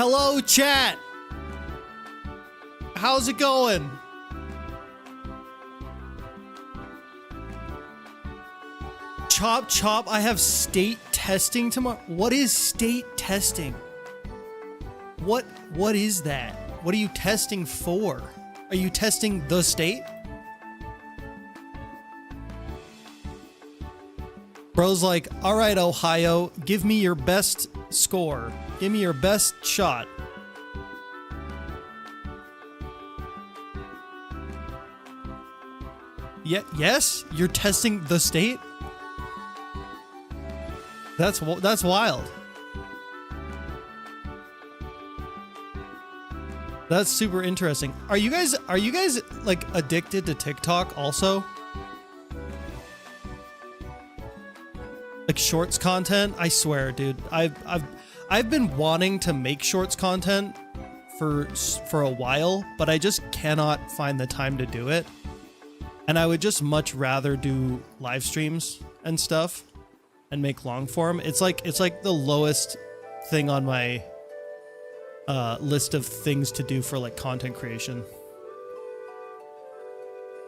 Hello, chat. How's it going? Chop chop, I have state testing tomorrow. What is state testing? What is that? What are you testing for? Are you testing the state? Bro's like, all right, Ohio, give me your best score. Give me your best shot. Yeah, yes, you're testing the state? That's wild. That's super interesting. Are you guys like addicted to TikTok also? Like shorts content? I swear, dude. I've been wanting to make shorts content for a while, but I just cannot find the time to do it. And I would just much rather do live streams and stuff and make long form. It's like the lowest thing on my list of things to do for like content creation.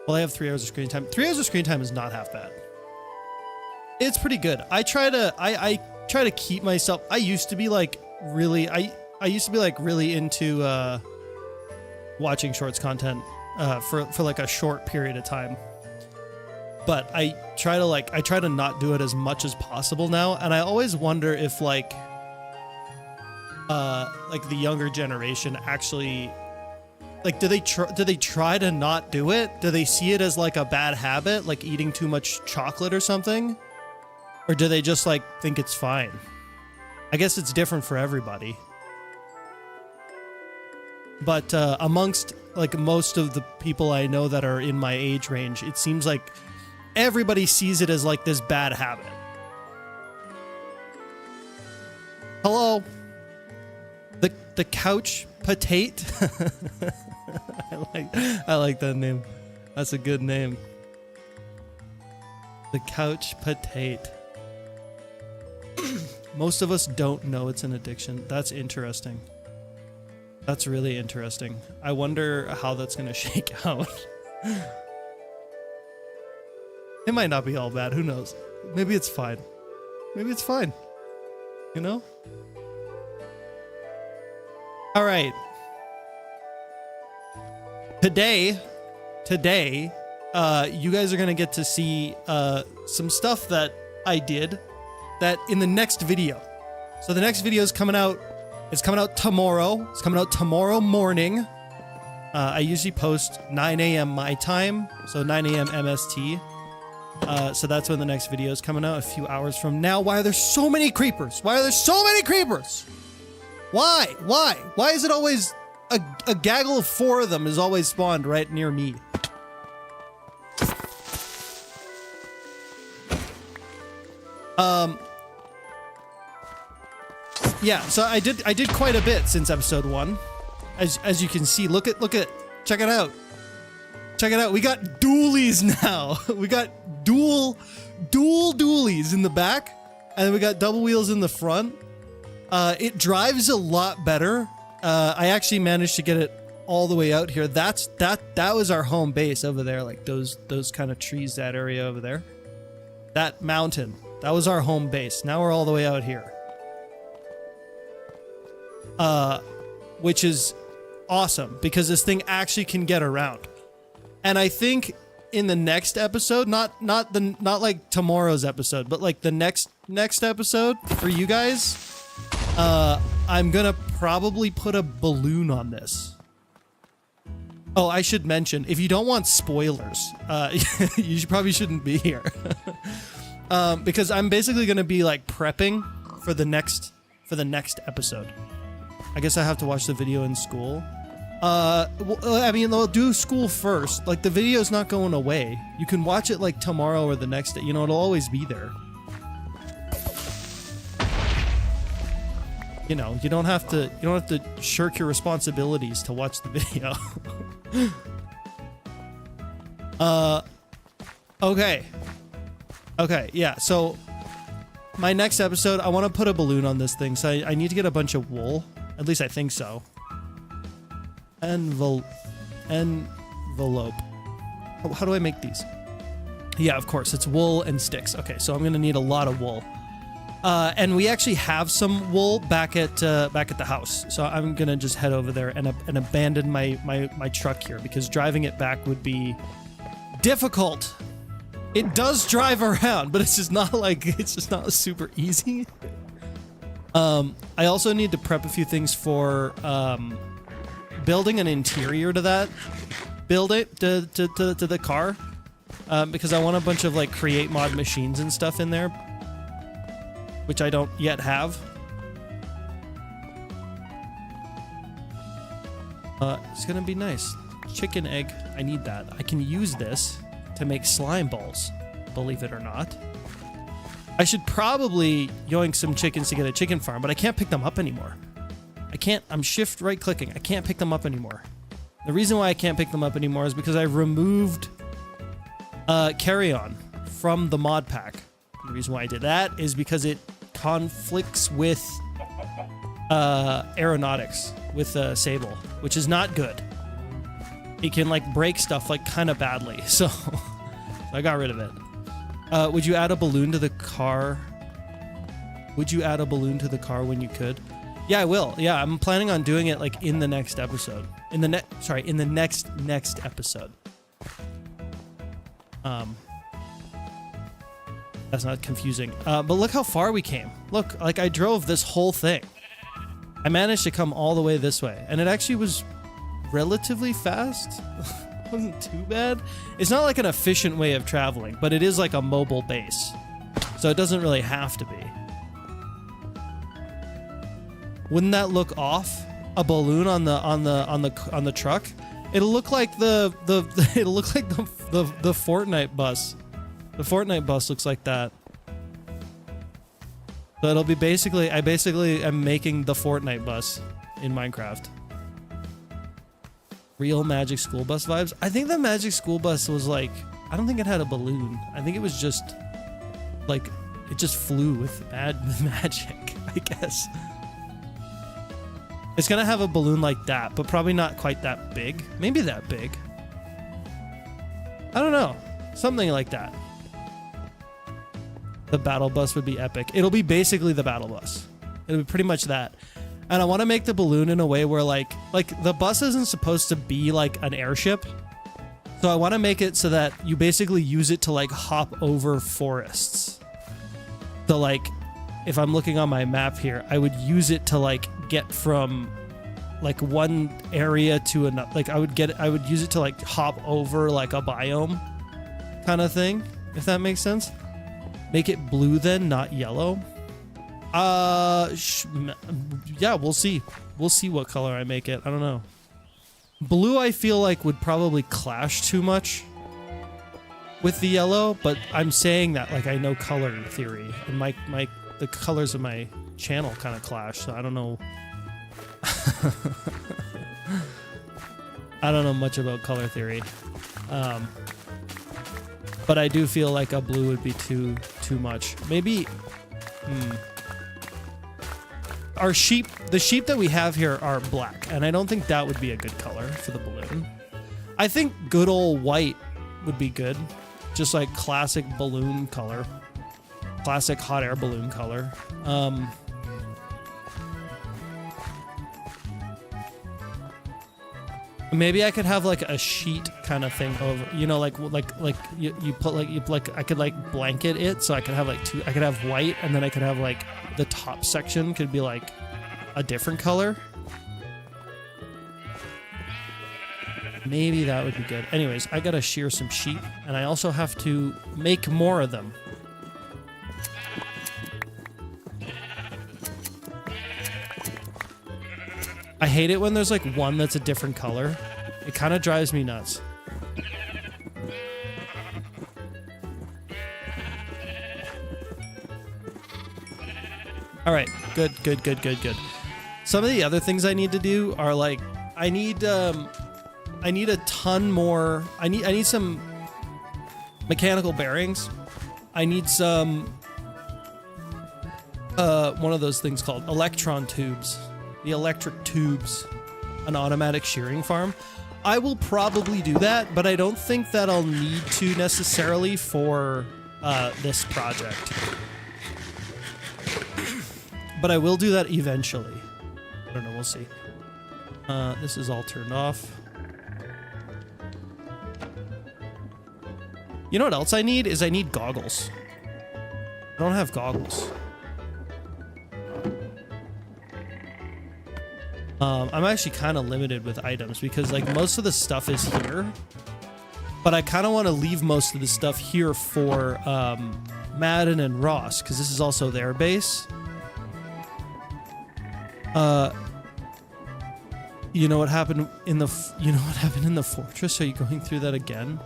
Well, I have 3 hours of screen time. 3 hours of screen time is not half bad. It's pretty good. I try to keep myself. I used to be like really into watching shorts content for like a short period of time. But I try to not do it as much as possible now, and I always wonder if like the younger generation actually like do they try to not do it? Do they see it as like a bad habit, like eating too much chocolate or something? Or do they just like think it's fine? I guess it's different for everybody. But amongst like most of the people I know that are in my age range, it seems like everybody sees it as like this bad habit. Hello. The couch potate. I like that name. That's a good name. The couch potate. Most of us don't know it's an addiction. That's interesting. That's really interesting. I wonder how that's going to shake out. It might not be all bad. Who knows? Maybe it's fine. Maybe it's fine. You know? All right. Today, you guys are going to get to see some stuff that I did that in the next video. So the next video is coming out. It's coming out tomorrow. It's coming out tomorrow morning. I usually post 9 a.m. my time, so 9 a.m. MST. So that's when the next video is coming out, a few hours from now. Why are there so many creepers? Why are there so many creepers? Why? Why is it always a gaggle of 4 of them is always spawned right near me? Yeah, so I did quite a bit since episode 1. As you can see, look at check it out. Check it out. We got dualies now. We got dual dualies in the back, and then we got double wheels in the front. It drives a lot better. I actually managed to get it all the way out here. That was our home base over there, like those kind of trees, that area over there. That mountain. That was our home base. Now we're all the way out here. Which is awesome because this thing actually can get around. And I think in the next episode, not like tomorrow's episode, but like the next episode for you guys, I'm gonna probably put a balloon on this. Oh, I should mention, if you don't want spoilers, you probably shouldn't be here. Because I'm basically gonna be like prepping for the next episode. I guess I have to watch the video in school. I mean, they'll do school first. Like, the video's not going away. You can watch it like tomorrow or the next day. You know, it'll always be there. You know, you don't have to shirk your responsibilities to watch the video. Okay, yeah, so my next episode, I want to put a balloon on this thing, so I need to get a bunch of wool At least I think so. Envelope. How do I make these? Yeah, of course, it's wool and sticks. Okay, so I'm gonna need a lot of wool. And we actually have some wool back at the house. So I'm gonna just head over there and abandon my truck here because driving it back would be difficult. It does drive around, but it's just not super easy. I also need to prep a few things for building an interior to that. Build it to the car. Because I want a bunch of like create mod machines and stuff in there, which I don't yet have. It's gonna be nice. Chicken egg, I need that. I can use this to make slime balls, believe it or not. I should probably yoink some chickens to get a chicken farm, but I can't pick them up anymore. I can't, I'm shift right clicking. I can't pick them up anymore. The reason why I can't pick them up anymore is because I removed carry-on from the mod pack. The reason why I did that is because it conflicts with aeronautics, with Sable, which is not good. It can like break stuff like kind of badly, so I got rid of it. Would you add a balloon to the car? Would you add a balloon to the car when you could? Yeah, I will. Yeah, I'm planning on doing it like in the next episode. In the next episode. That's not confusing. But look how far we came. Look, like I drove this whole thing. I managed to come all the way this way, and it actually was relatively fast. Wasn't too bad. It's not like an efficient way of traveling, but it is like a mobile base, so it doesn't really have to be. Wouldn't that look off? A balloon on the truck? It'll look like the Fortnite bus. The Fortnite bus looks like that. So it'll be basically, I basically am making the Fortnite bus in Minecraft. Real Magic School Bus vibes. I think the Magic School Bus was like, I don't think it had a balloon. I think it was just like, it just flew with magic, I guess. It's gonna have a balloon like that, but probably not quite that big. Maybe that big. I don't know. Something like that. The battle bus would be epic. It'll be basically the battle bus. It'll be pretty much that. And I want to make the balloon in a way where like the bus isn't supposed to be like an airship. So I want to make it so that you basically use it to like hop over forests. So like, if I'm looking on my map here, I would use it to like get from like one area to another. Like I would use it to like hop over like a biome kind of thing, if that makes sense. Make it blue then, not yellow. Yeah, we'll see. We'll see what color I make it. I don't know. Blue, I feel like would probably clash too much with the yellow, but I'm saying that like I know color theory, and the colors of my channel kind of clash, so I don't know. I don't know much about color theory. But I do feel like a blue would be too much. Maybe the sheep that we have here are black, and I don't think that would be a good color for the balloon. I think good old white would be good. Just like classic balloon color. Classic hot air balloon color. Maybe I could have like a sheet kind of thing over, you know, like you put like I could like blanket it, so I could have like two. I could have white, and then I could have like the top section could be like a different color. Maybe that would be good. Anyways, I gotta shear some sheep, and I also have to make more of them. I hate it when there's like one that's a different color. It kind of drives me nuts. All right, good. Some of the other things I need to do are like, I need a ton more. I need some mechanical bearings. I need some one of those things called electron tubes. the electric tubes, an automatic shearing farm. I will probably do that, but I don't think that I'll need to necessarily for this project. But I will do that eventually. I don't know, we'll see. This is all turned off. You know what else I need? I need goggles. I don't have goggles. I'm actually kind of limited with items because like most of the stuff is here, but I kind of want to leave most of the stuff here for Madden and Ross because this is also their base. You know what happened in the fortress? Are you going through that again?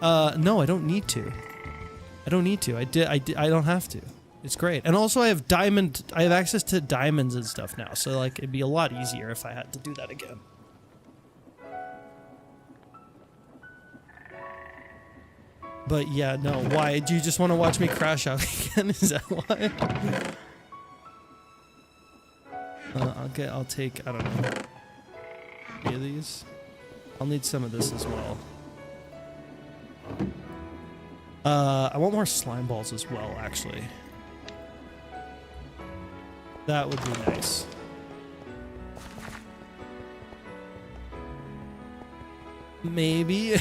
No, I don't need to. I don't have to. It's great. And also I have access to diamonds and stuff now. So like it'd be a lot easier if I had to do that again. But yeah, no, why? Do you just want to watch me crash out again? Is that why? I'll take, I don't know, 3 of these. I'll need some of this as well. I want more slime balls as well, actually. That would be nice. Maybe.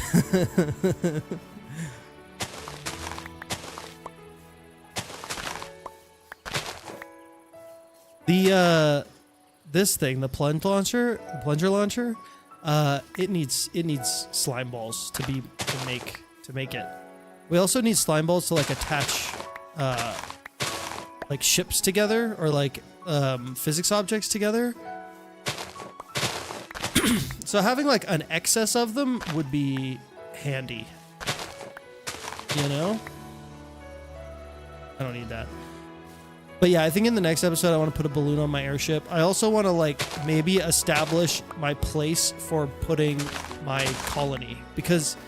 This thing, the plunger launcher, it needs slime balls to make it. We also need slime balls to like attach like ships together or like physics objects together. So having like an excess of them would be handy. You know? I don't need that. But yeah, I think in the next episode I want to put a balloon on my airship. I also want to like maybe establish my place for putting my colony because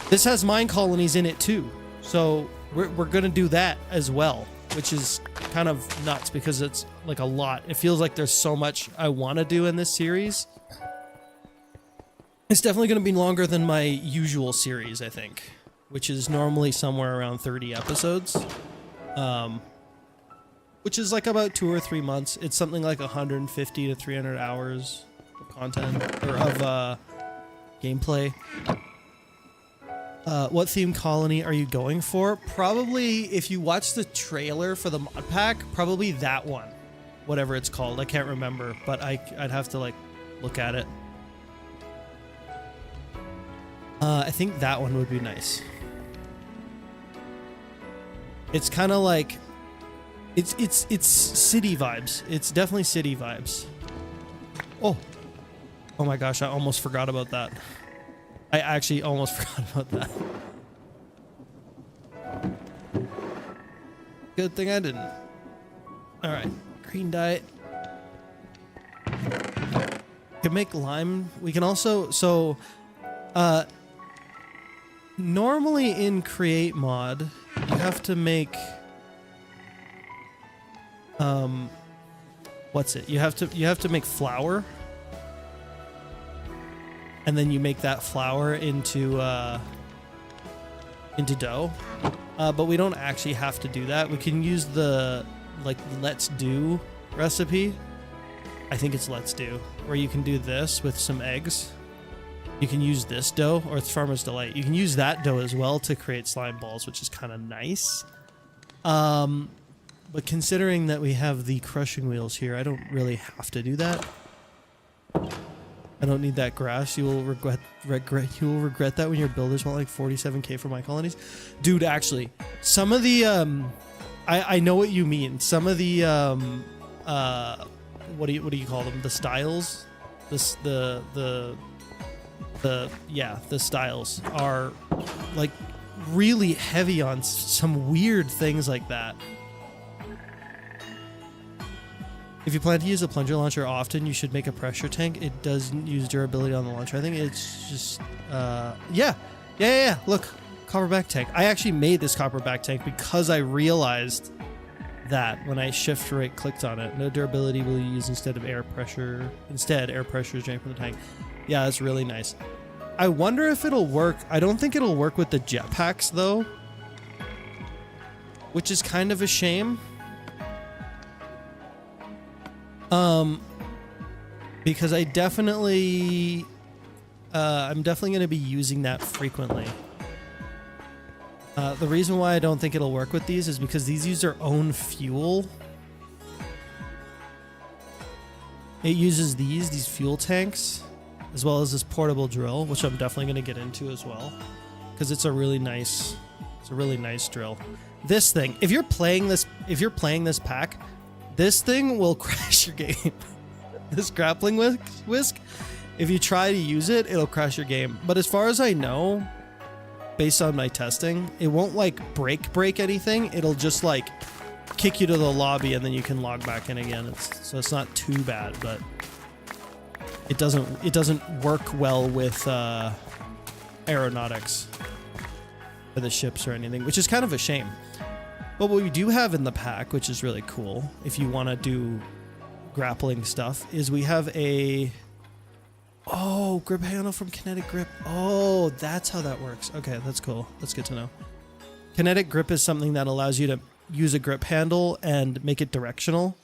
this has mine colonies in it too. So we're going to do that as well, which is kind of nuts because it's like a lot. It feels like there's so much I want to do in this series. It's definitely going to be longer than my usual series, I think, which is normally somewhere around 30 episodes. Which is like about 2 or 3 months. It's something like 150 to 300 hours of content or of gameplay. What theme colony are you going for? Probably, if you watch the trailer for the mod pack, probably that one, whatever it's called. I can't remember, but I'd have to like look at it. I think that one would be nice. It's kind of like. It's city vibes. It's definitely city vibes. Oh my gosh, I almost forgot about that. I actually almost forgot about that. Good thing I didn't. All right, green dye. We can make lime. We can also, normally in create mod, you have to make what's it? You have to make flour, and then you make that flour into dough. But we don't actually have to do that. We can use the like let's do recipe. I think it's let's do, where you can do this with some eggs. You can use this dough, or it's Farmer's Delight. You can use that dough as well to create slime balls, which is kind of nice. But considering that we have the crushing wheels here, I don't really have to do that. I don't need that grass. You will regret that when your builders want like 47k for my colonies. Dude, actually, some of the I know what you mean. Some of the what do you call them? The styles? The styles are like really heavy on some weird things like that. If you plan to use a plunger launcher often, you should make a pressure tank. It doesn't use durability on the launcher. I think it's just, yeah. Look, copper back tank. I actually made this copper back tank because I realized that when I shift right clicked on it. No durability will you use instead air pressure is drained from the tank. Yeah, that's really nice. I wonder if it'll work. I don't think it'll work with the jetpacks though, which is kind of a shame. Because I'm definitely going to be using that frequently. The reason why I don't think it'll work with these is because these use their own fuel. It uses these fuel tanks, as well as this portable drill, which I'm definitely going to get into as well, because it's a really nice drill. This thing, if you're playing this pack, this thing will crash your game. This grappling whisk, if you try to use it, it'll crash your game. But as far as I know, based on my testing, it won't like break anything. It'll just like kick you to the lobby and then you can log back in again. So it's not too bad, but it doesn't work well with aeronautics or the ships or anything, which is kind of a shame. But what we do have in the pack, which is really cool, if you want to do grappling stuff, is we have a grip handle from kinetic grip. Oh, that's how that works. Okay, that's cool. That's good to know. Kinetic grip is something that allows you to use a grip handle and make it directional.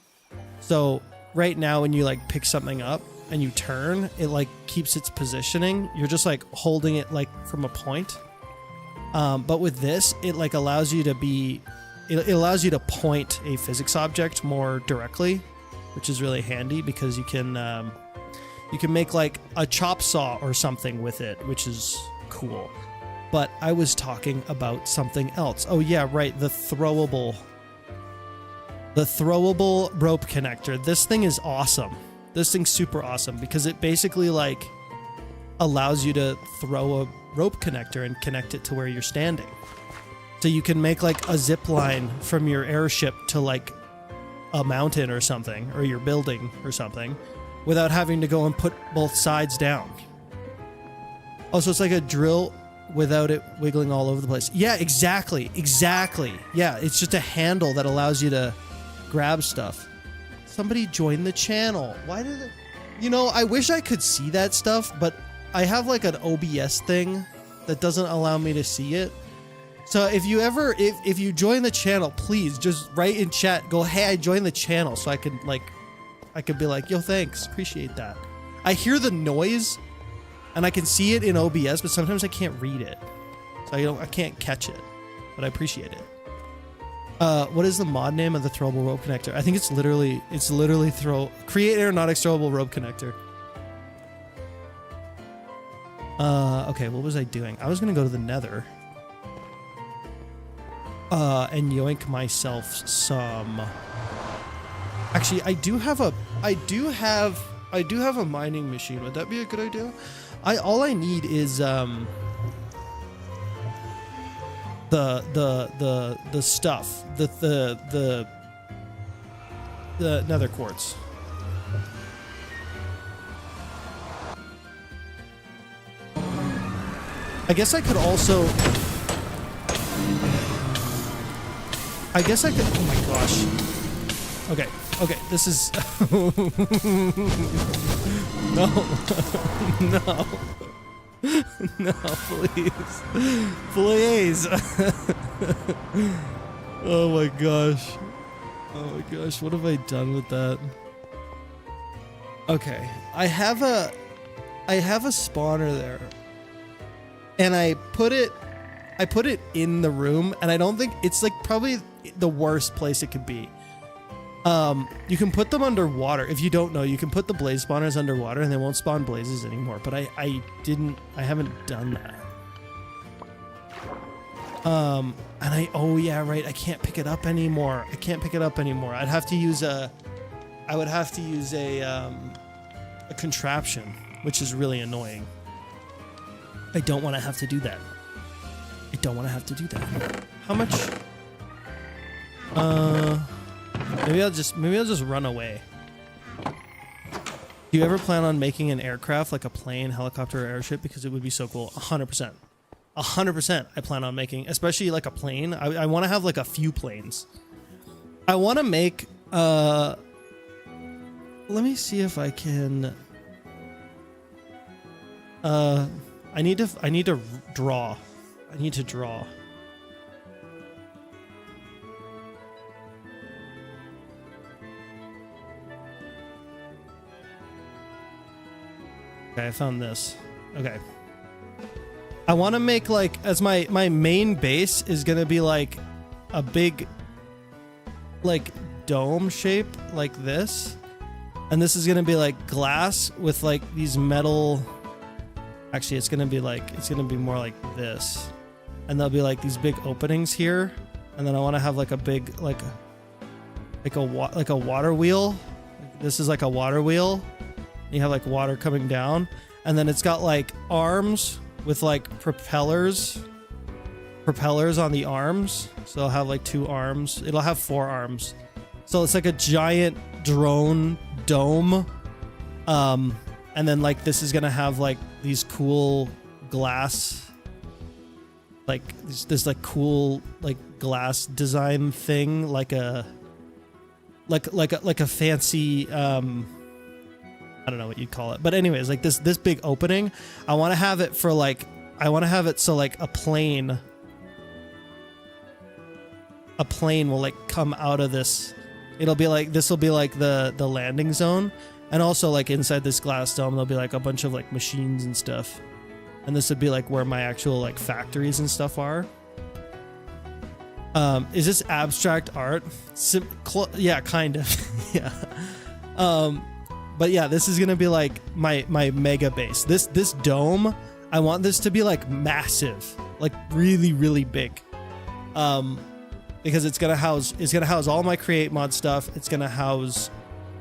So right now when you like pick something up and you turn, it like keeps its positioning. You're just like holding it like from a point. But with this, it like allows you to allows you to point a physics object more directly, which is really handy because you can make like a chop saw or something with it, which is cool. But I was talking about something else. Oh yeah, right, the throwable rope connector. This thing is awesome. This thing's super awesome because it basically like allows you to throw a rope connector and connect it to where you're standing. So you can make like a zip line from your airship to like a mountain or something, or your building or something, without having to go and put both sides down. Oh, so it's like a drill without it wiggling all over the place. Yeah, exactly. Yeah, it's just a handle that allows you to grab stuff. Somebody joined the channel. Why did it? You know, I wish I could see that stuff, but I have like an OBS thing that doesn't allow me to see it. So if you join the channel, please just write in chat, go, hey, I joined the channel, so I could be like, yo, thanks, appreciate that. I hear the noise and I can see it in OBS, but sometimes I can't read it. So I can't catch it, but I appreciate it. What is the mod name of the throwable rope connector? I think it's literally create aeronautics throwable rope connector. Okay, what was I doing? I was gonna go to the Nether. And yoink myself some. Actually, I do have a mining machine. Would that be a good idea? All I need is the stuff, the nether quartz. I guess I could also. Oh my gosh. Okay, this is... No. No, please. Please. Oh my gosh, what have I done with that? Okay, I have a spawner there. And I put it in the room, and I don't think it's like probably the worst place it could be. You can put them underwater. If you don't know, you can put the blaze spawners underwater and they won't spawn blazes anymore, but I haven't done that. Oh yeah, right, I can't pick it up anymore. I'd have to use a contraption, which is really annoying. I don't want to have to do that. How much? Maybe I'll just run away. Do you ever plan on making an aircraft, like a plane, helicopter, or airship? Because it would be so cool. 100%. 100% I plan on making, especially like a plane. I want to have like a few planes. I want to make, let me see if I can, I need to draw. I need to draw. Okay, I found this. Okay. I want to make like, as my main base is going to be like a big like dome shape like this. And this is going to be like glass with like these metal. Actually, it's going to be more like this. And there'll be like these big openings here. And then I want to have like a big, like a water wheel. This is like a water wheel. You have like water coming down, and then it's got like arms with like propellers on the arms. So it'll have like 2 arms. It'll have 4 arms. So it's like a giant drone dome. And then like this is gonna have like these cool glass, like this like cool like glass design thing, like a fancy I don't know what you'd call it, but anyways, like this big opening, I want to have it for like, so like a plane will like come out of this. It'll be like, this will be like the landing zone, and also like inside this glass dome there'll be like a bunch of like machines and stuff, and this would be like where my actual like factories and stuff are. Is this abstract art? Yeah, kind of. Yeah. But yeah, this is gonna be like my mega base. This dome, I want this to be like massive, like really, really big. Because it's gonna house all my create mod stuff. It's gonna house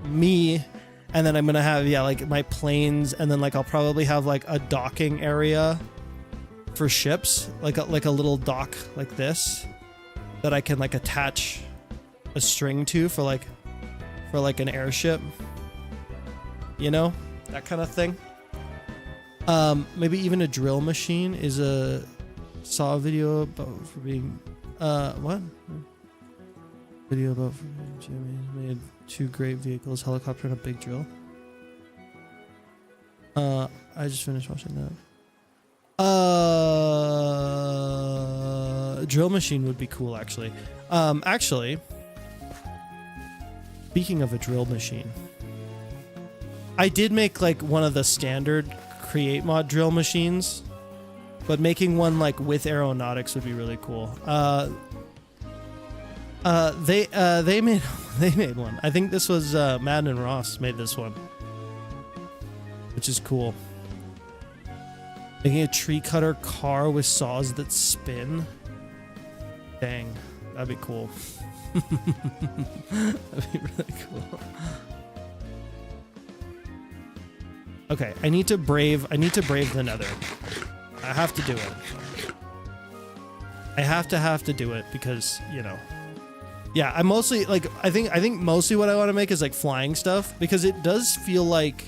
me, and then I'm gonna have like my planes, and then like I'll probably have like a docking area for ships, like a little dock like this that I can like attach a string to for like an airship. You know, that kind of thing. Maybe even a drill machine saw a video about for being, what? Video about for being made 2 great vehicles, helicopter and a big drill. I just finished watching that. Drill machine would be cool, actually. Actually, speaking of a drill machine, I did make like one of the standard create mod drill machines, but making one like with aeronautics would be really cool. They made one. I think this was Madden and Ross made this one, which is cool. Making a tree cutter car with saws that spin. Dang, that'd be cool. That'd be really cool. Okay, I need to brave the Nether. I have to do it. I have to do it because, you know. Yeah, I mostly like I think mostly what I want to make is like flying stuff, because it does feel like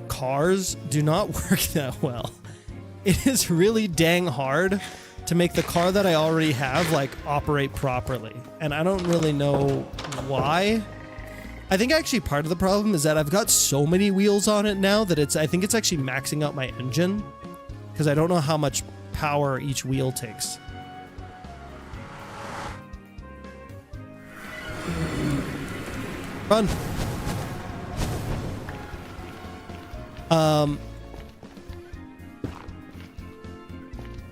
cars do not work that well. It is really dang hard to make the car that I already have like operate properly. And I don't really know why. I think actually part of the problem is that I've got so many wheels on it now that I think it's actually maxing out my engine, because I don't know how much power each wheel takes. Run.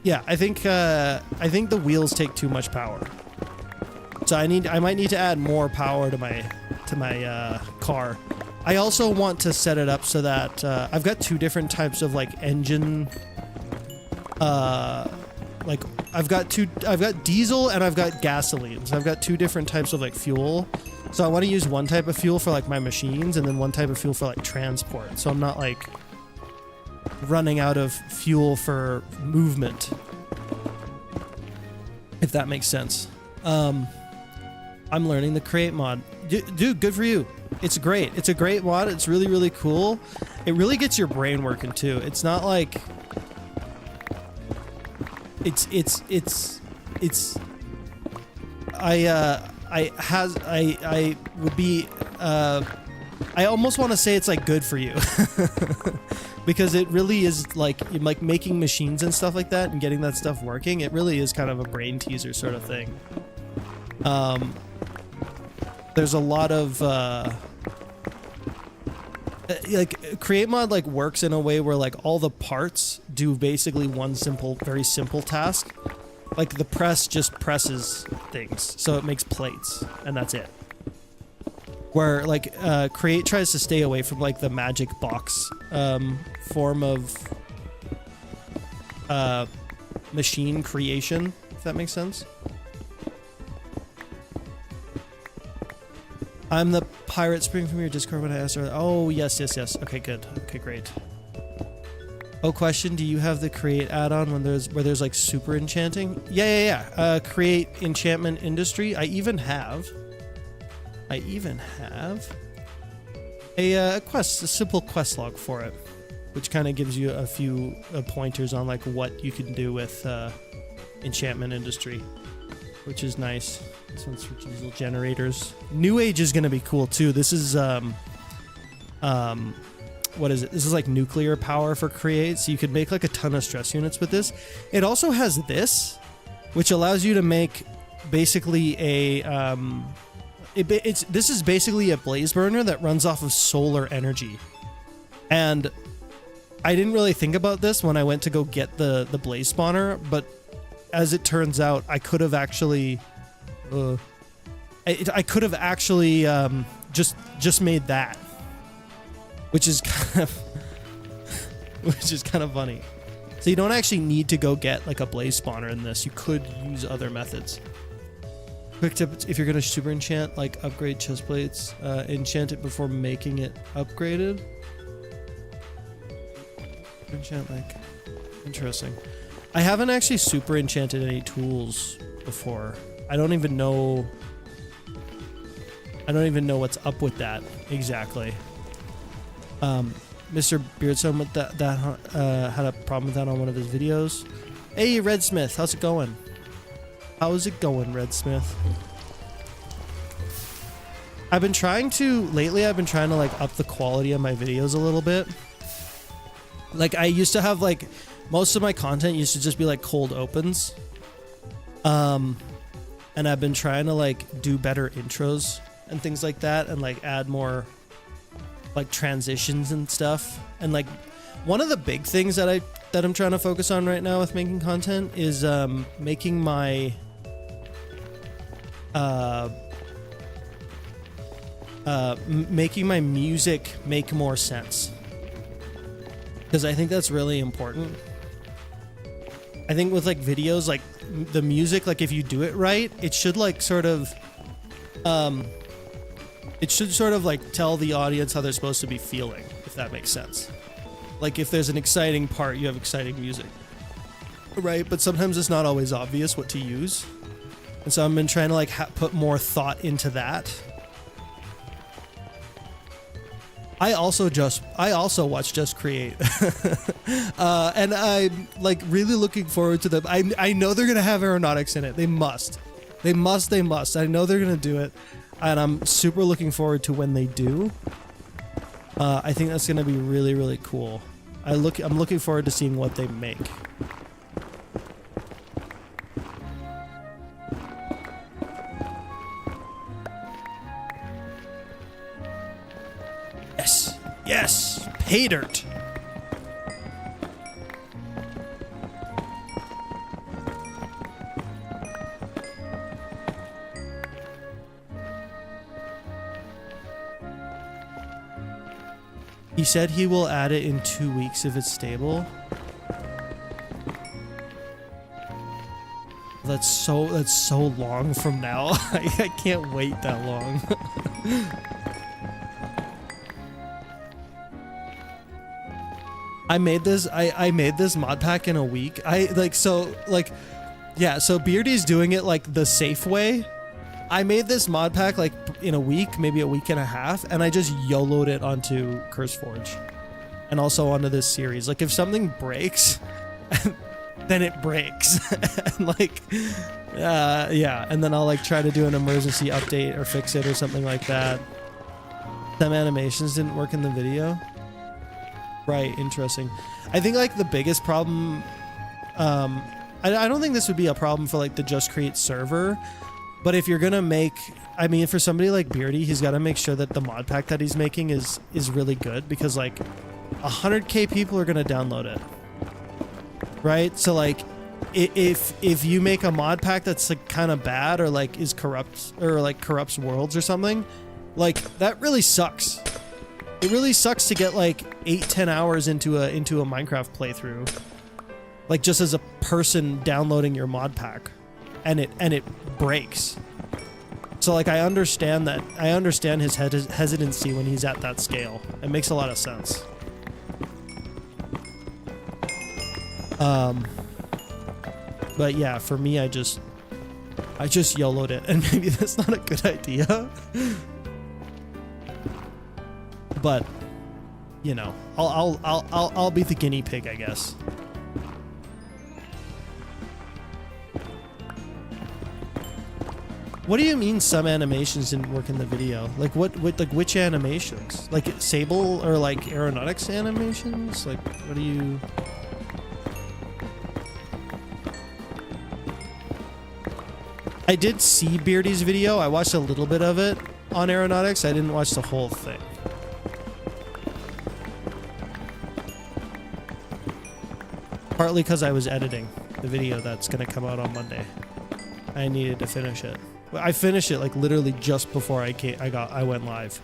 Yeah, I think the wheels take too much power. So I might need to add more power to my car. I also want to set it up so that I've got 2 different types of like engine. Like I've got diesel and I've got gasoline. So I've got 2 different types of like fuel. So I want to use one type of fuel for like my machines, and then one type of fuel for like transport. So I'm not like running out of fuel for movement, if that makes sense. I'm learning the create mod. Dude, good for you. It's great. It's a great mod. It's really, really cool. It really gets your brain working too. It's not like I would be I almost want to say it's like good for you because it really is like making machines and stuff like that and getting that stuff working. It really is kind of a brain teaser sort of thing. There's a lot of like create mod like works in a way where like all the parts do basically one very simple task. Like the press just presses things, so it makes plates, and that's it. Where like create tries to stay away from like the magic box form of machine creation, if that makes sense. I'm the pirate spring from your Discord when I asked her. Oh, yes. Okay, good. Okay, great. Oh, question, do you have the create add-on where there's like super enchanting? Yeah. Create enchantment industry. I even have a quest, a simple quest log for it, which kind of gives you a few pointers on like what you can do with enchantment industry, which is nice. This one's for diesel generators. New Age is going to be cool too. This is what is it? This is like nuclear power for create, so you could make like a ton of stress units with this. It also has this, which allows you to make basically a this is basically a blaze burner that runs off of solar energy. And I didn't really think about this when I went to go get the blaze spawner, but as it turns out, I could have actually just made that, which is kind of funny. So you don't actually need to go get like a blaze spawner in this. You could use other methods. Quick tip, if you're gonna super enchant, like upgrade chest plates, enchant it before making it upgraded. Enchant, like, interesting. I haven't actually super enchanted any tools before. I don't even know what's up with that exactly. Mr. Beardstone with that had a problem with that on one of his videos. Hey, Redsmith, how's it going? How's it going, Redsmith? Lately I've been trying to like up the quality of my videos a little bit. Like I used to have like, most of my content used to just be like cold opens. And I've been trying to like do better intros and things like that and like add more like transitions and stuff. And like one of the big things that I'm trying to focus on right now with making content is making my music make more sense, because I think that's really important. I think with like videos, like the music, like if you do it right, it should like sort of like tell the audience how they're supposed to be feeling, if that makes sense. Like if there's an exciting part, you have exciting music, right? But sometimes it's not always obvious what to use. And so I've been trying to like put more thought into that. I also watch Just Create. And I'm like really looking forward to them. I know they're going to have aeronautics in it. They must. I know they're going to do it. And I'm super looking forward to when they do. I think that's going to be really, really cool. I'm looking forward to seeing what they make. Yes, pay dirt. He said he will add it in 2 weeks if it's stable. That's so long from now. I can't wait that long. I made this mod pack in a week. So Beardy's doing it like the safe way. I made this mod pack like in a week, maybe a week and a half, and I just YOLO'd it onto CurseForge and also onto this series. Like if something breaks, then it breaks. And like Yeah, and then I'll like try to do an emergency update or fix it or something like that. Some animations didn't work in the video. Right, interesting. I think like the biggest problem, I don't think this would be a problem for like the Just Create server, but if you're gonna make, I mean, for somebody like Beardy, he's got to make sure that the mod pack that he's making is really good, because like 100k people are gonna download it, right? So like if you make a mod pack that's like kind of bad or like is corrupt or like corrupts worlds or something, like that really sucks. It really sucks to get like 8-10 hours into a Minecraft playthrough, like just as a person downloading your mod pack, and it breaks. So like I understand his hesitancy when he's at that scale. It makes a lot of sense. But yeah, for me, I just YOLO'd it, and maybe that's not a good idea. But you know, I'll be the guinea pig, I guess. What do you mean some animations didn't work in the video? Like like which animations? Like Sable or like aeronautics animations? Like what do you? I did see Beardy's video. I watched a little bit of it on aeronautics. I didn't watch the whole thing. Partly because I was editing the video that's going to come out on Monday. I needed to finish it. I finished it like literally just before I went live.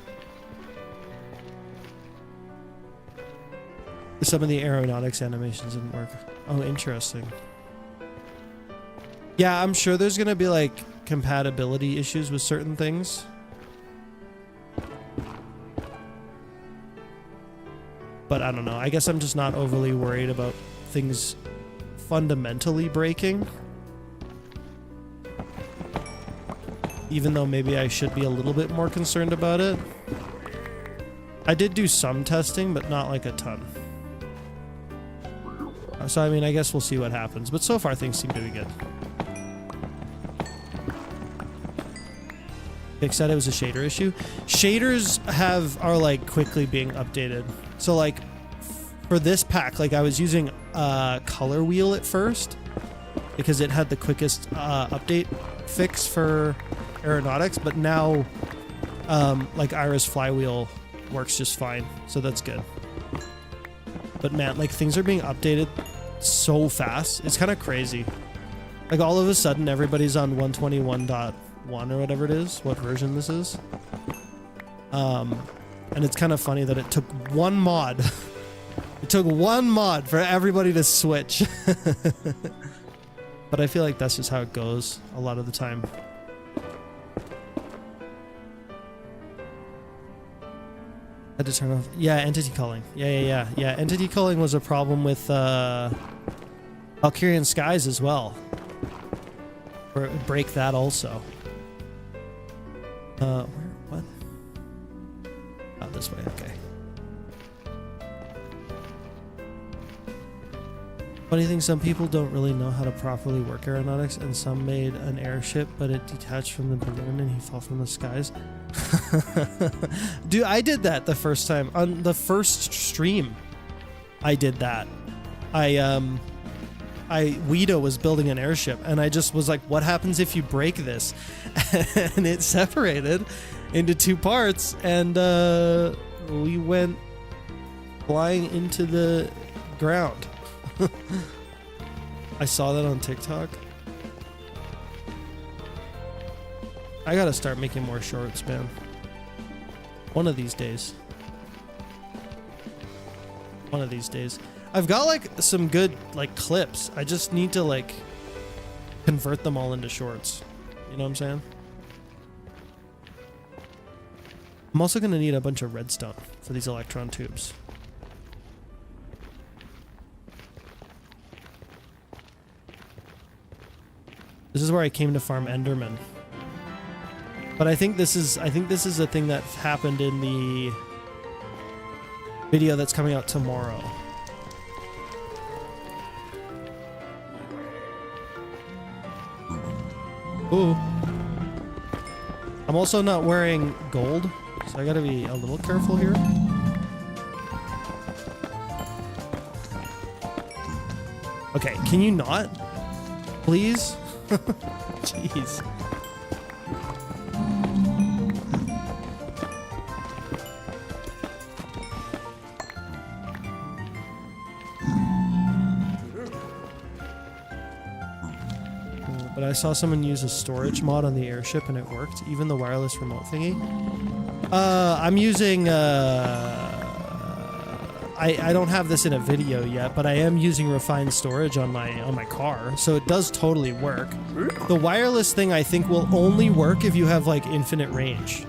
Some of the aeronautics animations didn't work. Oh, interesting. Yeah, I'm sure there's going to be like compatibility issues with certain things. But I don't know. I guess I'm just not overly worried about things fundamentally breaking. Even though maybe I should be a little bit more concerned about it. I did do some testing, but not like a ton. So I mean, I guess we'll see what happens. But so far things seem to be good. Vic said it was a shader issue. Shaders are like quickly being updated. So like for this pack, like I was using color wheel at first because it had the quickest update fix for aeronautics, but now like Iris flywheel works just fine, so that's good. But man, like things are being updated so fast, it's kind of crazy. Like all of a sudden everybody's on 121.1 or whatever it is, what version this is. And it's kind of funny that it took one mod it took one mod for everybody to switch. But I feel like that's just how it goes a lot of the time. Had to turn off. Yeah, entity calling. Yeah. Entity calling was a problem with Valkyrian Skies as well. Or it would break that also. What? Oh, this way. Okay. Funny thing, some people don't really know how to properly work aeronautics, and some made an airship, but it detached from the balloon and he fell from the skies. Dude, I did that the first time on the first stream. I did that. Guido was building an airship, and I just was like, what happens if you break this? And it separated into two parts, and we went flying into the ground. I saw that on TikTok. I gotta start making more shorts, man. One of these days. One of these days. I've got like some good like clips. I just need to like convert them all into shorts. You know what I'm saying? I'm also gonna need a bunch of redstone for these electron tubes. This is where I came to farm Enderman. But I think this is a thing that happened in the video that's coming out tomorrow. Ooh. I'm also not wearing gold, so I gotta be a little careful here. Okay, can you not? Please? Jeez. But I saw someone use a storage mod on the airship and it worked, even the wireless remote thingy. I'm using, I don't have this in a video yet, but I am using refined storage on my car, so it does totally work. The wireless thing I think will only work if you have like infinite range.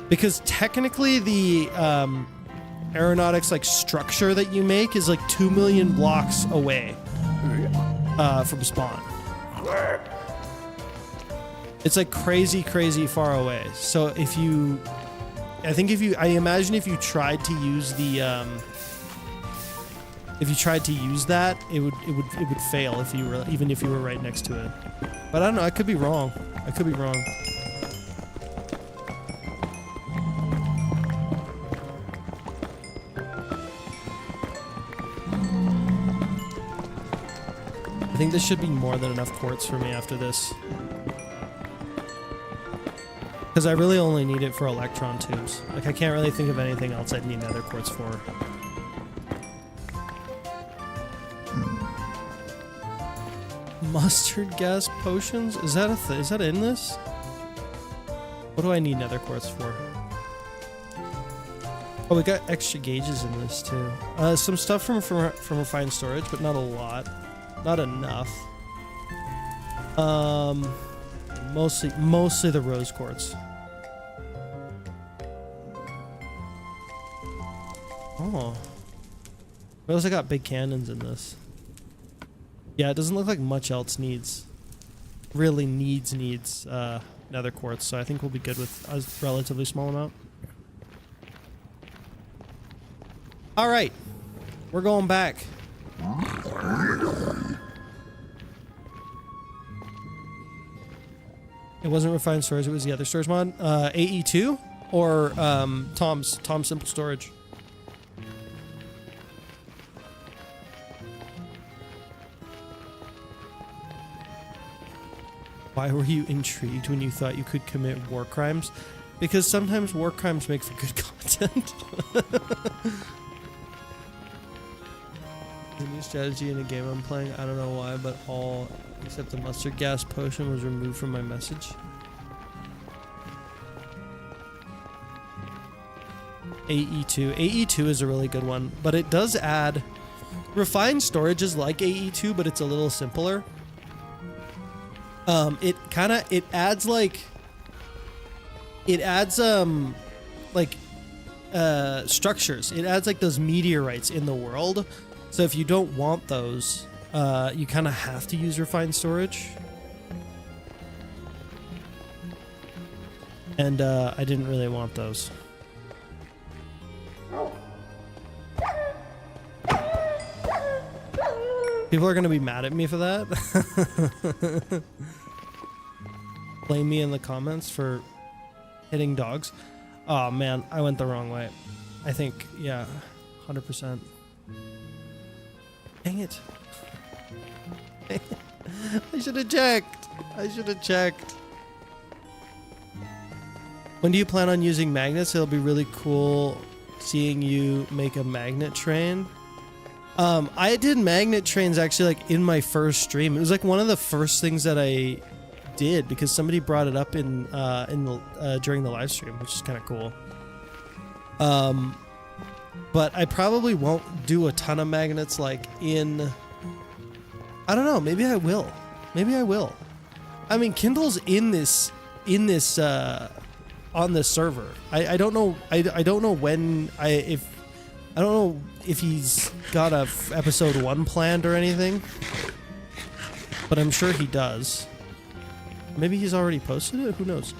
Because technically the aeronautics like structure that you make is like 2 million blocks away from spawn. It's like crazy far away. So if you, I imagine if you tried to use the if you tried to use that, it would fail if you were, even if you were right next to it. But I don't know, I could be wrong. I could be wrong. I think this should be more than enough quartz for me after this. Because I really only need it for electron tubes. Like, I can't really think of anything else I'd need nether quartz for. Mustard gas potions? Is that is that in this? What do I need nether quartz for? Oh, we got extra gauges in this too. Some stuff from refined storage, but not a lot. Not enough. Mostly the rose quartz. Oh. We also got big cannons in this. Yeah, it doesn't look like much else really needs nether quartz, so I think we'll be good with a relatively small amount. All right, we're going back. It wasn't refined storage, it was the other storage mod. AE2 or Tom's Simple Storage. Why were you intrigued when you thought you could commit war crimes? Because sometimes war crimes make for good content. The new strategy in a game I'm playing, I don't know why, but all except the mustard gas potion was removed from my message. AE2. AE2 is a really good one, but it does add... Refined storage is like AE2, but it's a little simpler. It adds structures. It adds like those meteorites in the world. So if you don't want those, you kind of have to use refined storage. And I didn't really want those. People are going to be mad at me for that. Blame me in the comments for hitting dogs. Oh man, I went the wrong way. I think, yeah, 100%. Dang it. I should have checked. When do you plan on using magnets? It'll be really cool seeing you make a magnet train. I did magnet trains actually like in my first stream. It was like one of the first things that I did because somebody brought it up in during the live stream, which is kind of cool. But I probably won't do a ton of magnets like in... I don't know, maybe I will. I mean, Kindle's in this on this server. I don't know when I don't know if he's got a episode 1 planned or anything, but I'm sure he does. Maybe he's already posted it, who knows.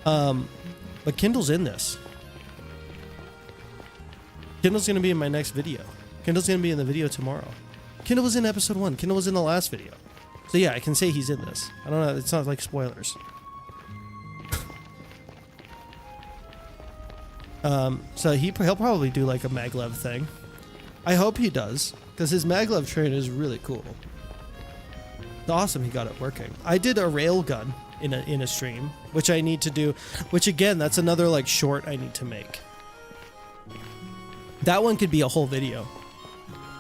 But Kindle's in this. Kindle's gonna be in my next video. Kindle's gonna be in the video tomorrow. Kindle was in episode 1. Kindle was in the last video. So yeah, I can say he's in this. I don't know. It's not like spoilers. So he'll probably do like a maglev thing. I hope he does, because his maglev train is really cool. It's awesome he got it working. I did a railgun in a stream, which I need to do, which again, that's another like short I need to make. That one could be a whole video.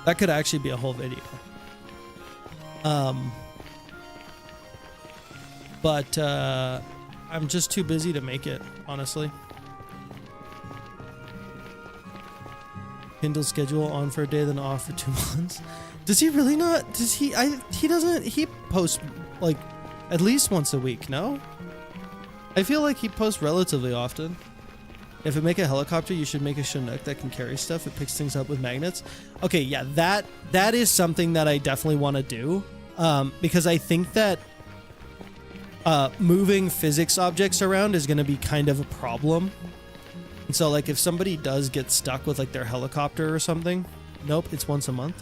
That could actually be a whole video. But I'm just too busy to make it, honestly. Kindle schedule on for a day, then off for 2 months. Does he really not? Does he? He doesn't. He posts like at least once a week. No. I feel like he posts relatively often. If you make a helicopter, you should make a Chinook that can carry stuff. It picks things up with magnets. Okay, yeah, that is something that I definitely want to do, because I think that moving physics objects around is going to be kind of a problem. And so, like, if somebody does get stuck with like their helicopter or something, nope, it's once a month.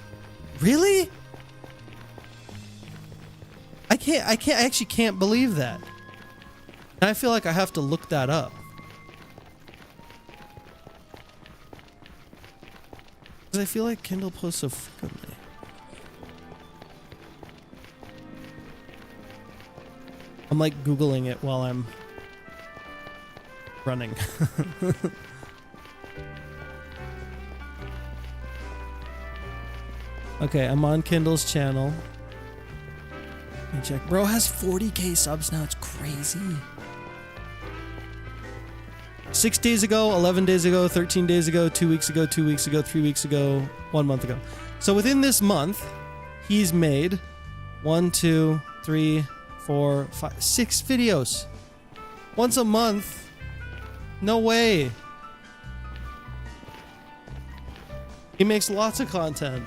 Really? I actually can't believe that. And I feel like I have to look that up. Because I feel like Kindle posts so frequently. I'm like Googling it while I'm running. Okay, I'm on Kindle's channel. Let me check. Bro has 40k subs now. It's crazy. 6 days ago, 11 days ago, 13 days ago, 2 weeks ago, 2 weeks ago, 3 weeks ago, 1 month ago. So within this month, he's made 1, 2, 3, 4, 5, 6 videos. Once a month. No way. He makes lots of content.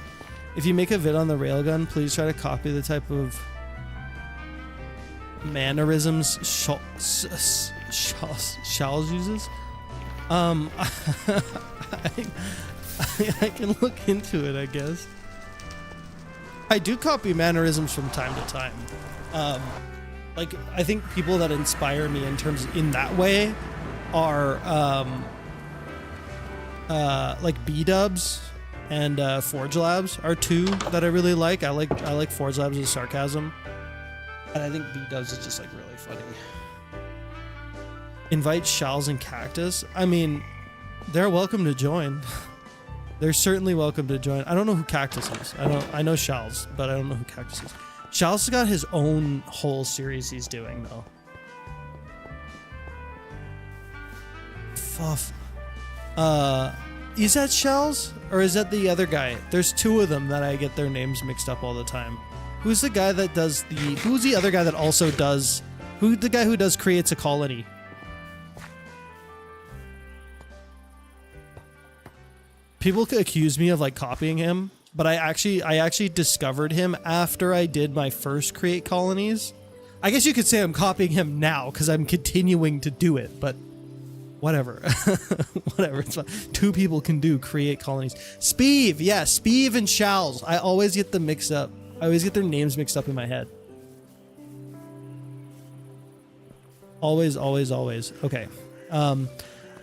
If you make a vid on the railgun, please try to copy the type of mannerisms Charles uses. I can look into it, I guess. I do copy mannerisms from time to time. Like, I think people that inspire me in that way are like B-dubs and Forge Labs are two that I really like. I like Forge Labs with sarcasm, and I think B-dubs is just like really funny. Invite Shals and Cactus. I mean, they're welcome to join. They're certainly welcome to join. I don't know who Cactus is. I know Shals, but I don't know who Cactus is. Shals has got his own whole series he's doing though. Fuff. Is that Shells or is that the other guy? There's two of them that I get their names mixed up all the time. Who's the guy that does who's the other guy that also does, the guy who does creates a colony? People could accuse me of like copying him, but I actually discovered him after I did my first create colonies. I guess you could say I'm copying him now because I'm continuing to do it, but whatever. Whatever. It's fine. Two people can do create colonies. Speeve, yeah, Speeve and Shals. I always get them mixed up. I always get their names mixed up in my head. Always, always, always. Okay.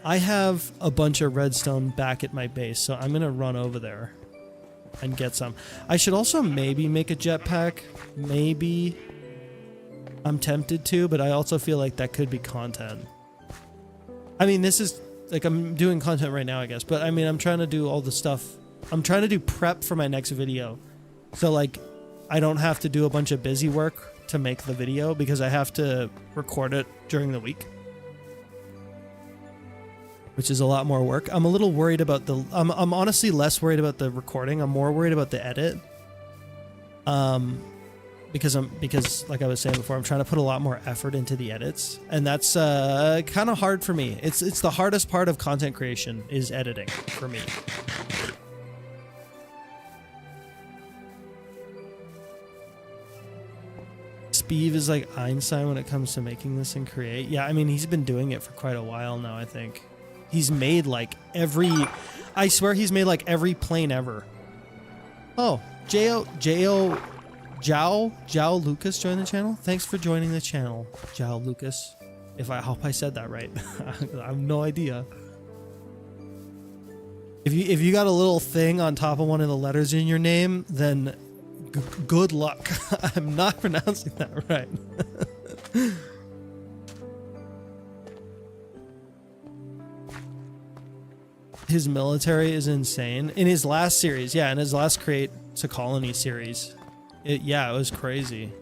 I have a bunch of redstone back at my base, so I'm gonna run over there and get some. I should also maybe make a jetpack. Maybe. I'm tempted to, but I also feel like that could be content. I mean, this is like I'm doing content right now, I guess, but I mean, I'm trying to do all the stuff. I'm trying to do prep for my next video. So like, I don't have to do a bunch of busy work to make the video because I have to record it during the week, which is a lot more work. I'm a little worried about I'm honestly less worried about the recording. I'm more worried about the edit. Because like I was saying before, I'm trying to put a lot more effort into the edits, and that's kind of hard for me. It's the hardest part of content creation is editing for me. Speeve is like Einstein when it comes to making this and create. Yeah, I mean, he's been doing it for quite a while now, I think. He's made like I swear he's made like every plane ever. Oh, J-O Jao Lucas joined the channel. Thanks for joining the channel, Jao Lucas. I hope I said that right. I have no idea. If you got a little thing on top of one of the letters in your name, then good luck. I'm not pronouncing that right. His military is insane. In his last series, yeah, in his last Create a Colony series, it was crazy.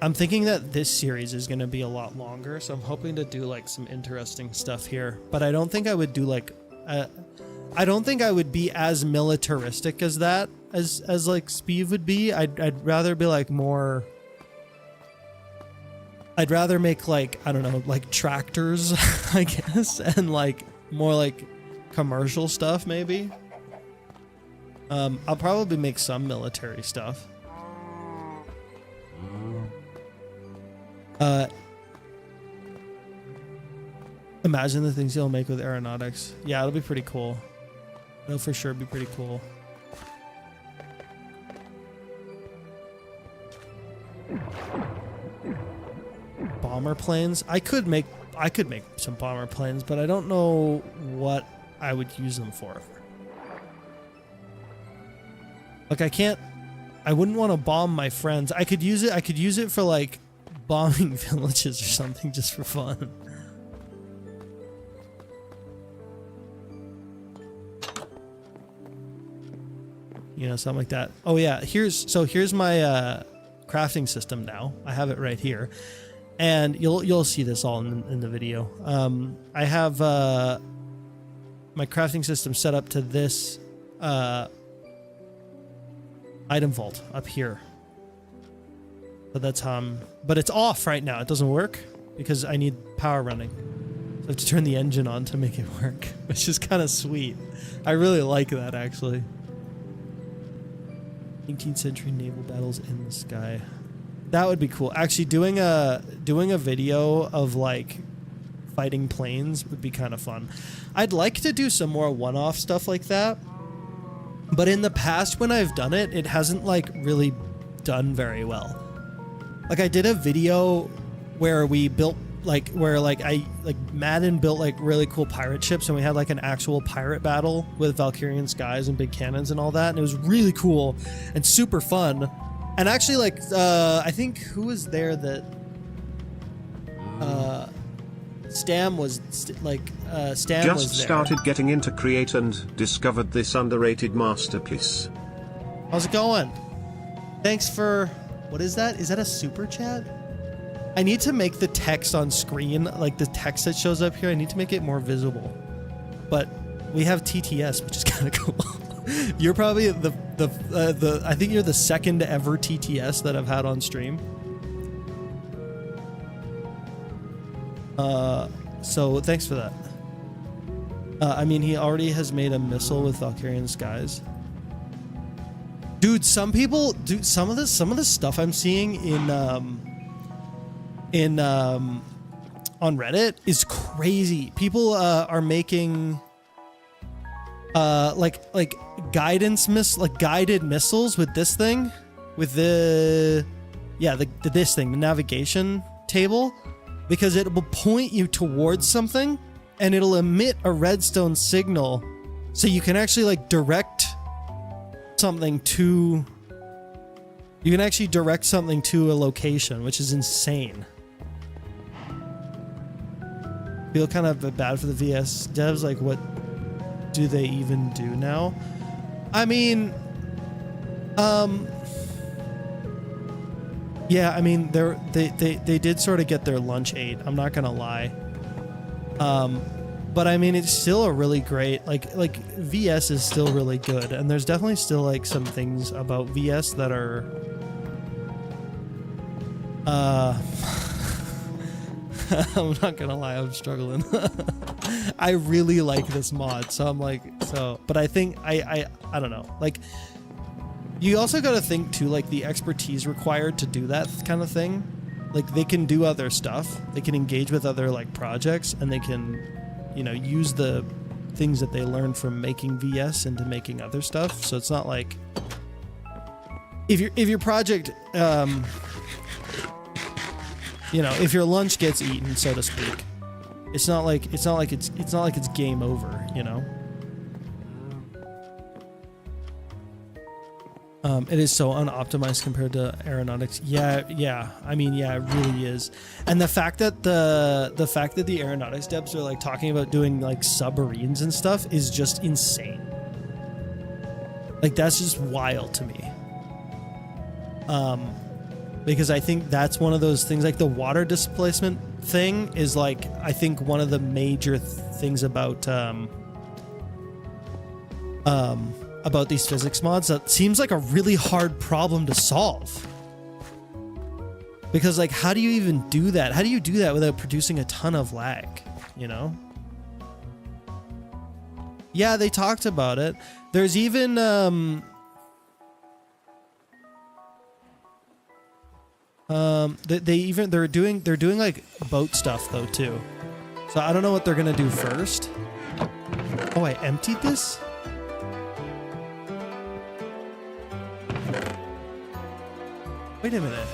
I'm thinking that this series is going to be a lot longer, so I'm hoping to do like some interesting stuff here. But I don't think I would do like, I don't think I would be as militaristic as that, as like Speed would be. I'd rather be like more. I'd rather make like, I don't know, like tractors, I guess, and like more like commercial stuff maybe. I'll probably make some military stuff. Imagine the things he'll make with aeronautics. Yeah, it'll be pretty cool. It'll for sure be pretty cool. Bomber planes. I could make some bomber planes, but I don't know what I would use them for. Like I wouldn't want to bomb my friends. I could use it for like bombing villages or something just for fun. You know, something like that. Oh yeah, here's my crafting system now. I have it right here. And you'll see this all in the video. I have my crafting system set up to this item vault up here. So that's but it's off right now. It doesn't work because I need power running. So I have to turn the engine on to make it work, which is kind of sweet. I really like that actually. 18th century naval battles in the sky. That would be cool. Actually, doing a video of like fighting planes would be kind of fun. I'd like to do some more one-off stuff like that, but in the past when I've done it, it hasn't like really done very well. Like I did a video where we built Madden built like really cool pirate ships, and we had like an actual pirate battle with Valkyrian skies and big cannons and all that, and it was really cool and super fun. And actually, like, I think who was there that Stam was Stam just was there. Started getting into Create and discovered this underrated masterpiece. How's it going? Thanks for, what is that? Is that a super chat? I need to make the text on screen, like the text that shows up here, I need to make it more visible. But we have TTS, which is kind of cool. You're probably I think you're the second ever TTS that I've had on stream. So thanks for that. I mean, he already has made a missile with Valkyrian skies. Dude, some people, some of the stuff I'm seeing on Reddit is crazy. People are making like guided missiles with this thing, with the navigation table, because it will point you towards something and it'll emit a redstone signal, so you can actually like direct something to a location, which is insane. Feel kind of bad for the VS devs. Like, what do they even do now? I mean, yeah, I mean, they did sort of get their lunch ate. I'm not gonna lie. But I mean, it's still a really great, like VS is still really good, and there's definitely still like some things about VS that are I'm not gonna lie, I'm struggling. I really like this mod, so I'm like, but I think I don't know, like, you also got to think too, like the expertise required to do that kind of thing. Like, they can do other stuff, they can engage with other like projects, and they can, you know, use the things that they learned from making VS into making other stuff. So it's not like if your project, you know, if your lunch gets eaten, so to speak, it's not like it's game over, you know. It is so unoptimized compared to aeronautics. Yeah. I mean, yeah, it really is. And the fact that the aeronautics devs are like talking about doing like submarines and stuff is just insane. Like that's just wild to me. Because I think that's one of those things, like the water displacement thing is like, I think one of the major things about these physics mods that seems like a really hard problem to solve. Because like, how do you even do that? How do you do that without producing a ton of lag, you know? Yeah, they talked about it. There's even they're doing like boat stuff though too. So I don't know what they're gonna do first. Oh, I emptied this? Wait a minute.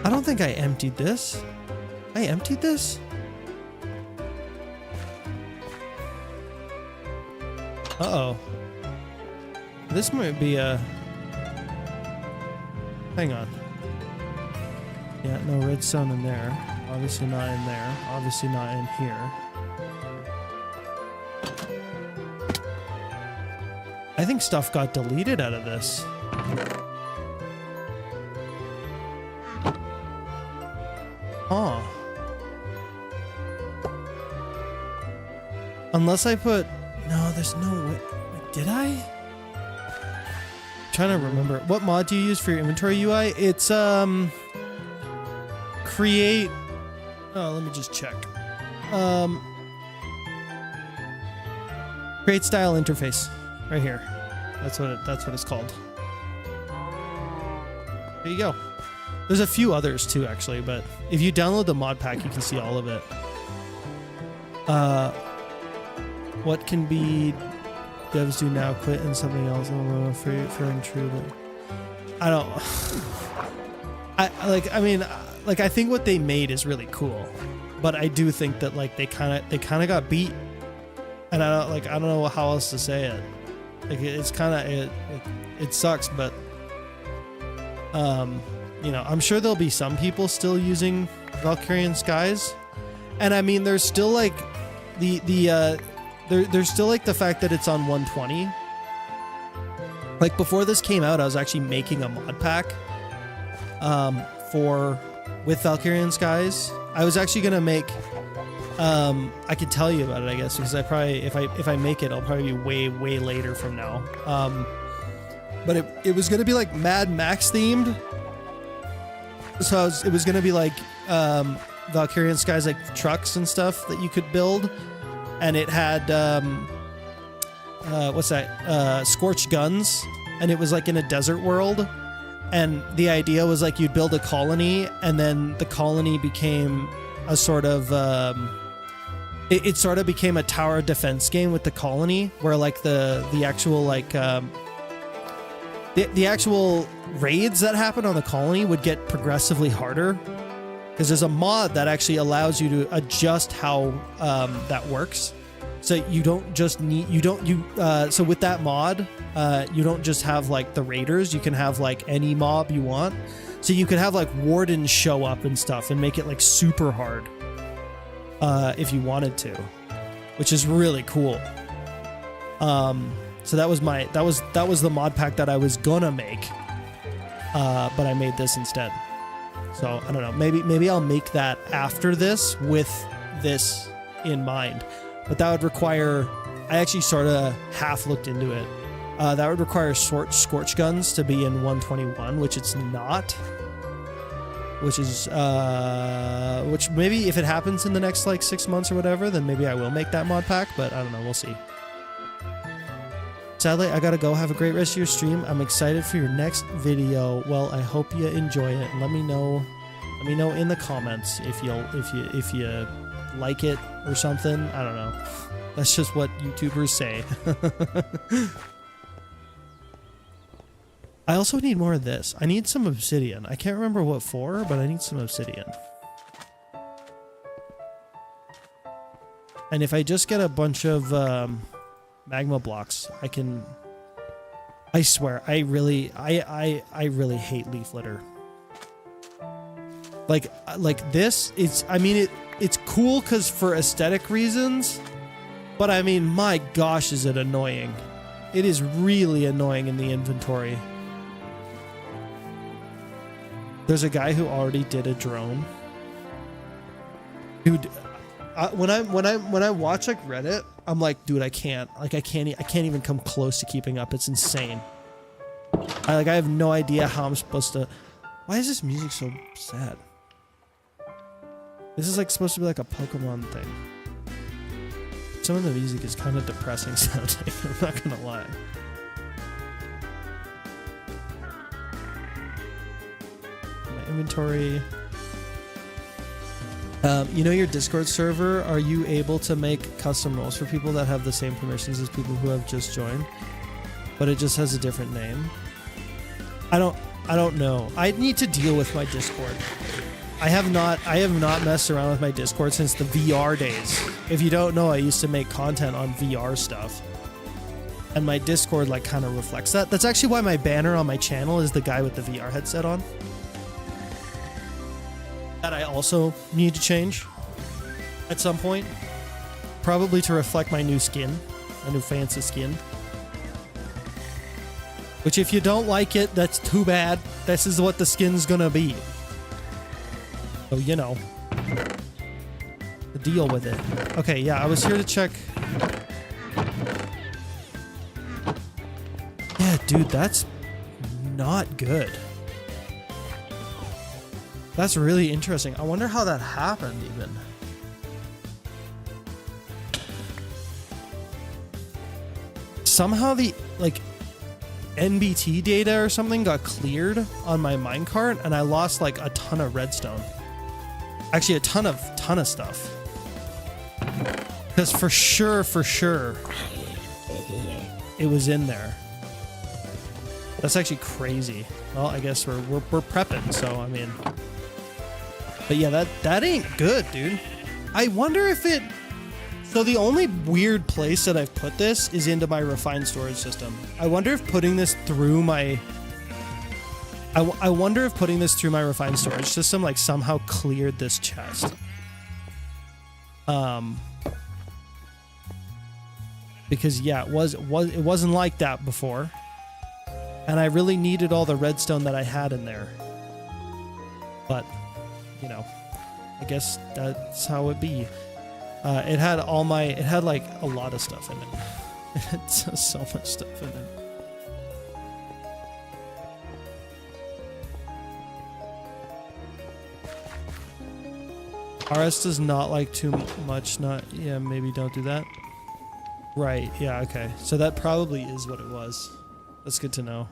I don't think I emptied this. I emptied this? Uh-oh. This might be a... Hang on. Yeah, no redstone in there. Obviously not in there. Obviously not in here. I think stuff got deleted out of this. Huh. Unless I put... No, there's no way... Wait, did I? I'm trying to remember. What mod do you use for your inventory UI? It's, create... Oh, let me just check. Create style interface. Right here. That's what it's called. There you go. There's a few others too, actually, but if you download the mod pack, you can see all of it. What can be devs do now? Quit and something else. Fair and true, but I don't. I think what they made is really cool, but I do think that like they kind of got beat, and I don't know how else to say it. Like it's kind of it sucks, but you know, I'm sure there'll be some people still using Valkyrian Skies, and I mean there's still like there's still like the fact that it's on 120. Like before this came out, I was actually making a mod pack with Valkyrian Skies. I was actually gonna make. I could tell you about it, I guess, because I probably, if I make it, I'll probably be way later from now. But it was gonna be like Mad Max themed, so it was gonna be like Valkyrian Skies, like trucks and stuff that you could build, and it had what's that? Scorched guns, and it was like in a desert world, and the idea was like you'd build a colony, and then the colony became a sort of it sort of became a tower defense game with the colony, where like the actual like the actual raids that happen on the colony would get progressively harder, because there's a mod that actually allows you to adjust how that works. So you don't just need so with that mod you don't just have like the raiders, you can have like any mob you want. So you could have like wardens show up and stuff and make it like super hard if you wanted to, which is really cool. So that was the mod pack that I was gonna make, but I made this instead. So I don't know, maybe I'll make that after this with this in mind, but that would require, I actually sort of half looked into it. That would require scorch guns to be in 121, which it's not. Which is, which maybe if it happens in the next like 6 months or whatever, then maybe I will make that mod pack, but I don't know, we'll see. Sadly, I gotta go. Have a great rest of your stream. I'm excited for your next video. Well, I hope you enjoy it. Let me know Let me know in the comments if you like it or something. I don't know. That's just what YouTubers say. I also need more of this. I need some obsidian. I can't remember what for, but I need some obsidian. And if I just get a bunch of magma blocks, I can... I swear, I really hate leaf litter. Like this, it's cool because for aesthetic reasons, but I mean, my gosh, is it annoying. It is really annoying in the inventory. There's a guy who already did a drone. Dude, when I watch like Reddit, I'm like, dude, I can't even come close to keeping up. It's insane. I have no idea how I'm supposed to. Why is this music so sad? This is like supposed to be like a Pokemon thing. Some of the music is kind of depressing sounding, I'm not gonna lie. My inventory. You know your Discord server, are you able to make custom roles for people that have the same permissions as people who have just joined, but it just has a different name? I don't know. I need to deal with my Discord. I have not messed around with my Discord since the VR days. If you don't know, I used to make content on VR stuff. And my Discord like kind of reflects that. That's actually why my banner on my channel is the guy with the VR headset on. That I also need to change at some point. Probably to reflect my new skin, my new fancy skin. Which if you don't like it, that's too bad. This is what the skin's gonna be. So, you know. Deal with it. Okay, yeah, I was here to check. Yeah, dude, that's not good. That's really interesting. I wonder how that happened even. Somehow the like NBT data or something got cleared on my minecart and I lost like a ton of redstone. Actually a ton of stuff. Because for sure it was in there. That's actually crazy. Well, I guess we're prepping, so I mean. But yeah, that ain't good, dude. I wonder if it... So the only weird place that I've put this is into my refined storage system. I wonder if putting this through my... I wonder if putting this through my refined storage system like somehow cleared this chest. Because yeah, it wasn't like that before. And I really needed all the redstone that I had in there. But, you know, I guess that's how it be. It had like a lot of stuff in it. It had so much stuff in it. RS does not like too much, yeah, maybe don't do that. Right, yeah, okay. So that probably is what it was. That's good to know.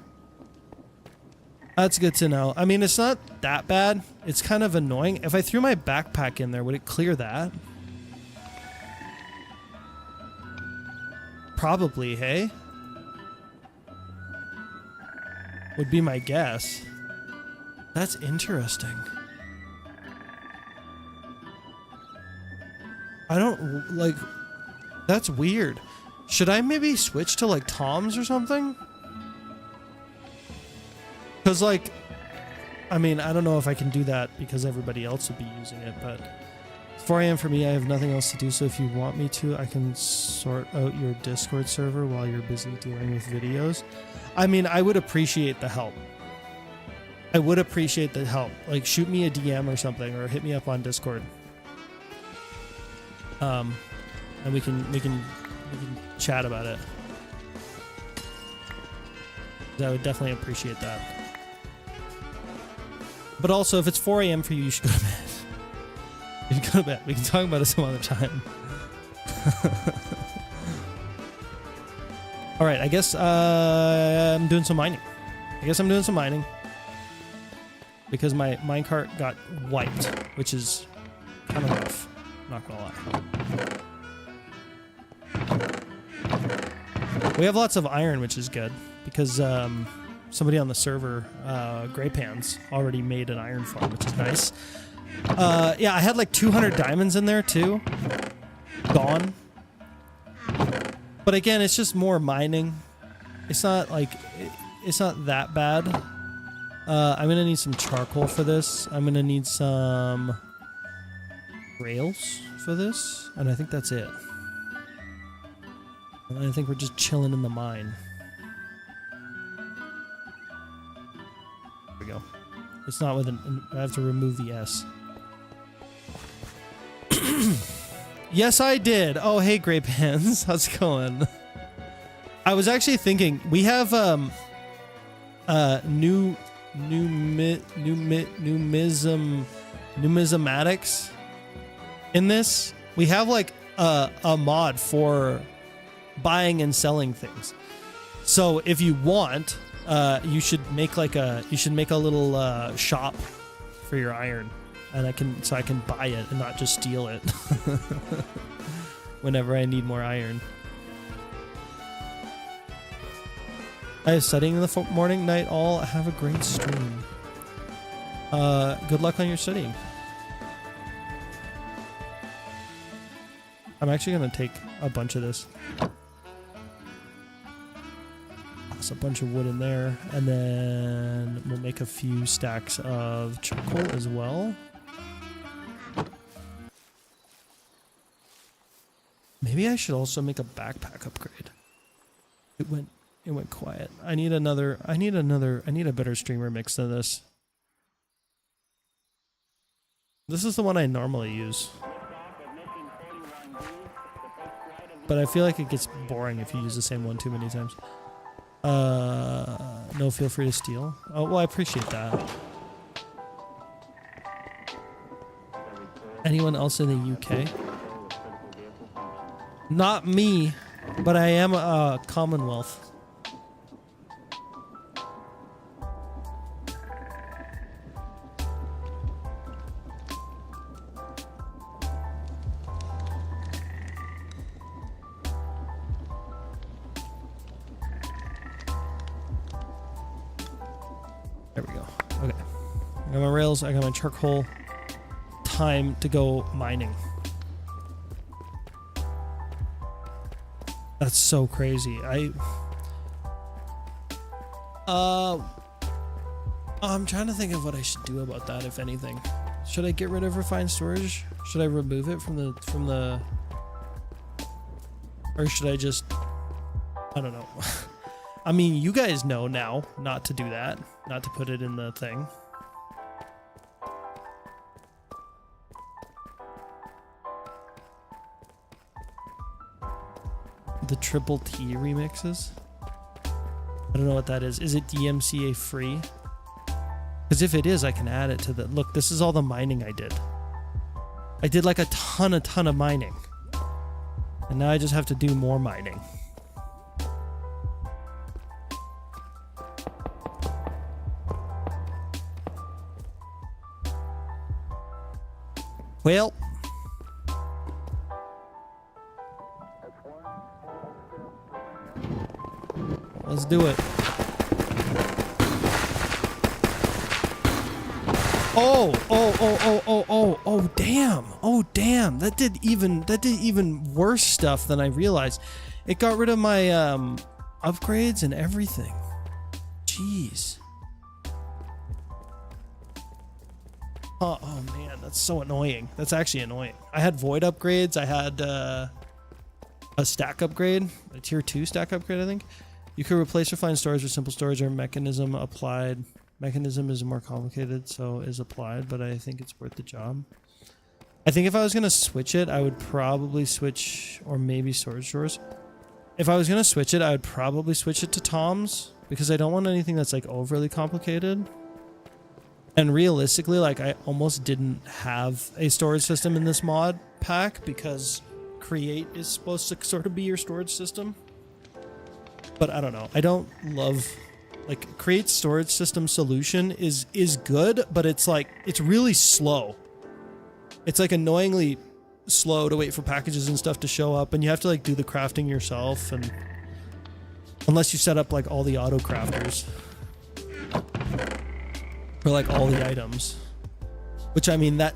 That's good to know. I mean, it's not that bad. It's kind of annoying. If I threw my backpack in there, would it clear that? Probably, hey? Would be my guess. That's interesting. I don't, like, that's weird. Should I maybe switch to, like, Tom's or something? Because, like, I mean, I don't know if I can do that because everybody else would be using it, but it's 4 a.m. for me. I have nothing else to do, so if you want me to, I can sort out your Discord server while you're busy dealing with videos. I mean, I would appreciate the help. I would appreciate the help. Like, shoot me a DM or something, or hit me up on Discord. And we can chat about it. I would definitely appreciate that. But also, if it's 4 a.m. for you, you should go to bed. You should go to bed. We can talk about it some other time. All right, I guess I'm doing some mining. because my minecart got wiped, which is kind of rough, not gonna lie. We have lots of iron, which is good, because somebody on the server, Grey Pans, already made an iron farm, which is nice. Yeah, I had like 200 diamonds in there too. Gone. But again, it's just more mining. It's not like, it's not that bad. I'm gonna need some charcoal for this. I'm gonna need some rails for this. And I think that's it. And I think we're just chilling in the mine. There we go. It's not with an, I have to remove the S. Yes, I did. Oh, hey, Grape Hands. How's it going? I was actually thinking we have numismatics in this. We have like a mod for buying and selling things. So if you want, you should make like a little shop for your iron. And I can buy it and not just steal it whenever I need more iron. I have studying in the morning, night, all. Have a great stream. Good luck on your studying. I'm actually gonna take a bunch of this. Toss a bunch of wood in there, and then we'll make a few stacks of charcoal as well. Maybe I should also make a backpack upgrade. It went quiet. I need a better streamer mix than this. This is the one I normally use. But I feel like it gets boring if you use the same one too many times. No, feel free to steal. Oh, well, I appreciate that. Anyone else in the UK? Not me, but I am a Commonwealth. There we go. Okay. I got my rails, I got my charcoal. Time to go mining. That's so crazy. I'm trying to think of what I should do about that, if anything. Should I get rid of refined storage? Should I remove it from the or should I just, I don't know. I mean, you guys know now not to do that, not to put it in the thing. The Triple T remixes? I don't know what that is. Is it DMCA free? Because if it is, I can add it to the... Look, this is all the mining I did. I did like a ton of mining. And now I just have to do more mining. Well... let's do it. Oh, damn. Oh, damn. That did even worse stuff than I realized. It got rid of my upgrades and everything. Jeez. Oh man, that's so annoying. That's actually annoying. I had void upgrades. I had a stack upgrade, a tier 2 stack upgrade, I think. You could replace refined storage with simple storage or mechanism applied. Mechanism is more complicated, so is applied, but I think it's worth the job. I think if I was going to switch it, I would probably switch, or maybe storage drawers. If I was going to switch it, I would probably switch it to Tom's, because I don't want anything that's like overly complicated. And realistically, like I almost didn't have a storage system in this mod pack, because Create is supposed to sort of be your storage system. But I don't know. I don't love Like create storage system solution is good, but it's like it's really slow. It's like annoyingly slow to wait for packages and stuff to show up, and you have to like do the crafting yourself, and unless you set up like all the auto crafters for like all the items, which I mean that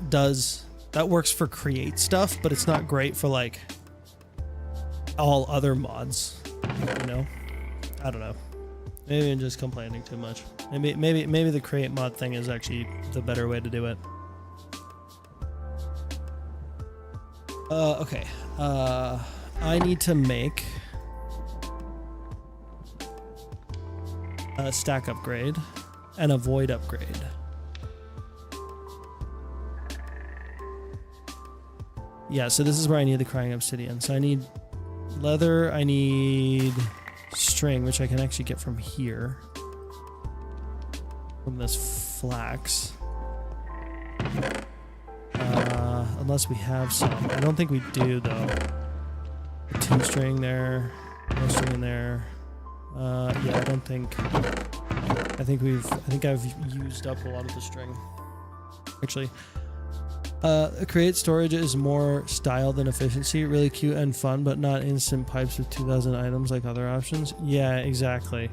works for create stuff, but it's not great for like all other mods, you know? I don't know. Maybe I'm just complaining too much. Maybe the create mod thing is actually the better way to do it. Okay. I need to make a stack upgrade and a void upgrade. Yeah, so this is where I need the crying obsidian. So I need leather, I need string, which I can actually get from here. From this flax. Unless we have some. I don't think we do though. 2 string there, no string in there. Yeah, I don't think. I think I've used up a lot of the string. Actually, create storage is more style than efficiency. Really cute and fun, but not instant pipes with 2,000 items like other options. Yeah, exactly.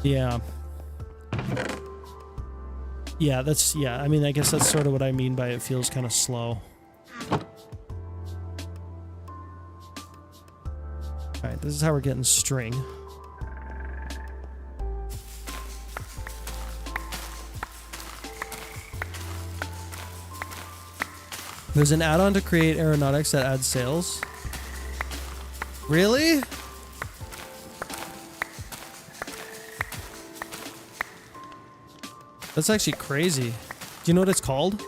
Yeah. Yeah, I mean, I guess that's sort of what I mean by it feels kind of slow. Alright, this is how we're getting string. There's an add-on to create aeronautics that adds sails. Really? That's actually crazy. Do you know what it's called?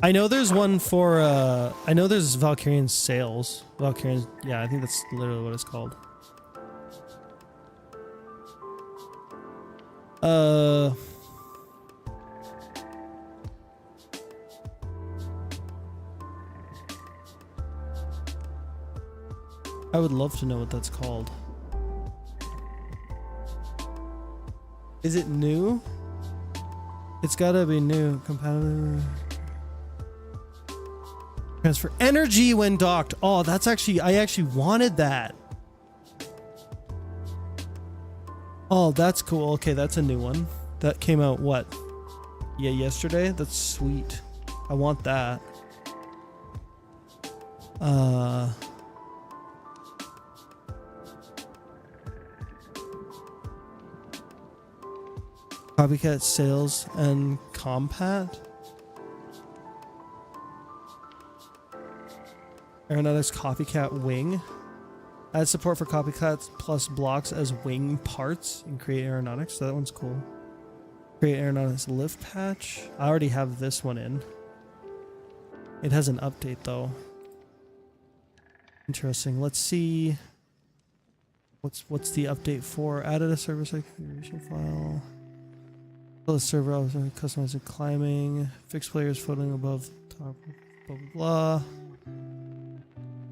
I know there's one for, I know there's Valkyrian sails. Valkyrian, yeah, I think that's literally what it's called. I would love to know what that's called. Is it new? It's gotta be new. Compatibility. Transfer energy when docked. Oh, that's actually, I actually wanted that. Oh, that's cool. Okay, that's a new one. That came out what? Yeah, yesterday? That's sweet. I want that. Copycat sales and compat. Aeronautics copycat wing. Add support for copycats plus blocks as wing parts and create aeronautics. So that one's cool. Create aeronautics lift patch. I already have this one in. It has an update though. Interesting. Let's see. What's the update for? Added a service configuration file. The server customized climbing. Fixed players floating above top. Blah blah blah.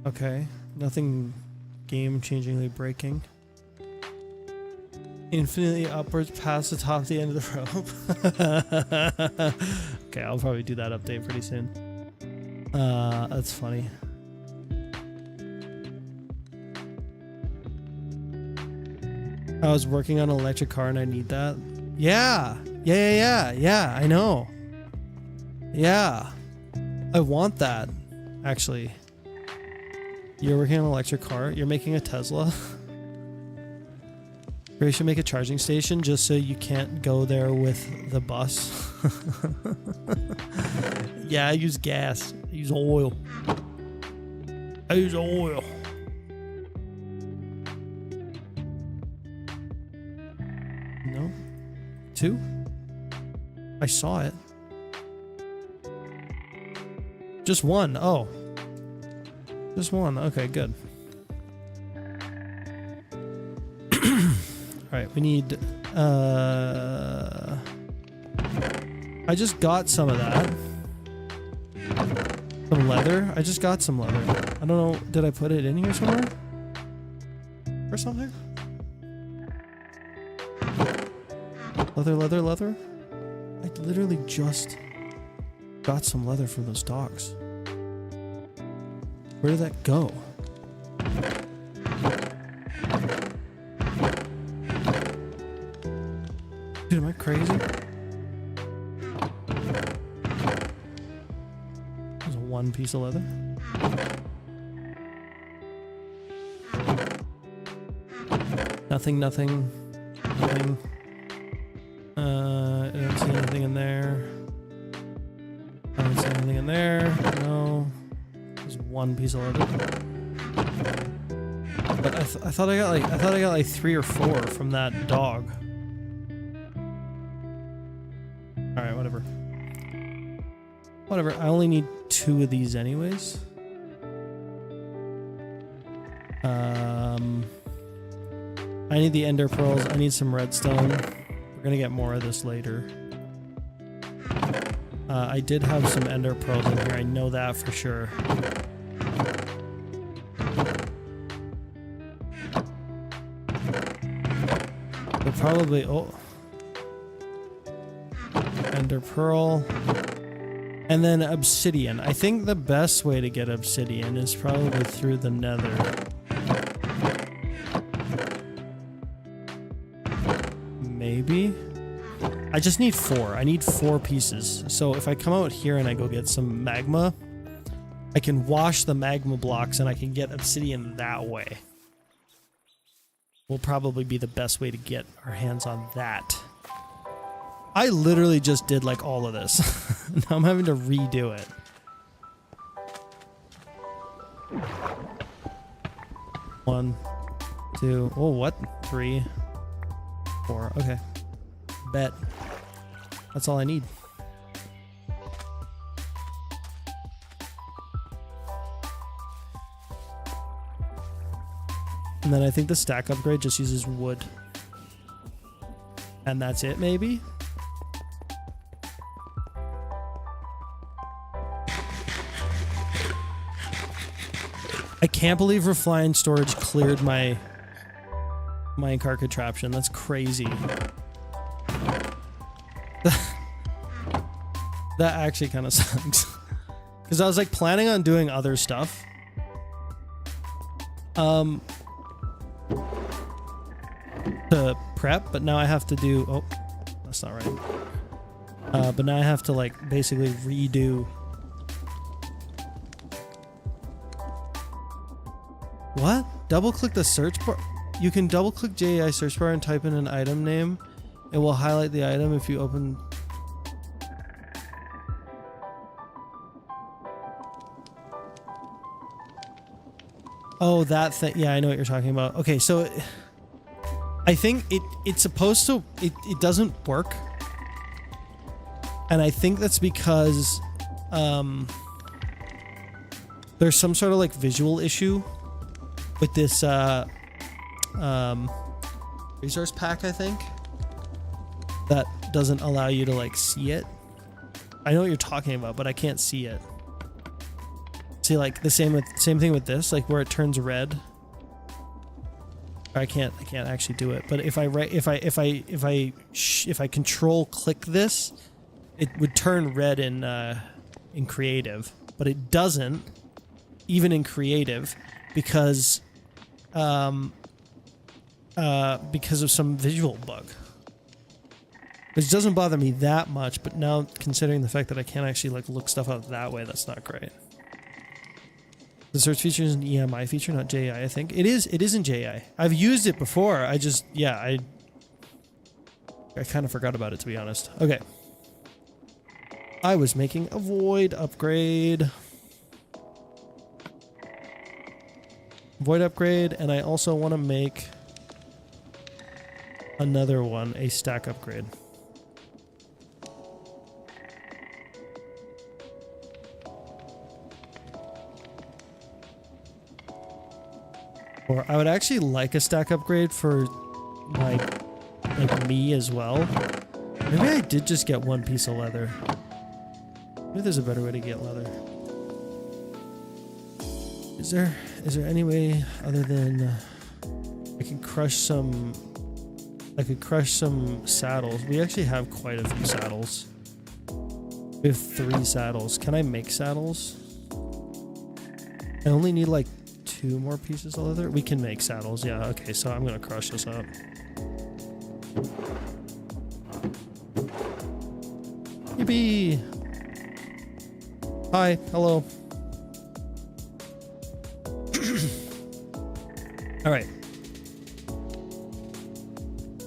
Okay. Nothing game-changingly breaking. Infinitely upwards past the top of the end of the rope. Okay, I'll probably do that update pretty soon. That's funny. I was working on an electric car and I need that. Yeah, I know. Yeah. I want that, actually. You're working on an electric car? You're making a Tesla? We should make a charging station just so you can't go there with the bus. Yeah, I use gas. I use oil. No? 2? I saw it. Just 1. Oh. Just 1. Okay, good. Alright, we need... I just got some of that. Some leather. I just got some leather. I don't know. Did I put it in here somewhere? or something? Leather, leather, leather? I literally just got some leather from those dogs. Where did that go? Dude, am I crazy? There's one piece of leather. Nothing, nothing, nothing. I don't see anything in there. I don't see anything in there. No. There's one piece of leather. But I thought I got like 3 or 4 from that dog. All right, whatever. Whatever. I only need 2 of these anyways. I need the ender pearls. I need some redstone. We're gonna get more of this later. I did have some ender pearls in here. I know that for sure. But probably, oh, ender pearl, and then obsidian. I think the best way to get obsidian is probably through the Nether. Maybe. I just need 4. I need 4 pieces. So if I come out here and I go get some magma, I can wash the magma blocks and I can get obsidian that way. Will probably be the best way to get our hands on that. I literally just did like all of this. Now I'm having to redo it. One, 2, oh what? 3, 4, okay. Bet. That's all I need. And then I think the stack upgrade just uses wood. And that's it, maybe? I can't believe Refine Storage cleared my minecart contraption. That's crazy. That actually kind of sucks. Because I was like planning on doing other stuff. To prep, but now I have to do, oh, that's not right. But now I have to like basically redo. What? Double click the search bar? You can double click JAI search bar and type in an item name. It will highlight the item if you open. Oh, that thing. Yeah, I know what you're talking about. Okay, so I think it's supposed to, it doesn't work. And I think that's because there's some sort of like visual issue with this resource pack, I think, that doesn't allow you to like see it. I know what you're talking about, but I can't see it. See, like the same thing with this, like where it turns red. I can't actually do it. But if I control click this, it would turn red in creative, but it doesn't even in creative because of some visual bug. Which doesn't bother me that much, but now considering the fact that I can't actually like look stuff up that way, that's not great. The search feature is an EMI feature, not JI, I think. It is in JI. I've used it before. I just, yeah, I kind of forgot about it, to be honest. Okay. I was making a void upgrade. Void upgrade, and I also want to make another one, a stack upgrade. Or I would actually like a stack upgrade for like me as well. Maybe I did just get one piece of leather. Maybe there's a better way to get leather. Is there any way other than I could crush some saddles. We actually have quite a few saddles. We have 3 saddles. Can I make saddles? I only need like 2 more pieces of leather. We can make saddles. Yeah, okay, so I'm gonna crush this up. Yippee! Hi, hello. All right.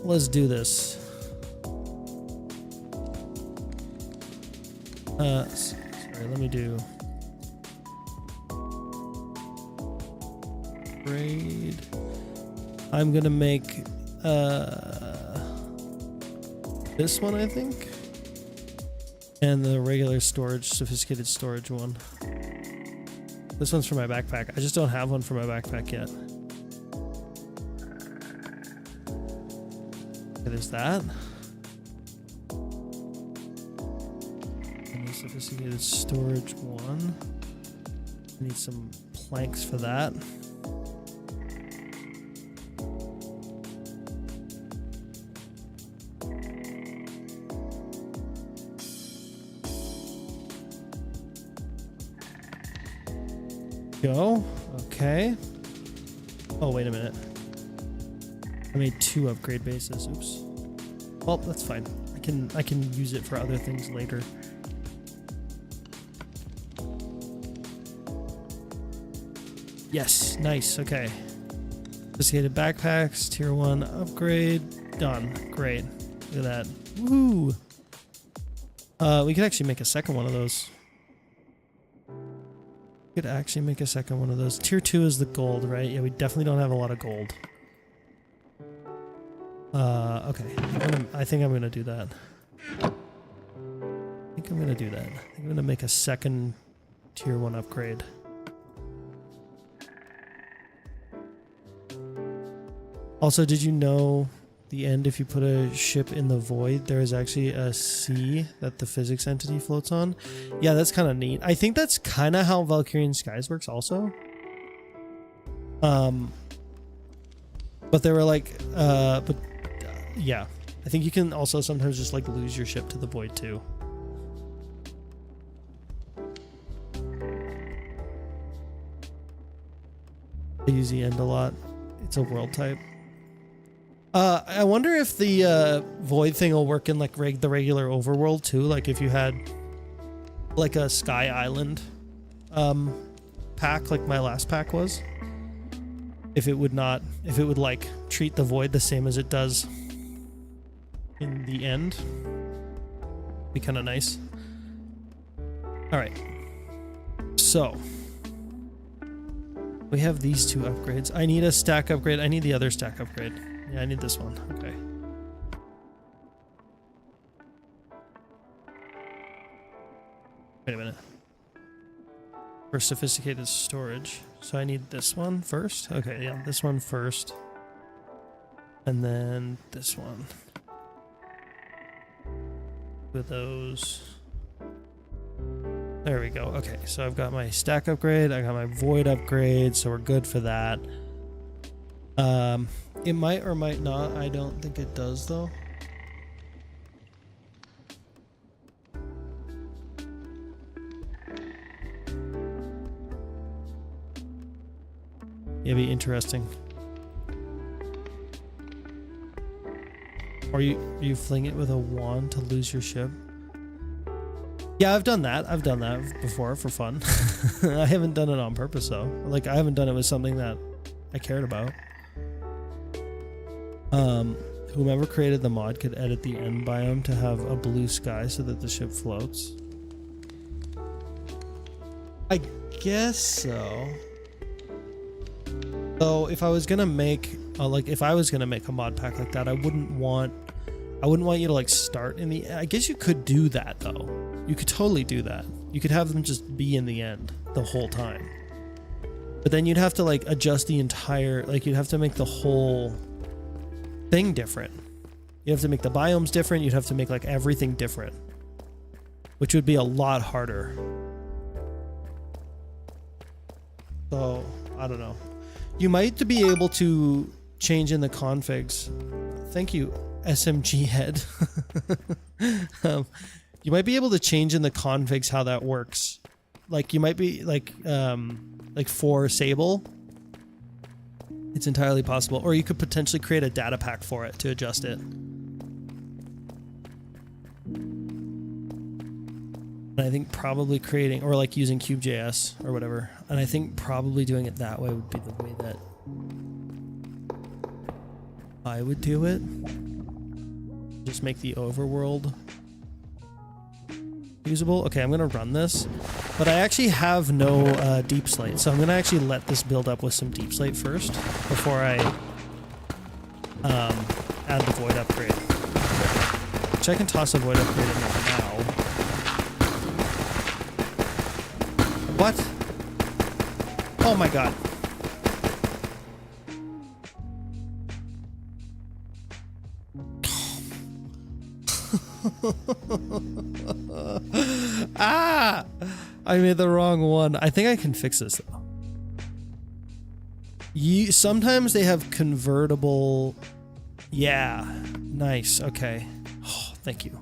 Let's do this. Sorry, let me do braid. I'm gonna make this one, I think, and the regular storage, sophisticated storage one. This one's for my backpack. I just don't have one for my backpack yet. Okay, there's that. And the sophisticated storage one. I need some planks for that. Go. Okay. Oh, wait a minute. I made 2 upgrade bases. Oops. Well, that's fine. I can use it for other things later. Yes, nice. Okay. Sophisticated backpacks, tier 1 upgrade. Done. Great. Look at that. Woo! We could actually make a second one of those. Could actually make a second one of those. Tier 2 is the gold, right? Yeah, we definitely don't have a lot of gold. Okay. I think I'm gonna do that. I think I'm gonna make a second tier 1 upgrade. Also, did you know the end, if you put a ship in the void, there is actually a sea that the physics entity floats on? Yeah, that's kind of neat. I think that's kind of how Valkyrian Skies works also. But they were like, yeah, I think you can also sometimes just like lose your ship to the void too. I use the end a lot. It's a world type. I wonder if the void thing will work in like the regular overworld too. Like if you had like a Sky Island pack, like my last pack was. If it would like treat the void the same as it does in the end. Be kind of nice. All right. So we have these 2 upgrades. I need a stack upgrade. I need the other stack upgrade. Yeah, I need this one. Okay. Wait a minute. For sophisticated storage. So I need this one first. Okay, yeah, this one first. And then this one. With those. There we go. Okay, so I've got my stack upgrade. I got my void upgrade, so we're good for that. It might or might not. I don't think it does though. It'd be interesting. Or you fling it with a wand to lose your ship. Yeah, I've done that. I've done that before for fun. I haven't done it on purpose though. Like I haven't done it with something that I cared about. Whomever created the mod could edit the end biome to have a blue sky so that the ship floats. I guess so. So if I was gonna make if I was gonna make a mod pack like that, I wouldn't want you to like start in the. I guess you could do that though. You could totally do that. You could have them just be in the end the whole time. But then you'd have to like adjust the entire, like you'd have to make the whole thing different. You have to make the biomes different. You'd have to make like everything different, which would be a lot harder. So I don't know. You might be able to change in the configs. Thank you, SMG head. You might be able to change in the configs how that works. Like you might be like for Sable. It's entirely possible. Or you could potentially create a data pack for it to adjust it. And I think probably creating, or like using Cube.js or whatever. And I think probably doing it that way would be the way that I would do it. Just make the overworld usable. Okay, I'm gonna run this, but I actually have no deep slate, so I'm gonna actually let this build up with some deep slate first before I add the void upgrade. Which I can toss a void upgrade in there now. What? Oh my god. Ah! I made the wrong one. I think I can fix this though. Sometimes they have convertible. Yeah. Nice. Okay. Oh, thank you.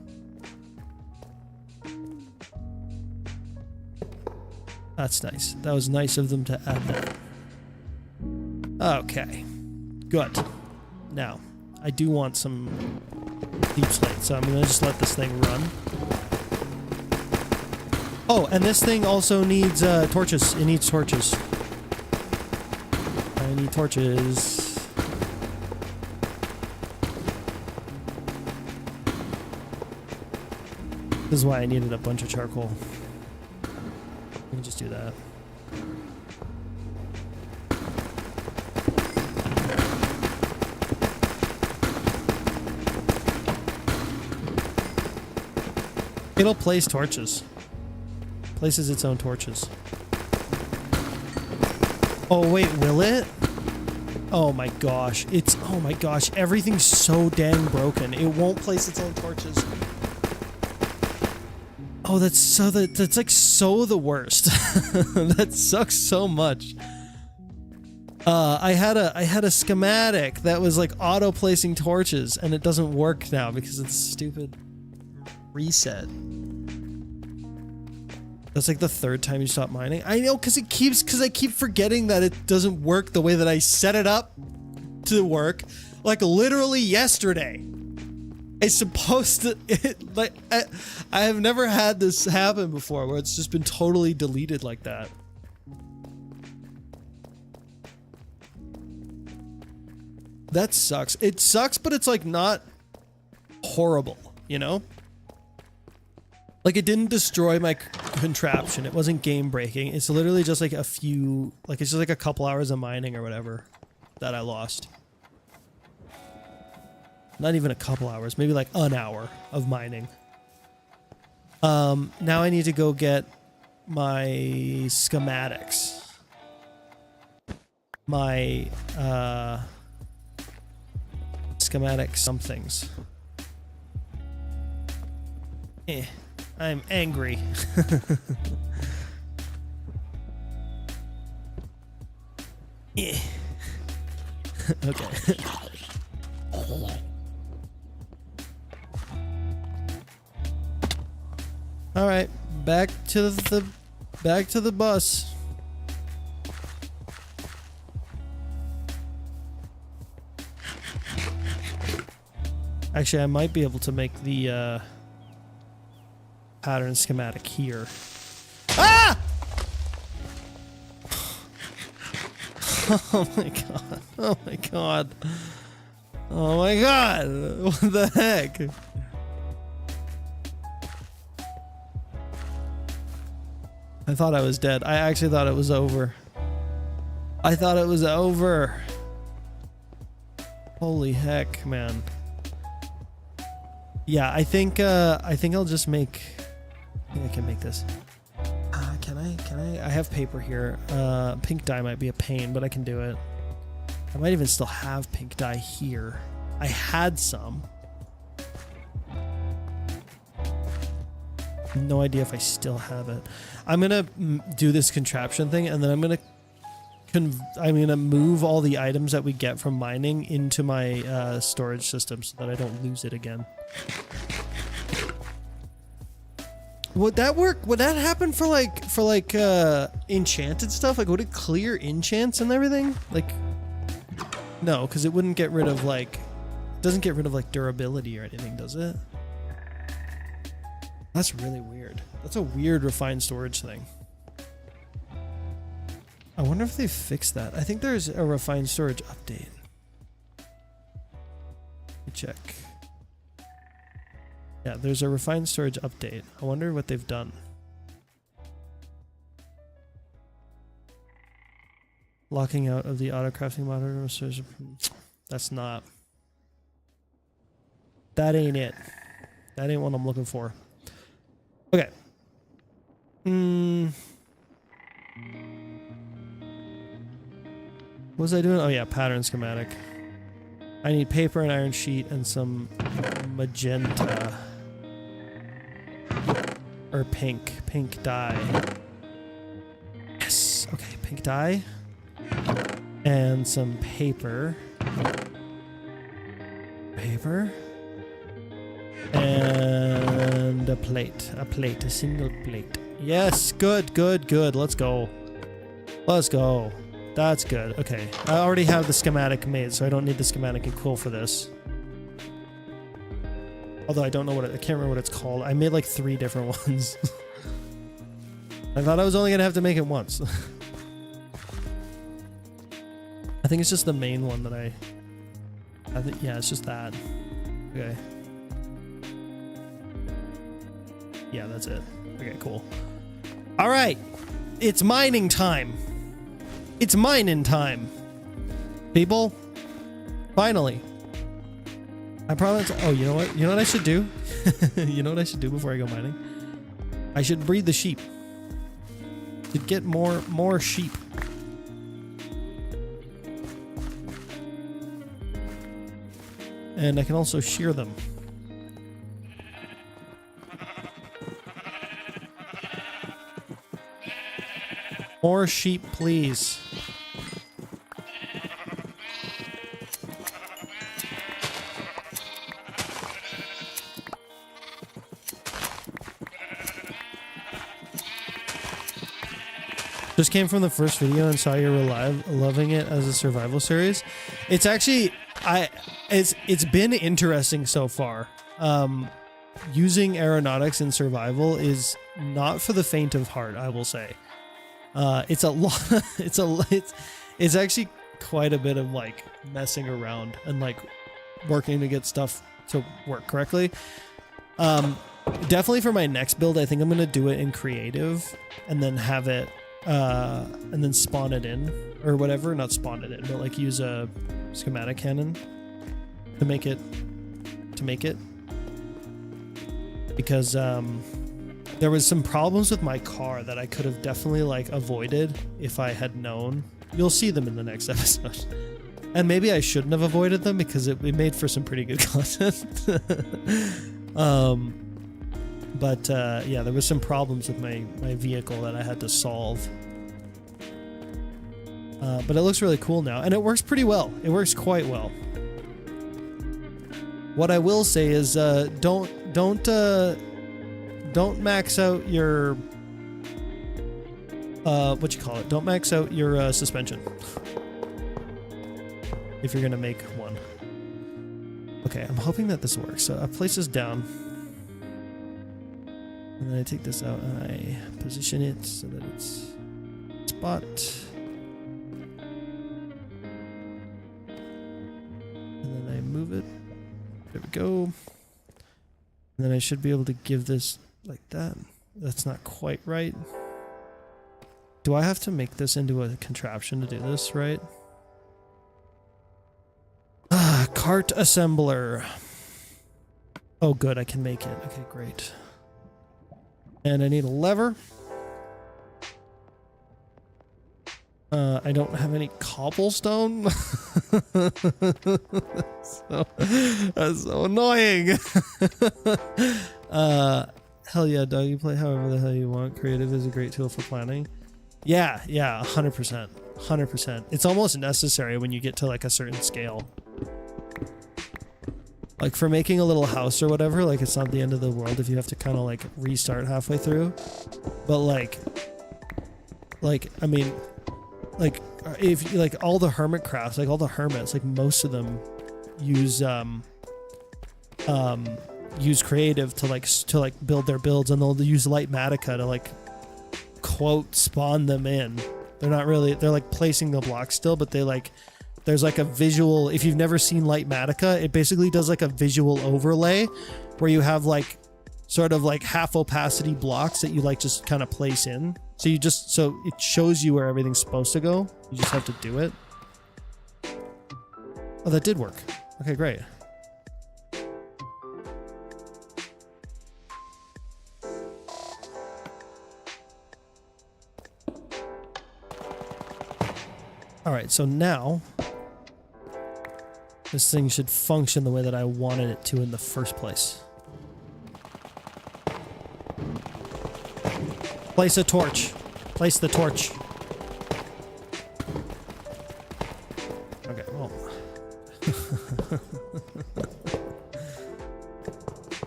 That's nice. That was nice of them to add that. Okay. Good. Now, I do want some deep slate, so I'm gonna just let this thing run. Oh, and this thing also needs torches. It needs torches. I need torches. This is why I needed a bunch of charcoal. We can just do that. It'll place torches. Places its own torches. Oh wait, will it? Oh my gosh. Oh my gosh. Everything's so dang broken. It won't place its own torches. Oh, that's like so the worst. That sucks so much. I had a schematic that was like auto placing torches, and it doesn't work now because it's stupid reset. That's like the third time you stop mining. I know, because I keep forgetting that it doesn't work the way that I set it up to work. Like literally yesterday. It's supposed to, I have never had this happen before where it's just been totally deleted like that. That sucks. It sucks, but it's like not horrible, you know? Like it didn't destroy my contraption. It wasn't game breaking. It's literally just like it's just like a couple hours of mining or whatever that I lost. Not even a couple hours, maybe like an hour of mining. Now I need to go get my schematics. My schematic somethings. I'm angry. Okay. All right, back to the bus. Actually, I might be able to make the pattern schematic here. Ah! Oh my god. Oh my god. Oh my god. What the heck? I thought I was dead. I actually thought it was over. I thought it was over. Holy heck, man. Yeah, I think I'll just make. I think I can make this. Can I? I have paper here. Pink dye might be a pain, but I can do it. I might even still have pink dye here. I had some. No idea if I still have it. I'm gonna do this contraption thing, and then I'm gonna I'm gonna move all the items that we get from mining into my storage system so that I don't lose it again. Would that work? Would that happen for like enchanted stuff? Like, would it clear enchants and everything? Like, no, because it wouldn't get rid of like, it doesn't get rid of like durability or anything, does it? That's really weird. That's a weird refined storage thing. I wonder if they fixed that. I think there's a refined storage update. Let me check. Yeah, there's a refined storage update. I wonder what they've done. Locking out of the auto crafting monitor. That's not. That ain't it. That ain't what I'm looking for. Okay. What was I doing? Oh yeah, pattern schematic. I need paper and iron sheet and some magenta. Or pink dye. Yes. Okay, pink dye. And some paper. And a plate, a single plate. Yes, good. Let's go. That's good. Okay, I already have the schematic made, so I don't need the schematic in quill for this. Although I don't know I can't remember what it's called. I made like 3 different ones. I thought I was only gonna have to make it once. I think it's just the main one that I think, yeah, it's just that. Okay. Yeah, that's it. Okay, cool. All right, it's mining time. It's mining time, people. Finally. I promise. Oh, you know what? You know what I should do? You know what I should do before I go mining? I should breed the sheep. To get more sheep. And I can also shear them. More sheep, please. Just came from the first video and saw you were loving it as a survival series. It's actually it's been interesting so far. Using aeronautics in survival is not for the faint of heart, I will say. It's a lot. It's actually quite a bit of like messing around and like working to get stuff to work correctly. Definitely for my next build, I think I'm gonna do it in creative and then have it and then spawn it in or whatever. Not spawn it in, but like use a schematic cannon to make it because there was some problems with my car that I could have definitely like avoided if I had known. You'll see them in the next episode. And maybe I shouldn't have avoided them because it made for some pretty good content. Yeah, there was some problems with my vehicle that I had to solve. But it looks really cool now, and it works pretty well. It works quite well. What I will say is don't max out your what you call it. Don't max out your suspension if you're gonna make one. Okay, I'm hoping that this works. So I place this down, and then I take this out and I position it so that it's spot. And then I move it. There we go. And then I should be able to give this like that. That's not quite right. Do I have to make this into a contraption to do this, right? Cart assembler. Oh, good. I can make it. Okay, great. And I need a lever. I don't have any cobblestone. That's so annoying. Hell yeah, Doug. You play however the hell you want. Creative is a great tool for planning. Yeah, yeah, 100%. 100%. It's almost necessary when you get to like a certain scale. Like for making a little house or whatever, like it's not the end of the world if you have to kind of like restart halfway through. But like I mean, like if like all the hermit crafts, like all the hermits, like most of them use use creative to like build their builds, and they'll use Lightmatica to like quote spawn them in. They're not really, they're like placing the blocks still, but they like, there's like a visual, if you've never seen Lightmatica, it basically does like a visual overlay where you have like sort of like half opacity blocks that you like just kind of place in. So you just, so it shows you where everything's supposed to go. You just have to do it. Oh, that did work. Okay, great. All right, so now this thing should function the way that I wanted it to in the first place. Place a torch. Place the torch. Okay, well.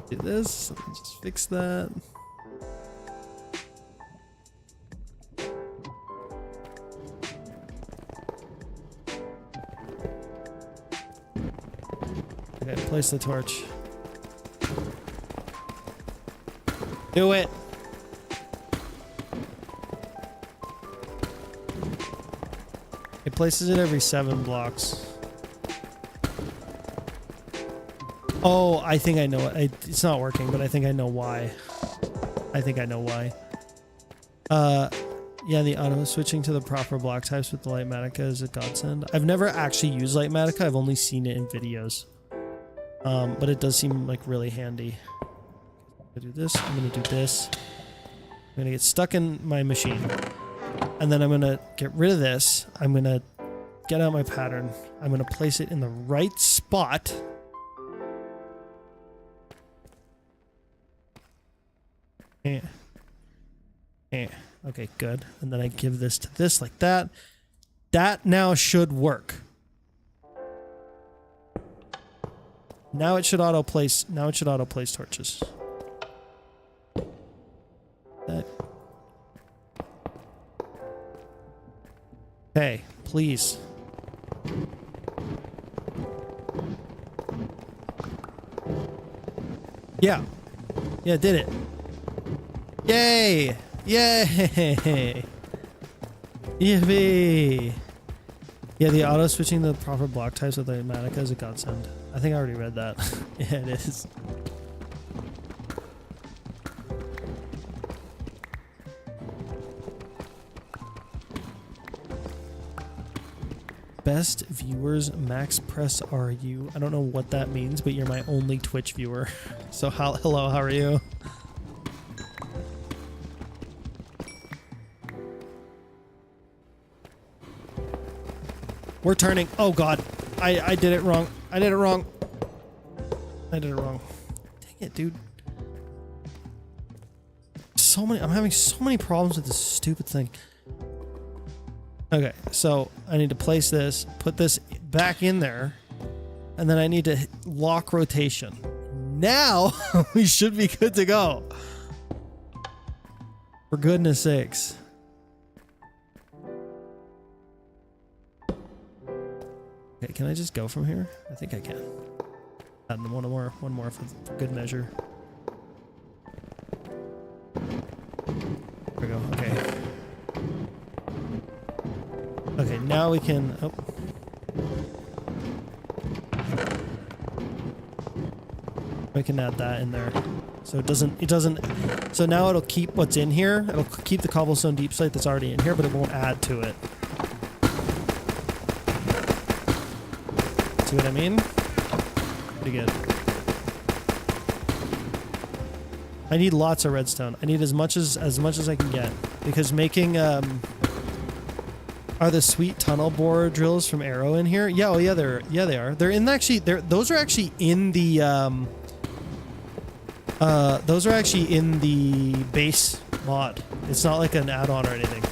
Do this. Let me just fix that. Okay, place the torch. Do it. It places it every 7 blocks. Oh, I think I know it. It's not working, but I think I know why. I think I know why. Yeah, the auto switching to the proper block types with the Lightmatica is a godsend. I've never actually used Lightmatica. I've only seen it in videos. But it does seem like really handy. I'm gonna do this. I'm gonna do this. I'm gonna get stuck in my machine. And then I'm gonna get rid of this. I'm gonna get out my pattern. I'm gonna place it in the right spot. Okay, good. And then I give this to this like that. That now should work. Now it should auto place. Now it should auto place torches. That. Hey, please. Yeah. Yeah, did it. Yay! Yay! Yippee! Yeah, the auto switching the proper block types with the Lightmatica is a godsend. I think I already read that. Yeah, it is. Best viewers, max press RU. I don't know what that means, but you're my only Twitch viewer. So hello, how are you? We're turning. Oh god. I did it wrong. I did it wrong. I did it wrong. Dang it, dude. So many. I'm having so many problems with this stupid thing. Okay, so I need to place this, put this back in there, and then I need to lock rotation. Now we should be good to go. For goodness sakes. Okay, can I just go from here? I think I can. And one more for good measure. There we go. Okay. Okay, now we can. Oh. We can add that in there, so it doesn't. So now it'll keep what's in here. It'll keep the cobblestone deep slate that's already in here, but it won't add to it. See what I mean? Pretty good. I need lots of redstone. I need as much as I can get, because making are the sweet tunnel bore drills from Aero in here? Yeah, oh yeah, they are. They're in actually. Those are actually in the those are actually in the base mod. It's not like an add-on or anything.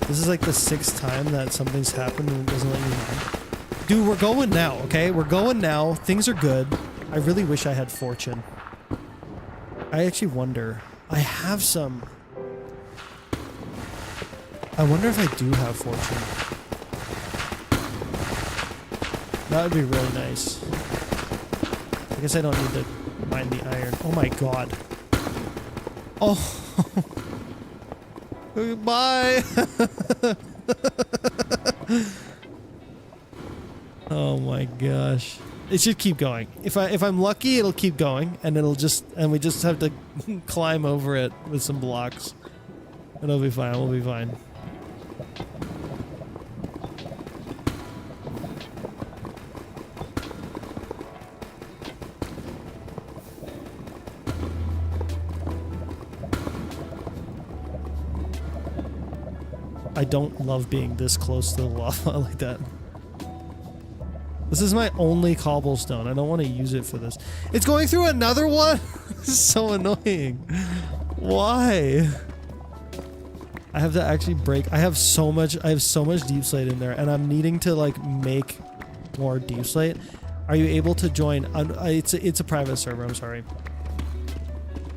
This is like the 6th time that something's happened and it doesn't let you know. Dude, we're going now, okay? We're going now. Things are good. I really wish I had fortune. I actually wonder. I have some. I wonder if I do have fortune. That would be really nice. I guess I don't need to mine the iron. Oh my god. Oh. Bye. Oh my gosh. It should keep going. If I'm lucky, it'll keep going, and we just have to climb over it with some blocks. It'll be fine. We'll be fine. I don't love being this close to the lava like that. This is my only cobblestone. I don't want to use it for this. It's going through another one? This is so annoying. Why? I have to actually break. I have so much deep slate in there, and I'm needing to like make more deep slate. Are you able to join? It's a private server, I'm sorry.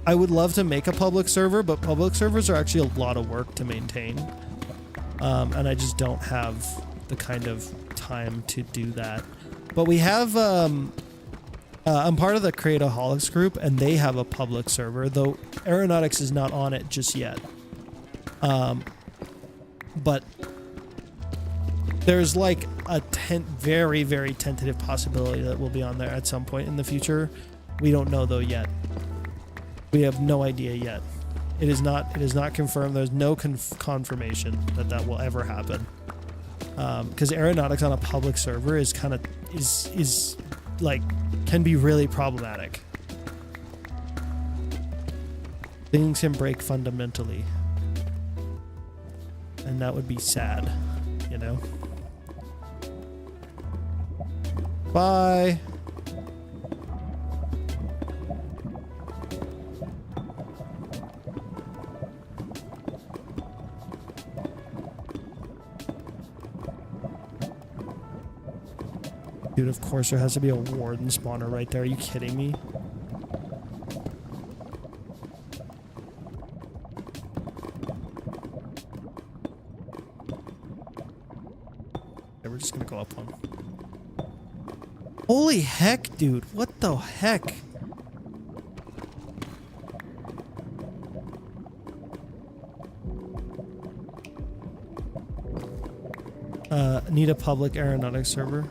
I would love to make a public server, but public servers are actually a lot of work to maintain. And I just don't have the kind of time to do that. But we have, I'm part of the Createaholics group, and they have a public server, though Aeronautics is not on it just yet. But there's like a very, very tentative possibility that we'll be on there at some point in the future. We don't know though yet. We have no idea yet. It is not confirmed. There's no confirmation that will ever happen. Because aeronautics on a public server is kind of is like can be really problematic. Things can break fundamentally, and that would be sad, you know. Bye. Dude, of course there has to be a warden spawner right there. Are you kidding me? Okay, we're just gonna go up one. Holy heck, dude. What the heck? Need a public aeronautics server.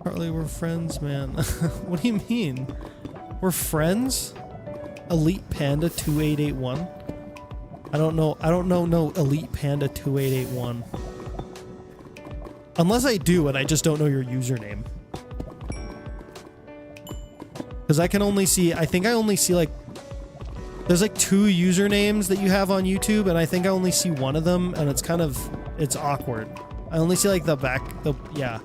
Partly we're friends, man. What do you mean? We're friends? Elite Panda 2881? I don't know no Elite Panda 2881. Unless I do and I just don't know your username. Because I can only see, I think I only see like, there's like 2 usernames that you have on YouTube, and I think I only see one of them, and it's kind of, it's awkward. I only see like yeah.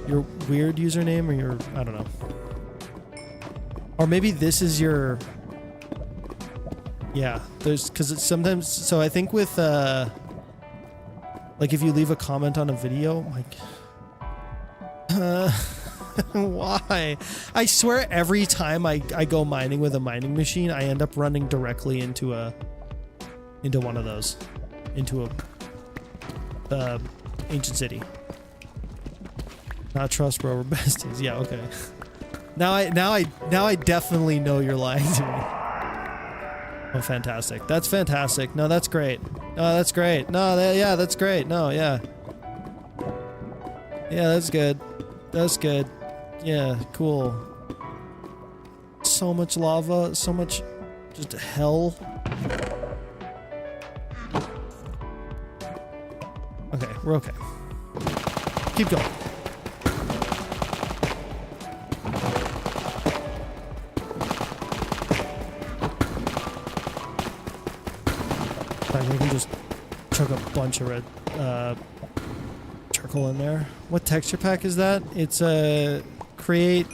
Your weird username or your, I don't know. Or maybe this is your, yeah, there's, because it's sometimes, so I think with, like if you leave a comment on a video, like, why? I swear every time I go mining with a mining machine, I end up running directly into one of those, into a ancient city. Not trust bro, we're besties. Yeah, okay. Now I definitely know you're lying to me. Oh, fantastic. That's fantastic. No, that's great. No, that's great. No, yeah, that's great. No, yeah. Yeah, that's good. That's good. Yeah, cool. So much lava, so much just hell. Okay, we're okay. Keep going. I can just chuck a bunch of red charcoal in there. What texture pack is that? It's a create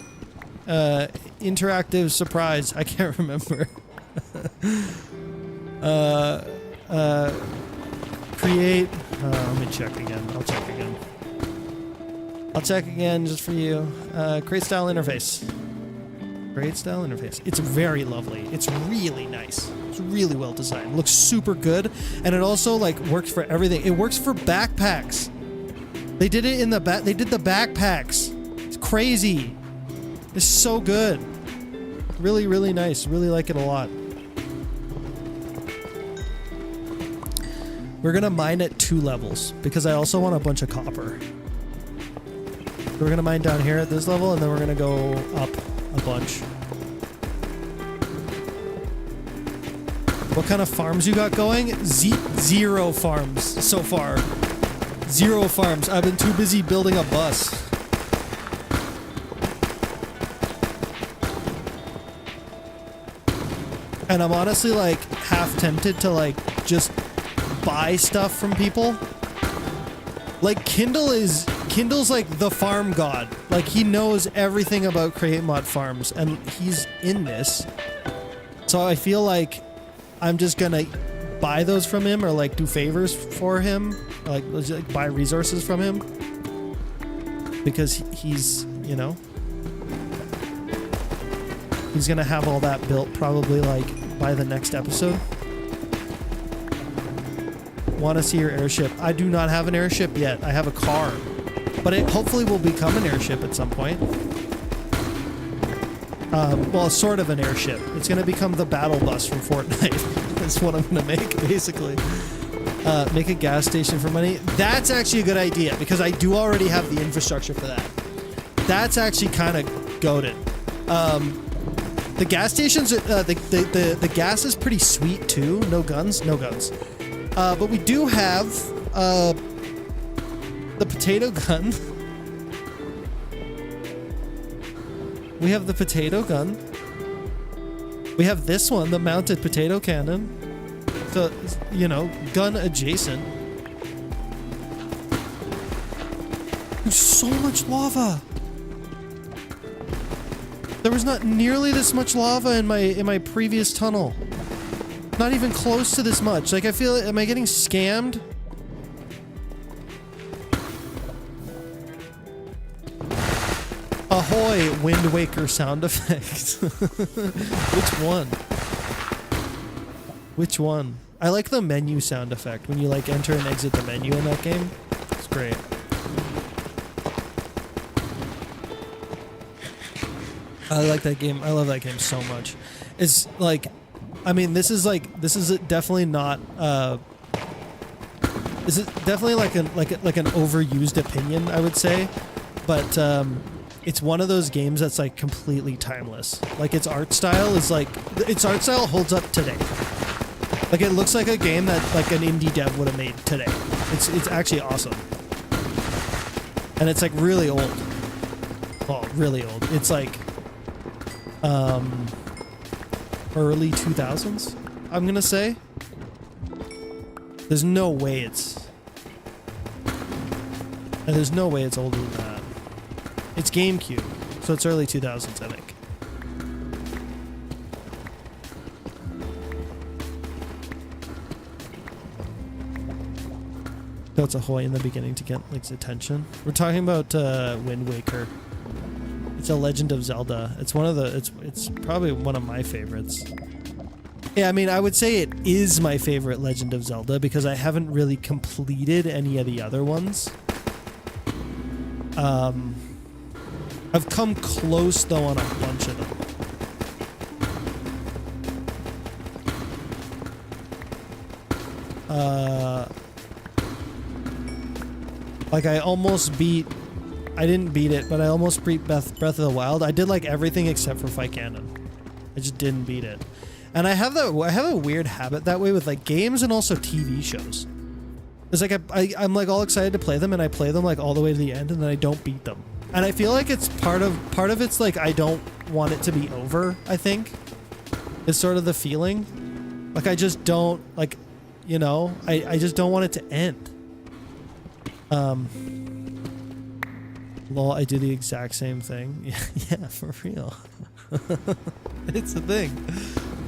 interactive surprise. I can't remember. Create. Let me check again. I'll check again. I'll check again just for you. Create style interface. Create style interface. It's very lovely. It's really nice. It's really well designed. Looks super good, and it also like works for everything. It works for backpacks. They did it in the back. They did the backpacks. It's crazy. It's so good. Really, really nice. Really like it a lot. We're gonna mine at 2 levels because I also want a bunch of copper. We're gonna mine down here at this level, and then we're gonna go up a bunch. What kind of farms you got going? Zero farms so far. 0 farms. I've been too busy building a bus. And I'm honestly like half tempted to like just buy stuff from people. Like Kindle's like the farm god. Like he knows everything about Create Mod farms, and he's in this. So I feel like I'm just gonna buy those from him, or like do favors for him, or like buy resources from him, because he's, you know, he's gonna have all that built probably like by the next episode. Want to see your airship? I do not have an airship yet. I have a car, but it hopefully will become an airship at some point. Well, sort of an airship. It's gonna become the battle bus from Fortnite. That's what I'm gonna make, basically. Make a gas station for money. That's actually a good idea, because I do already have the infrastructure for that. That's actually kind of goated. The gas stations, the gas is pretty sweet too. No guns, no guns. But we do have the potato gun. We have the potato gun. We have this one, the mounted potato cannon. So, you know, gun adjacent. There's so much lava. There was not nearly this much lava in my previous tunnel. Not even close to this much. Like, I feel, am I getting scammed? Ahoy, Wind Waker sound effect. Which one? Which one? I like the menu sound effect when you like enter and exit the menu in that game. It's great. I like that game. I love that game so much. It's like, I mean, this is definitely not. This is definitely like an overused opinion, I would say, but it's one of those games that's like completely timeless. Like its art style holds up today. Like it looks like a game that like an indie dev would have made today. It's actually awesome, and it's like really old. Oh, really old. It's like early 2000s, I'm gonna say. There's no way it's older than that. It's GameCube, so it's early 2000s, I think. So it's ahoy in the beginning to get like attention. We're talking about Wind Waker. It's a Legend of Zelda. It's one of the. It's probably one of my favorites. Yeah, I mean, I would say it is my favorite Legend of Zelda because I haven't really completed any of the other ones. I've come close though on a bunch of them. Like I almost beat. I didn't beat it, but I almost beat Breath of the Wild. I did like everything except for Fight Ganon. I just didn't beat it. And I have a weird habit that way with like games and also TV shows. It's like I'm like all excited to play them, and I play them like all the way to the end, and then I don't beat them. And I feel like it's part of it's like I don't want it to be over, I think. Is sort of the feeling. Like I just don't like, you know, I just don't want it to end. Lol, I do the exact same thing. Yeah, for real. It's a thing.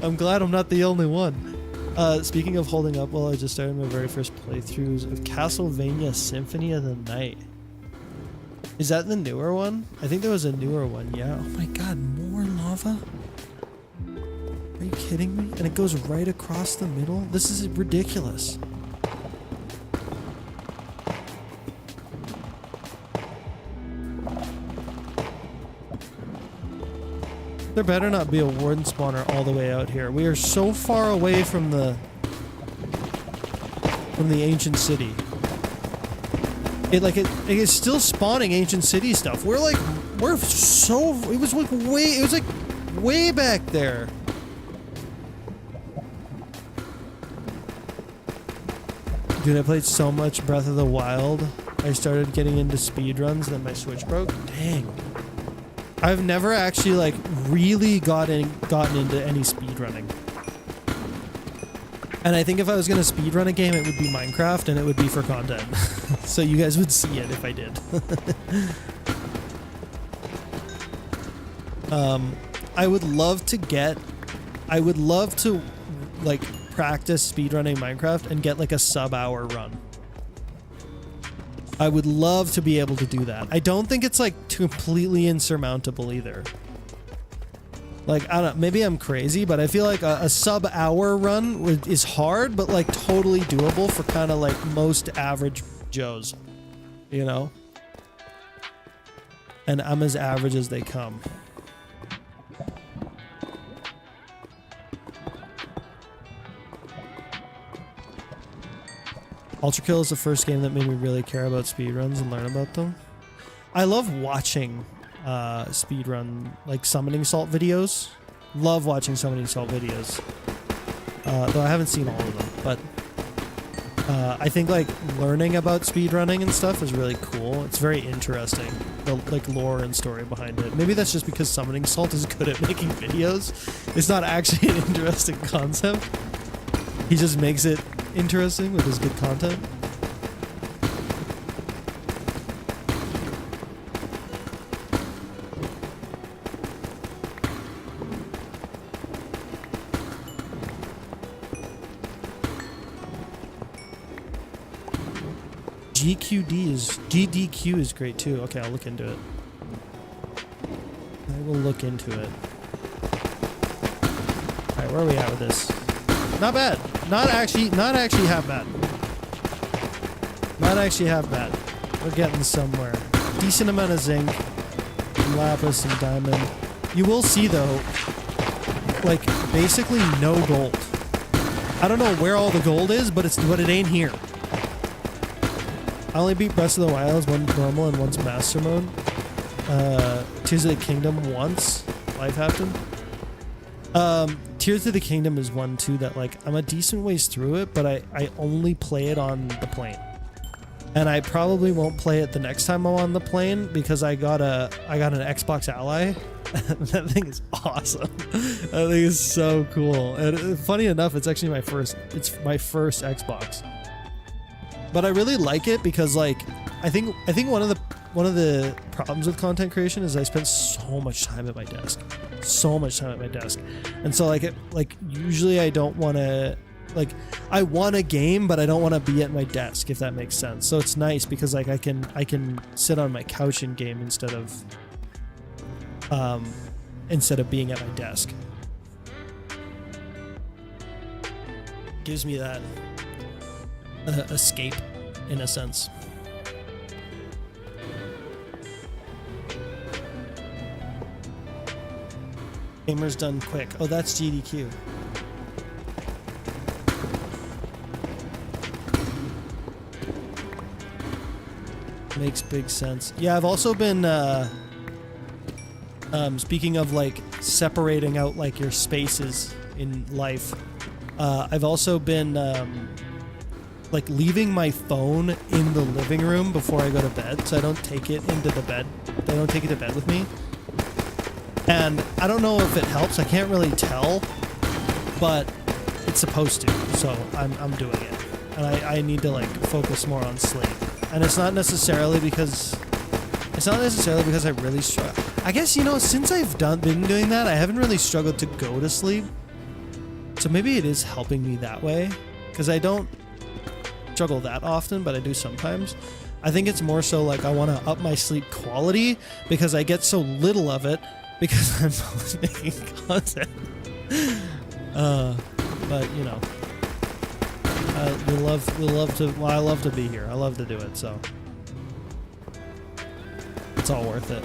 I'm glad I'm not the only one. Speaking of holding up, well, I just started my very first playthroughs of Castlevania Symphony of the Night. Is that the newer one? I think there was a newer one, yeah. Oh my god, more lava? Are you kidding me? And it goes right across the middle? This is ridiculous. There better not be a warden spawner all the way out here. We are so far away from the ancient city. It is still spawning ancient city stuff. It was like way back there. Dude, I played so much Breath of the Wild. I started getting into speedruns, then my Switch broke. Dang. I've never actually like really gotten into any speedrunning. And I think if I was gonna speedrun a game, it would be Minecraft, and it would be for content. So you guys would see it if I did. I would love to like practice speedrunning Minecraft and get like a sub-hour run. I would love to be able to do that. I don't think it's like completely insurmountable either. Like, I don't know, maybe I'm crazy, but I feel like a sub-hour run is hard, but like totally doable for kind of like most average Joes, you know? And I'm as average as they come. Ultra Kill is the first game that made me really care about speedruns and learn about them. I love watching speedrun, like Summoning Salt videos. Love watching Summoning Salt videos. Though I haven't seen all of them, but I think like learning about speedrunning and stuff is really cool. It's very interesting, the like lore and story behind it. Maybe that's just because Summoning Salt is good at making videos. It's not actually an interesting concept. He just makes it interesting with his good content. GDQ is great too. Okay, I'll look into it. I will look into it. Alright, where are we at with this? Not bad. Not actually half bad. Not actually half bad. We're getting somewhere. Decent amount of zinc, and lapis, and diamond. You will see though, like basically no gold. I don't know where all the gold is, but it ain't here. I only beat Breath of the Wild once normal and once master mode. Tears of the Kingdom once. Life happened. Tears of the Kingdom is one too that like I'm a decent ways through it, but I only play it on the plane. And I probably won't play it the next time I'm on the plane because I got an Xbox Ally. That thing is awesome. That thing is so cool. And funny enough, it's actually my first Xbox. But I really like it because like I think one of the problems with content creation is I spend so much time at my desk. And so like usually I don't want to, like I want a game, but I don't want to be at my desk, if that makes sense. So it's nice because like I can sit on my couch and game instead of being at my desk. Gives me that escape in a sense. Gamer's done quick. Oh, that's GDQ. Makes big sense. Yeah, I've also been speaking of like separating out like your spaces in life. I've also been like leaving my phone in the living room before I go to bed, so I don't take it into the bed. I don't take it to bed with me. And I don't know if it helps. I can't really tell, but it's supposed to. So I'm doing it, and I need to like focus more on sleep. And it's not necessarily because I really struggle. I guess, you know, since I've been doing that, I haven't really struggled to go to sleep. So maybe it is helping me that way, because I don't juggle that often, but I do sometimes. I think it's more so like I want to up my sleep quality because I get so little of it because I'm always making content. But you know, we love to. Well, I love to be here. I love to do it, so it's all worth it.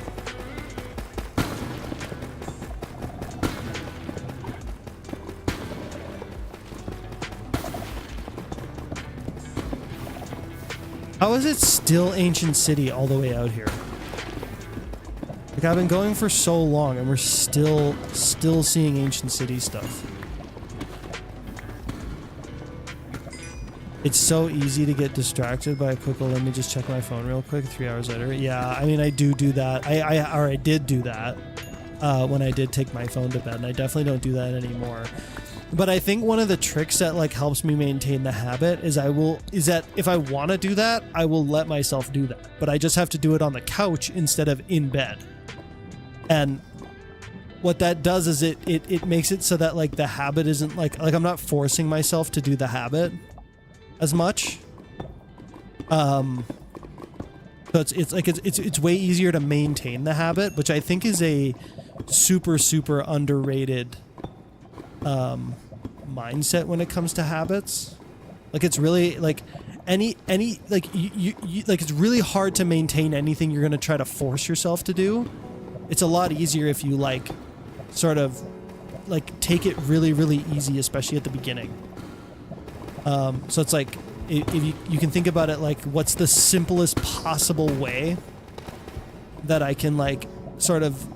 How is it still Ancient City all the way out here? Like, I've been going for so long and we're still seeing Ancient City stuff. It's so easy to get distracted by a quick, let me just check my phone real quick 3 hours later. Yeah, I mean, I do that. I did do that when I did take my phone to bed, and I definitely don't do that anymore. But I think one of the tricks that like helps me maintain the habit is that if I want to do that, I will let myself do that. But I just have to do it on the couch instead of in bed. And what that does is it makes it so that like the habit isn't like I'm not forcing myself to do the habit as much. So it's way easier to maintain the habit, which I think is a super underrated mindset when it comes to habits. Like, it's really like any like you like, it's really hard to maintain anything you're going to try to force yourself to do. It's a lot easier if you like sort of like take it really easy, especially at the beginning. So it's like if you can think about it like, what's the simplest possible way that I can like sort of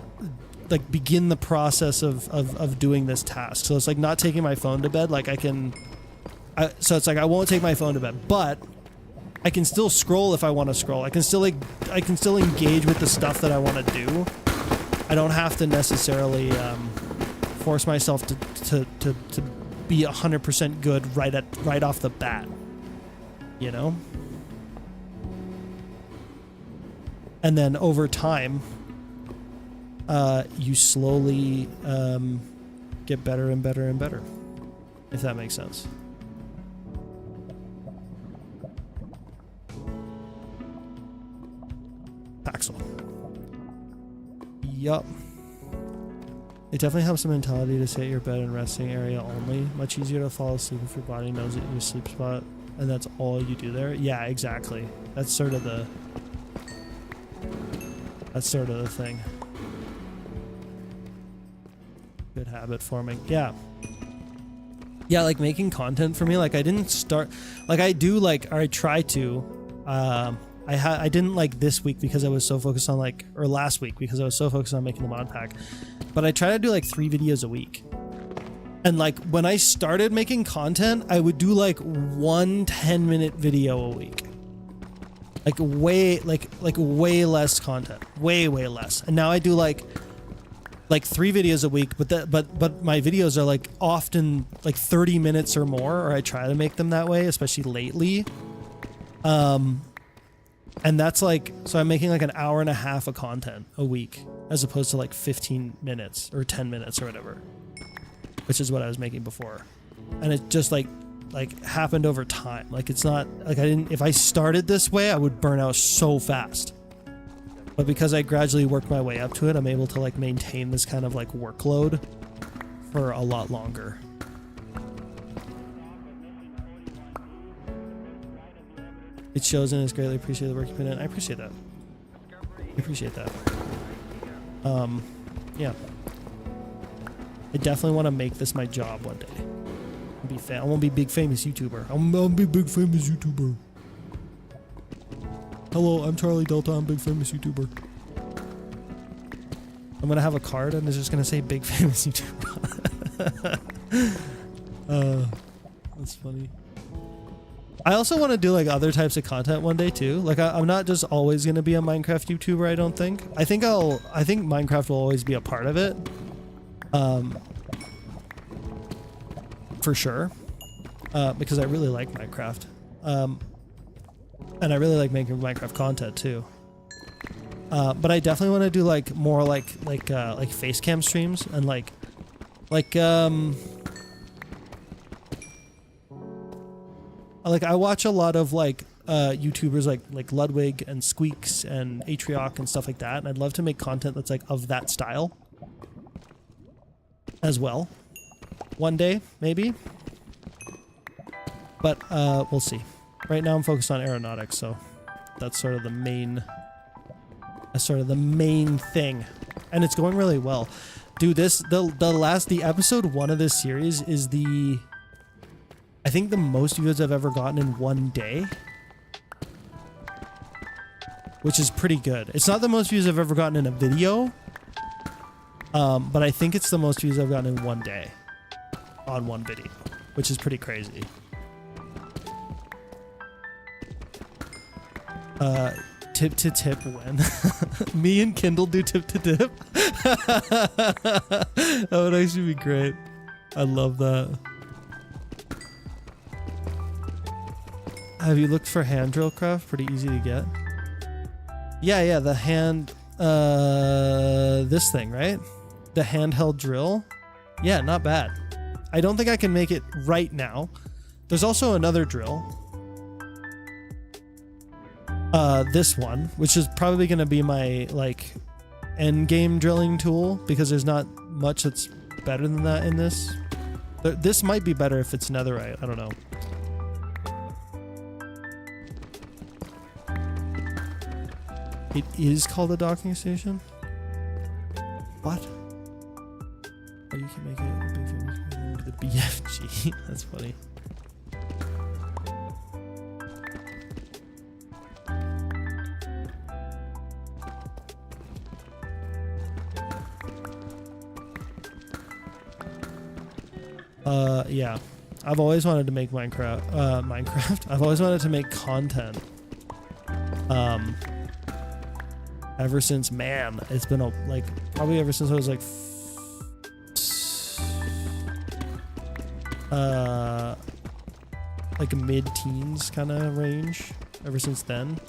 like begin the process of doing this task. So it's like not taking my phone to bed. Like so it's like I won't take my phone to bed, but I can still scroll if I want to scroll. I can still engage with the stuff that I want to do. I don't have to necessarily force myself to be 100% good right off the bat, you know? And then over time, you slowly get better and better and better, if that makes sense. Paxel. Yup. It definitely helps the mentality to stay at your bed and resting area only. Much easier to fall asleep if your body knows that your sleep spot and that's all you do there. Yeah, exactly. That's sort of the thing. Good habit forming. Yeah, like making content for me, like I didn't start, like I do, like, or I try to, I didn't like this week because I was so focused on like, or last week because I was so focused on making the mod pack, but I try to do like 3 videos a week. And like when I started making content, I would do like 1 10-minute video a week. Like way less content, way less. And now I do like 3 videos a week, but my videos are like often like 30 minutes or more, or I try to make them that way, especially lately. And that's like, so I'm making like an hour and a half of content a week as opposed to like 15 minutes or 10 minutes or whatever, which is what I was making before. And it just like happened over time. Like, it's not like if I started this way, I would burn out so fast. But because I gradually worked my way up to it, I'm able to like maintain this kind of like workload for a lot longer. It shows and is greatly appreciate the work you put in. I appreciate that. Yeah. I definitely want to make this my job one day. I want to be a big famous YouTuber. I'm gonna be a big famous YouTuber. Hello, I'm Charlie Delta. I'm a big famous YouTuber. I'm gonna have a card and it's just gonna say big famous YouTuber. That's funny. I also want to do like other types of content one day too. Like I'm not just always gonna be a Minecraft YouTuber. I don't think. I think Minecraft will always be a part of it. For sure. Because I really like Minecraft. And I really like making Minecraft content too. But I definitely want to do like more like face cam streams and like like I watch a lot of like YouTubers like Ludwig and Squeaks and Atrioc and stuff like that, and I'd love to make content that's like of that style as well. One day, maybe. But we'll see. Right now I'm focused on aeronautics, so that's sort of the main thing. And it's going really well. Dude, the episode 1 of this series is I think the most views I've ever gotten in one day. Which is pretty good. It's not the most views I've ever gotten in a video. But I think it's the most views I've gotten in one day. On one video. Which is pretty crazy. Tip to tip when? Me and Kindle do tip to tip? That would actually be great. I love that. Have you looked for hand drill craft? Pretty easy to get. Yeah, the hand, this thing, right? The handheld drill. Yeah, not bad. I don't think I can make it right now. There's also another drill. This one, which is probably going to be my, like, end game drilling tool, because there's not much that's better than that in this. This might be better if it's netherite. I don't know. It is called a docking station? What? Oh, you can make it the BFG. That's funny. Yeah. I've always wanted to make Minecraft. I've always wanted to make content. Ever since, man, it's been probably ever since I was like mid-teens kind of range. Ever since then.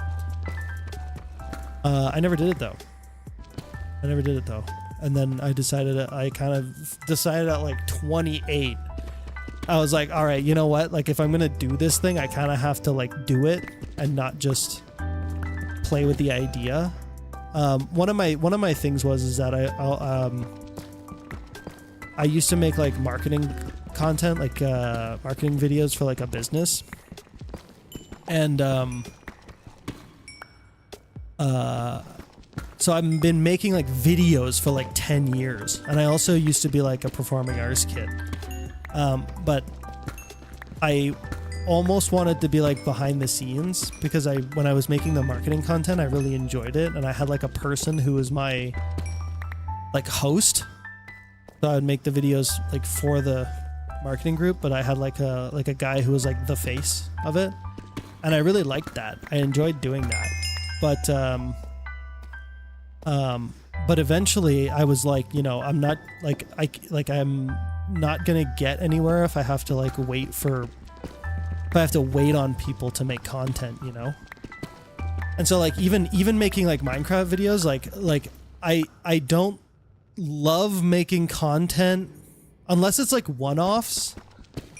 I never did it though. And then I kind of decided at like 28. I was like, all right, you know what? Like, if I'm gonna do this thing, I kind of have to like do it and not just play with the idea. One of my things is that I used to make like marketing content, like marketing videos for like a business, and so I've been making like videos for like 10 years, and I also used to be like a performing arts kid, but I almost wanted to be like behind the scenes, because when I was making the marketing content, I really enjoyed it, and I had like a person who was my like host, so I would make the videos like for the marketing group, but I had like a guy who was like the face of it, and I really liked that. I enjoyed doing that, but eventually I was like, you know, I'm not like I'm not gonna get anywhere if I have to like wait on people to make content, you know? And so like even making like Minecraft videos, like I don't love making content unless it's like one-offs.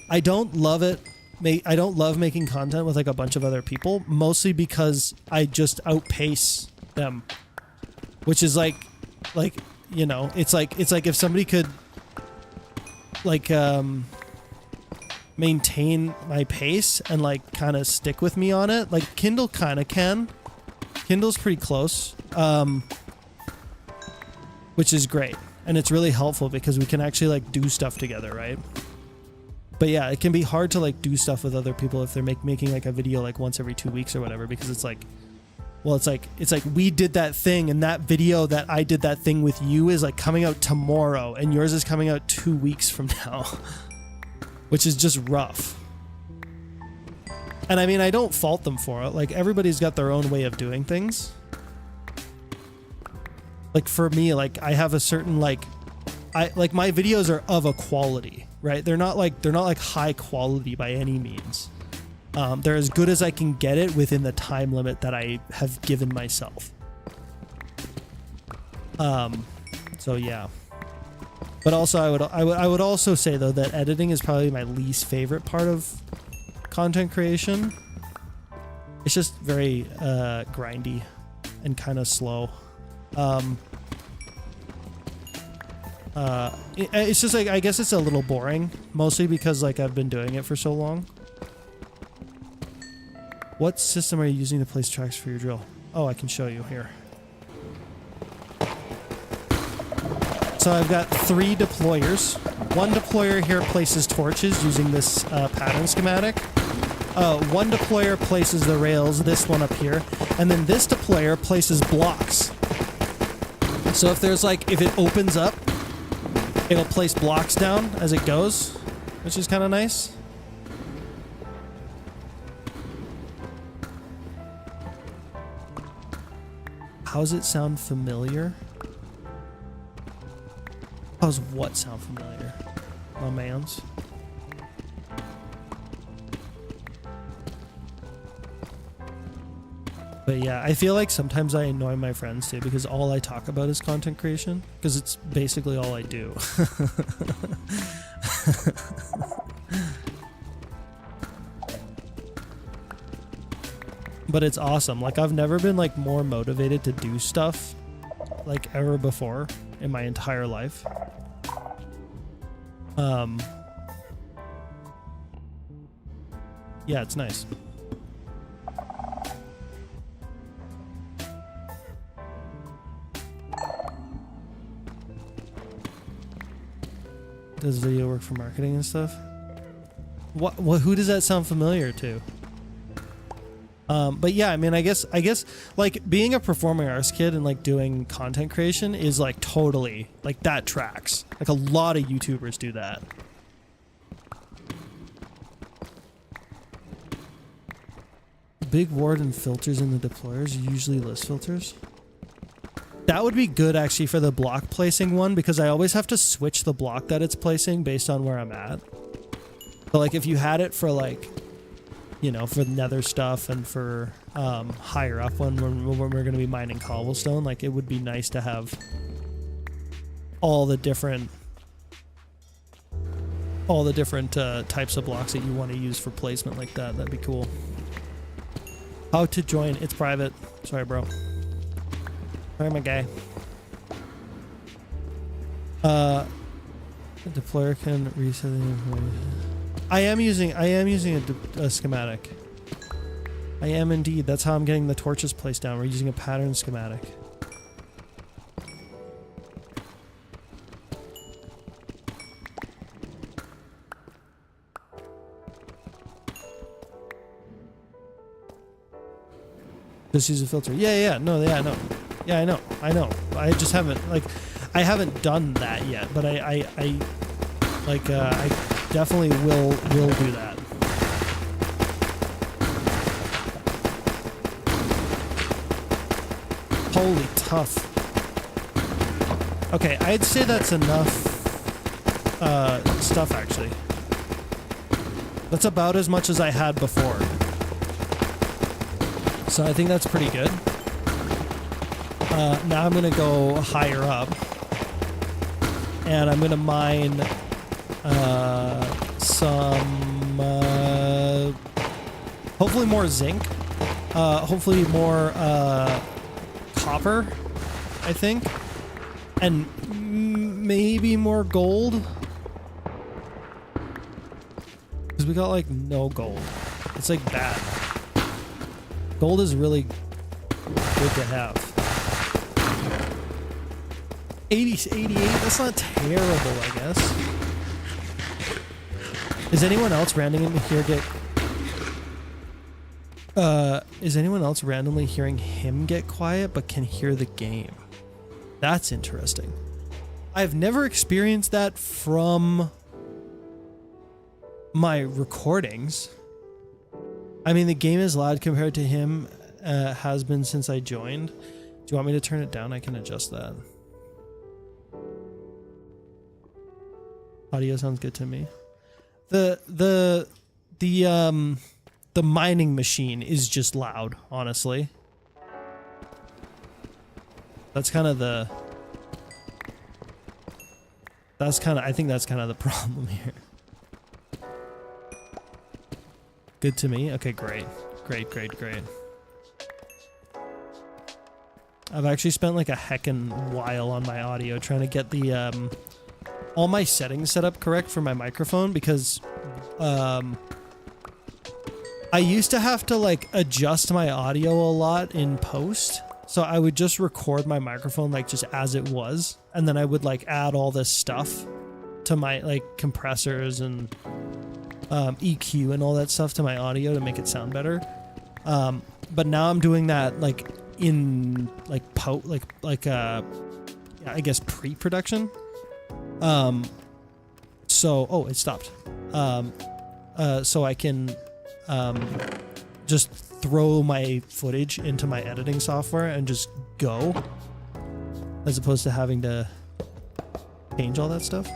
I don't love it. I don't love making content with like a bunch of other people, mostly because I just outpace them, which is like, you know, it's like if somebody could like, maintain my pace and like kind of stick with me on it, like Kindle kind of can. Kindle's pretty close, which is great, and it's really helpful because we can actually like do stuff together, right? But yeah, it can be hard to like do stuff with other people if they're making like a video like once every 2 weeks or whatever, because it's like, well, it's like we did that thing, and that video that I did that thing with you is like coming out tomorrow, and yours is coming out 2 weeks from now. Which is just rough. And I mean, I don't fault them for it. Like, everybody's got their own way of doing things. Like, for me, like, I have a certain, like, my videos are of a quality, right? They're not like high quality by any means. They're as good as I can get it within the time limit that I have given myself. So yeah. But also, I would also say though that editing is probably my least favorite part of content creation. It's just very grindy and kind of slow. It's just like, I guess it's a little boring, mostly because like I've been doing it for so long. What system are you using to place tracks for your drill? Oh, I can show you here. So I've got 3 deployers. One deployer here places torches using this pattern schematic. One deployer places the rails, this one up here, and then this deployer places blocks. So if there's like, if it opens up, it'll place blocks down as it goes, which is kind of nice. How's it sound familiar? How's what sound familiar? My mans. But yeah, I feel like sometimes I annoy my friends too because all I talk about is content creation because it's basically all I do. But it's awesome. Like I've never been like more motivated to do stuff like ever before in my entire life. Yeah, it's nice. Does video work for marketing and stuff? What who does that sound familiar to? But yeah, I mean, I guess like being a performing arts kid and like doing content creation is like totally like that tracks. Like a lot of YouTubers do that. Big ward and filters in the deployers, usually list filters. That would be good actually for the block placing one because I always have to switch the block that it's placing based on where I'm at. But like if you had it for like, you know, for nether stuff and for higher up when we're going to be mining cobblestone, like it would be nice to have all the different types of blocks that you want to use for placement like that. That'd be cool. How to join? It's private. Sorry, bro. Sorry, my guy. The deployer can reset the information. I am using a schematic. I am indeed. That's how I'm getting the torches placed down. We're using a pattern schematic. Just use a filter. Yeah, no, yeah, no. Yeah, I know. I just haven't, like, I haven't done that yet, but I definitely will do that. Holy tough. Okay, I'd say that's enough stuff actually. That's about as much as I had before. So I think that's pretty good. Now I'm gonna go higher up. And I'm gonna mine some hopefully more zinc, hopefully more copper, I think, and maybe more gold, because we got like no gold. It's like bad. Gold is really good to have. 88, that's not terrible, I guess. Is anyone else randomly hearing him get quiet but can hear the game? That's interesting. I've never experienced that from my recordings. I mean, the game is loud compared to him, has been since I joined. Do you want me to turn it down? I can adjust that. Audio sounds good to me. The mining machine is just loud, honestly. I think that's kind of the problem here. good to me. Okay, great. Great. I've actually spent like a heckin' while on my audio trying to get the all my settings set up correct for my microphone, because I used to have to like adjust my audio a lot in post. So I would just record my microphone like just as it was, and then I would like add all this stuff to my like compressors and EQ and all that stuff to my audio to make it sound better. But now I'm doing that like in like I guess pre-production. So it stopped. So I can just throw my footage into my editing software and just go, as opposed to having to change all that stuff.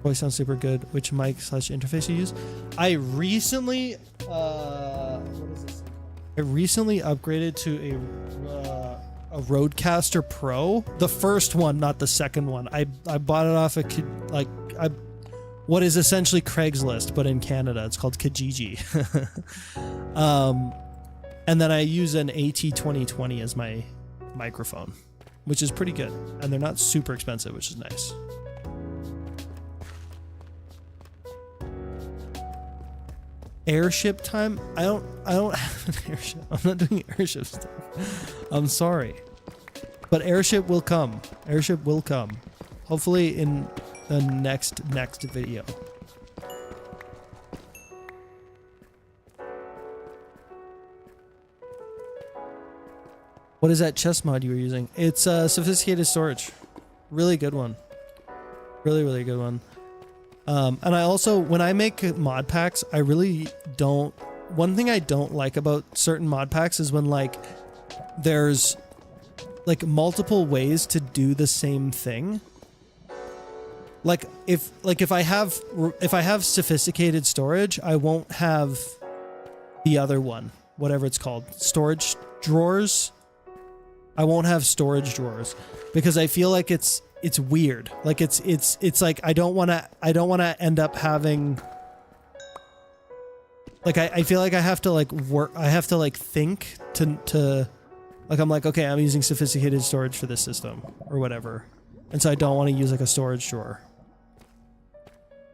Voice sounds super good. Which mic/interface you use? I recently what is this? I recently upgraded to a Rodecaster Pro, the first one, not the second one. I bought it off what is essentially Craigslist, but in Canada. It's called Kijiji. And then I use an AT2020 as my microphone, which is pretty good. And they're not super expensive, which is nice. Airship time? I don't have an airship. I'm not doing airship stuff. I'm sorry. But airship will come. Airship will come. Hopefully in the next video. What is that chest mod you were using? It's sophisticated storage. Really good one. Really good one. And I also, when I make mod packs, I really don't... One thing I don't like about certain mod packs is when, like, there's, like, multiple ways to do the same thing. Like, if I have sophisticated storage, I won't have the other one, whatever it's called. Storage drawers. I won't have storage drawers because I feel like it's weird. Like it's like I don't want to end up having, like, I feel like I have to like work, I have to like think to like, I'm like, okay, I'm using sophisticated storage for this system or whatever. And so I don't want to use like a storage drawer.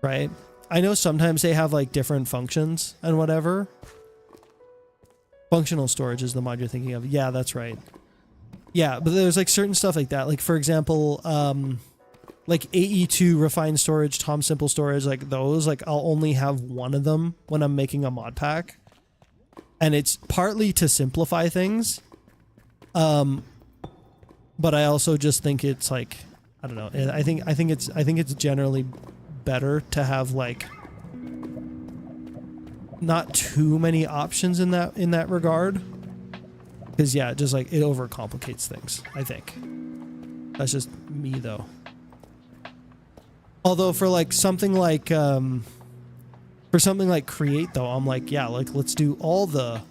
Right? I know sometimes they have like different functions and whatever. Functional storage is the mod you're thinking of. Yeah, that's right. Yeah, but there's like certain stuff like that. Like, for example, like AE2 refined storage, Tom Simple storage, like those, like I'll only have one of them when I'm making a mod pack. And it's partly to simplify things. But I also just think it's like, I don't know. I think it's generally better to have like not too many options in that regard. Because, yeah, just like it overcomplicates things, I think. That's just me, though. Although for like something like Create, though, I'm like, yeah, like let's do all the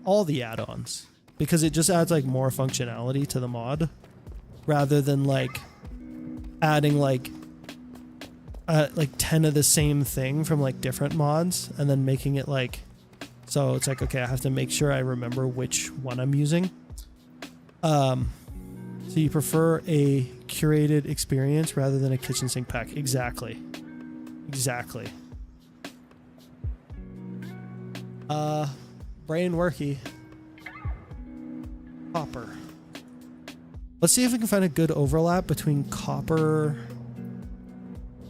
add-ons, because it just adds like more functionality to the mod, rather than like adding like 10 of the same thing from like different mods and then making it like. So it's like, okay, I have to make sure I remember which one I'm using. So you prefer a curated experience rather than a kitchen sink pack. Exactly. Brain worky. Copper. Let's see if we can find a good overlap between copper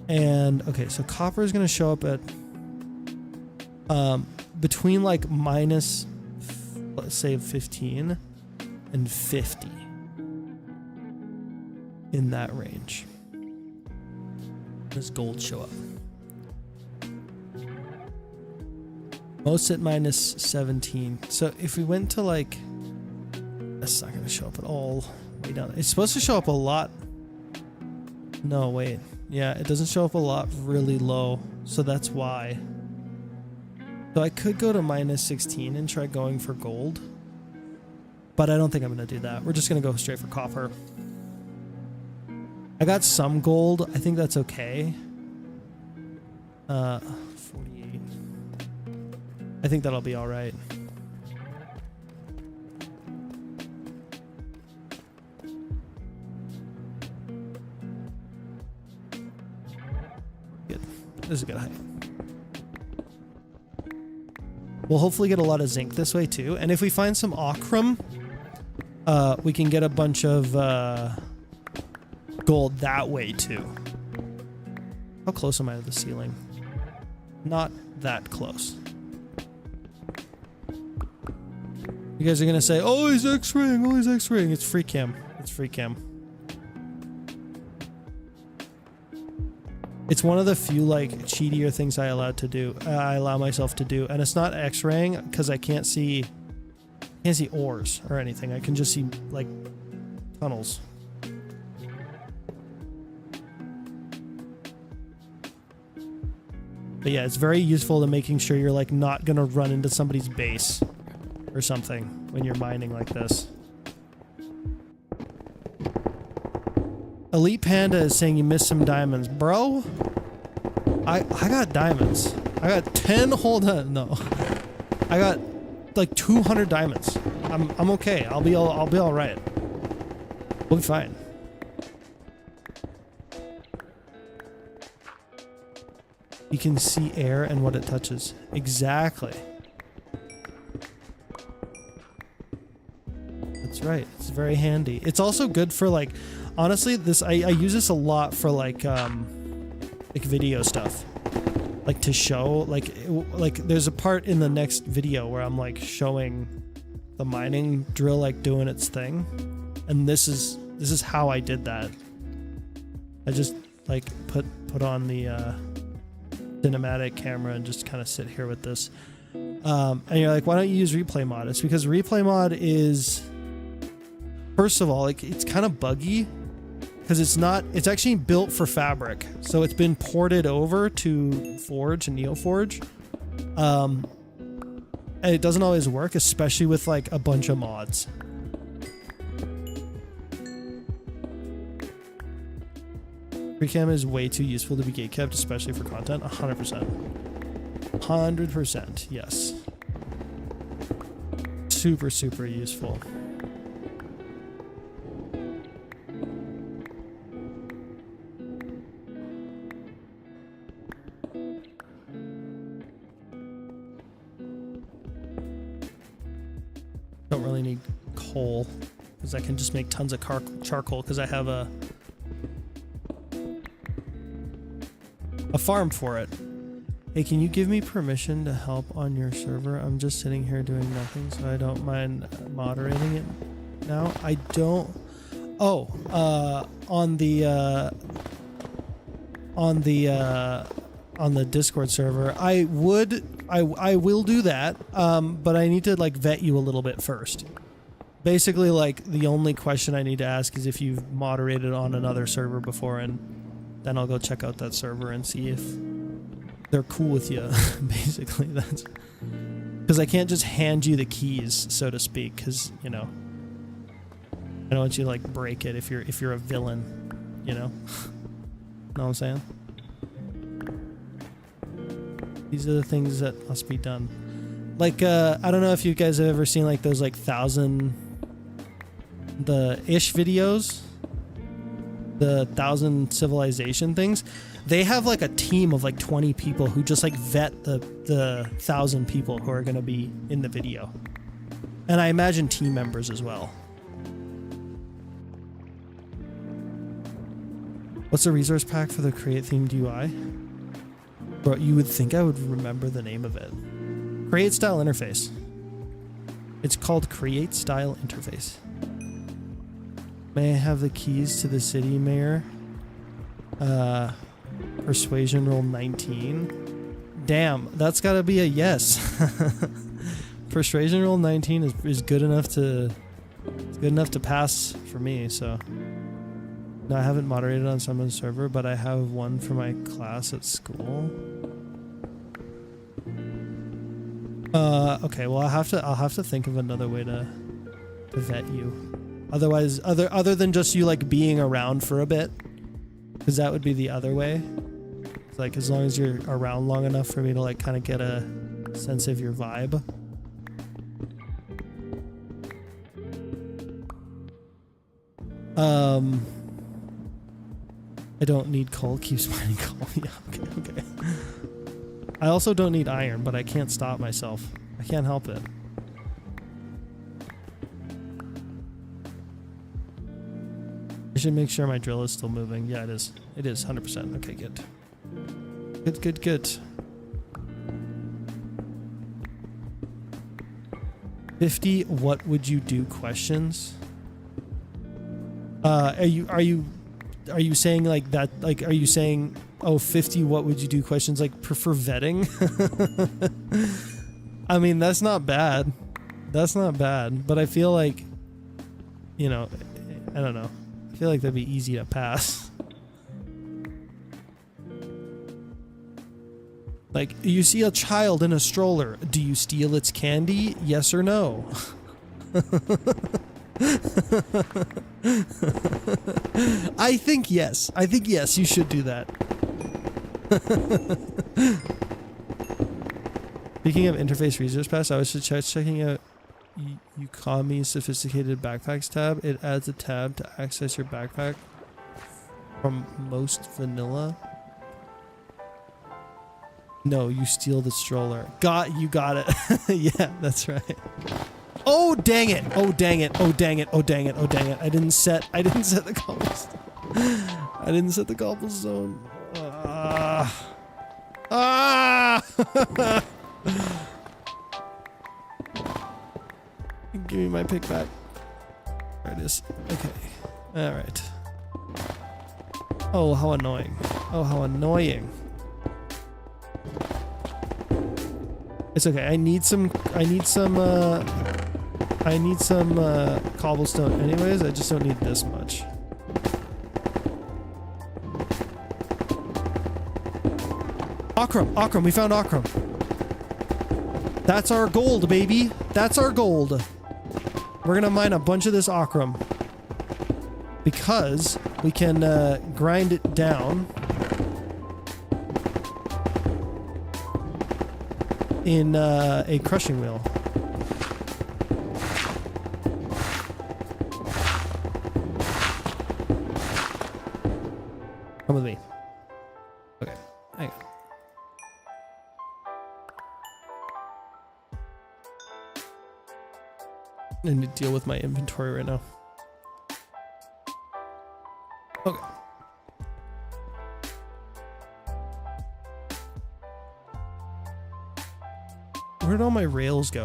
and... Okay, so copper is going to show up at... between like minus, let's say 15 and 50 in that range. Does gold show up? Most at minus 17. So if we went to like, that's not going to show up at all way down. It's supposed to show up a lot. No, wait. Yeah, it doesn't show up a lot really low. So that's why. So I could go to minus 16 and try going for gold, but I don't think I'm going to do that. We're just going to go straight for copper. I got some gold. I think that's okay. 40 I think that'll be all right. Good. This is a good height. We'll hopefully get a lot of zinc this way too. And if we find some ochrum, we can get a bunch of gold that way too. How close am I to the ceiling? Not that close. You guys are gonna say, oh, he's X-raying, oh, he's X-raying. It's free cam. It's free cam. It's one of the few like cheatier things I allow myself to do, and it's not X-raying because I can't see ores or anything. I can just see like tunnels. But yeah, it's very useful to making sure you're like not gonna run into somebody's base or something when you're mining like this. Elite Panda is saying you missed some diamonds. Bro, I got diamonds. I got 10 no. I got like 200 diamonds. I'm okay. I'll be all right. We'll be fine. You can see air and what it touches. Exactly. That's right. It's very handy. It's also good for like, honestly, this I use this a lot for like video stuff. Like to show like there's a part in the next video where I'm like showing the mining drill like doing its thing. And this is how I did that. I just like put on the cinematic camera and just kind of sit here with this. And you're like, why don't you use replay mod? It's because replay mod is, first of all, like it's kind of buggy because it's actually built for Fabric. So it's been ported over to Forge and NeoForge. And it doesn't always work, especially with like a bunch of mods. Precam is way too useful to be gatekept, especially for content. 100%. 100%, yes. Super, super useful. Don't really need coal, because I can just make tons of charcoal, because I have a farm for it. Hey, can you give me permission to help on your server? I'm just sitting here doing nothing, so I don't mind moderating it now. I don't. Oh, on the Discord server, I will do that. But I need to like vet you a little bit first. Basically, like the only question I need to ask is if you've moderated on another server before, and then I'll go check out that server and see if they're cool with you. Basically, that's because I can't just hand you the keys, so to speak, because you know I don't want you to like break it if you're a villain, you know. Know what I'm saying? These are the things that must be done. Like I don't know if you guys have ever seen like those like the ish videos. The 1,000 civilization things, they have like a team of like 20 people who just like vet the 1,000 people who are going to be in the video, and I imagine team members as well. What's the resource pack for the create themed UI? Bro, you would think I would remember the name of it. Create style interface. It's called create style interface. May I have the keys to the city, Mayor? Persuasion roll 19. Damn, that's gotta be a yes. Persuasion roll 19 is good enough to pass for me, so. No, I haven't moderated on someone's server, but I have one for my class at school. Okay, well I'll have to think of another way to vet you. Otherwise, other than just you like being around for a bit, because that would be the other way. It's like as long as you're around long enough for me to like kind of get a sense of your vibe. I don't need coal. Keeps mining coal. Yeah, okay. I also don't need iron, but I can't stop myself. I can't help it. I should make sure my drill is still moving. Yeah, it is. It is 100%. Okay, good. Good. 50 what would you do questions? Are you saying like that, like are you saying, oh, 50 what would you do questions, like prefer vetting? I mean, that's not bad. That's not bad, but I feel like, you know, I don't know. I feel like that'd be easy to pass. Like, you see a child in a stroller. Do you steal its candy? Yes or no? I think yes. I think yes, you should do that. Speaking of interface resource pass, I was just checking out Ukami's sophisticated backpacks tab. It adds a tab to access your backpack from most vanilla. No, you steal the stroller. You got it. Yeah, that's right. Oh dang it! Oh dang it! Oh dang it! Oh dang it! Oh dang it! I didn't set the cobblestone. I didn't set the cobblestone. Give me my pick back. There it is. Okay. All right. Oh, how annoying. Oh, how annoying. It's okay. I need some cobblestone anyways. I just don't need this much. Akram, we found Akram. That's our gold, baby. That's our gold. We're gonna mine a bunch of this Akram because we can grind it down in a crushing wheel. Come with me. Okay, hang on. I need to deal with my inventory right now. Okay. Where'd all my rails go?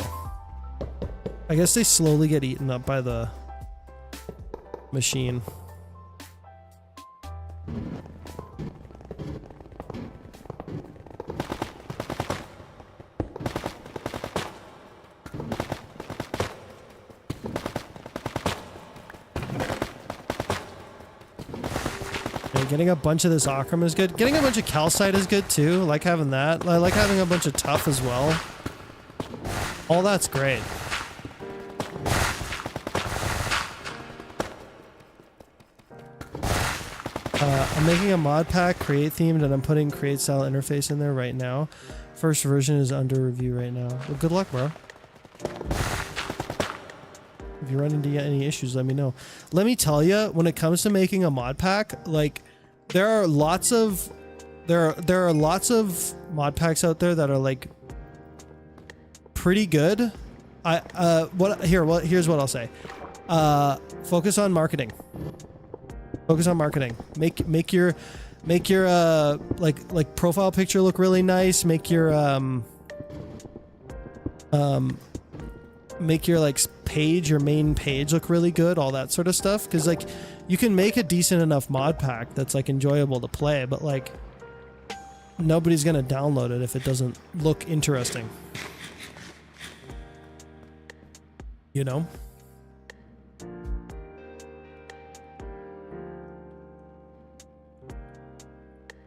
I guess they slowly get eaten up by the machine. Getting a bunch of this Akram is good. Getting a bunch of calcite is good too. I like having that. I like having a bunch of tuff as well. All that's great. I'm making a mod pack, create themed, and I'm putting create style interface in there right now. First version is under review right now. Well, good luck, bro. If you run into any issues, let me know. Let me tell you, when it comes to making a mod pack, like there are lots of mod packs out there that are like pretty good. Here's what I'll say. Focus on marketing. Focus on marketing. Make your like profile picture look really nice. Make your like page, your main page look really good, all that sort of stuff. Because like you can make a decent enough mod pack that's like enjoyable to play, but like nobody's gonna download it if it doesn't look interesting. You know?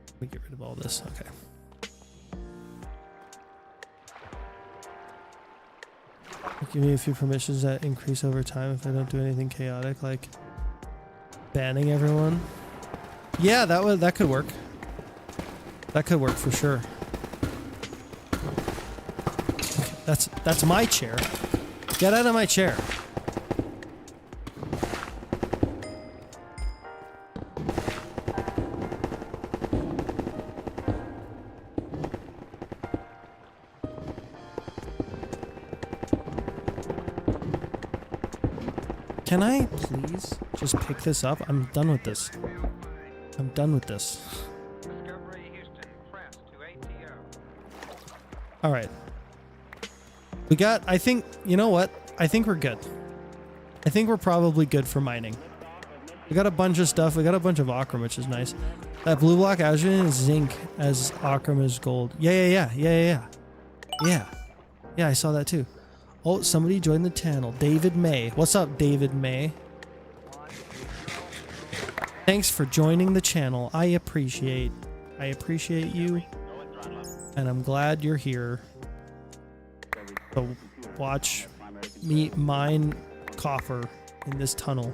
Let me get rid of all this. Okay. Give me a few permissions that increase over time if I don't do anything chaotic, like banning everyone. Yeah, that could work. That could work for sure. That's my chair. Get out of my chair. Can I please just pick this up? I'm done with this. I'm done with this. All right. We got, I think, you know what? I think we're good. I think we're probably good for mining. We got a bunch of stuff. We got a bunch of ochre, which is nice. That blue block azure is zinc as ochre is gold. Yeah. Yeah, I saw that too. Oh, somebody joined the channel. David May. What's up, David May? Thanks for joining the channel. I appreciate you. And I'm glad you're here. So watch me mine copper in this tunnel.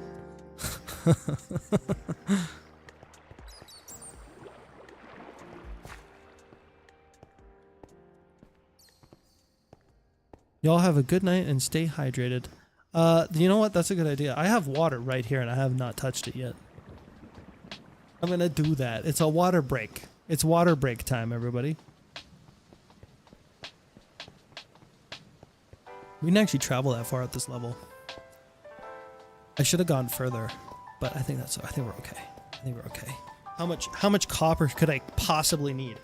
Y'all have a good night and stay hydrated. You know what? That's a good idea. I have water right here and I have not touched it yet. I'm gonna do that. It's a water break. It's water break time, everybody. We didn't actually travel that far at this level. I should have gone further, but I think we're okay. I think we're okay. How much copper could I possibly need?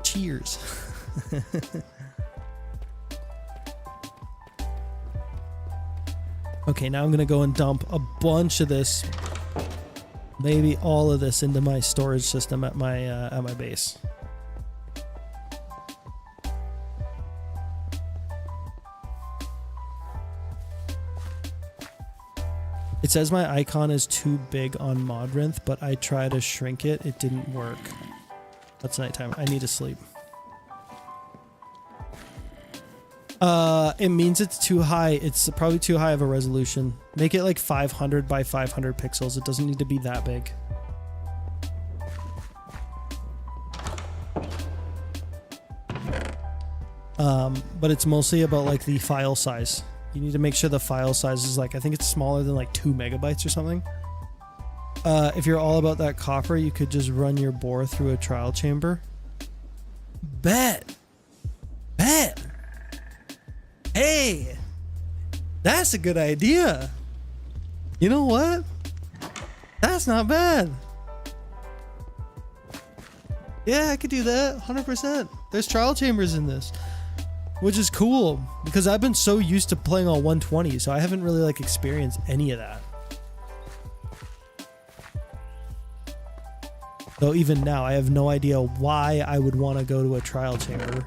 Cheers. Okay, now I'm gonna go and dump a bunch of this, maybe all of this, into my storage system at my base. It says my icon is too big on Modrinth, but I tried to shrink it. It didn't work. That's nighttime. I need to sleep. It means it's too high. It's probably too high of a resolution. Make it like 500 by 500 pixels. It doesn't need to be that big. But it's mostly about like the file size. You need to make sure the file size is like, I think it's smaller than like 2 megabytes or something. If you're all about that copper, you could just run your bore through a trial chamber. Bet. Hey, that's a good idea. You know what? That's not bad. Yeah, I could do that 100%. There's trial chambers in this, which is cool because I've been so used to playing on 120, so I haven't really like experienced any of that. Though even now, I have no idea why I would want to go to a trial chamber.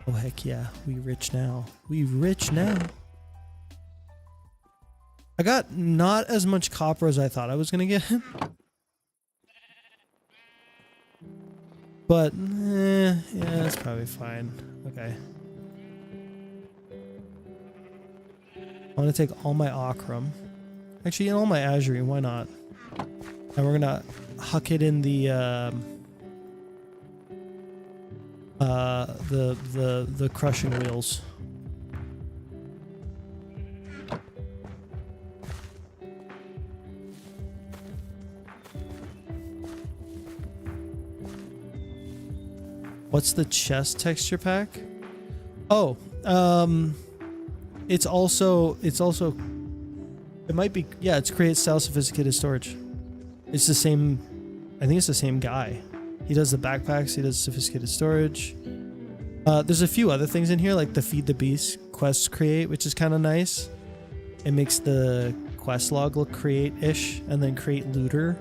Oh heck yeah, we rich now. We rich now. I got not as much copper as I thought I was gonna get. But, yeah, that's probably fine. Okay. I want to take all my ochrum. Actually, and all my azurine, why not? And we're gonna huck it in the crushing wheels. What's the chest texture pack? Oh, it might be, yeah, it's create style sophisticated storage. It's the same, I think it's the same guy. He does the backpacks, he does sophisticated storage. There's a few other things in here, like the feed the beast quest create, which is kind of nice. It makes the quest log look create-ish, and then create looter.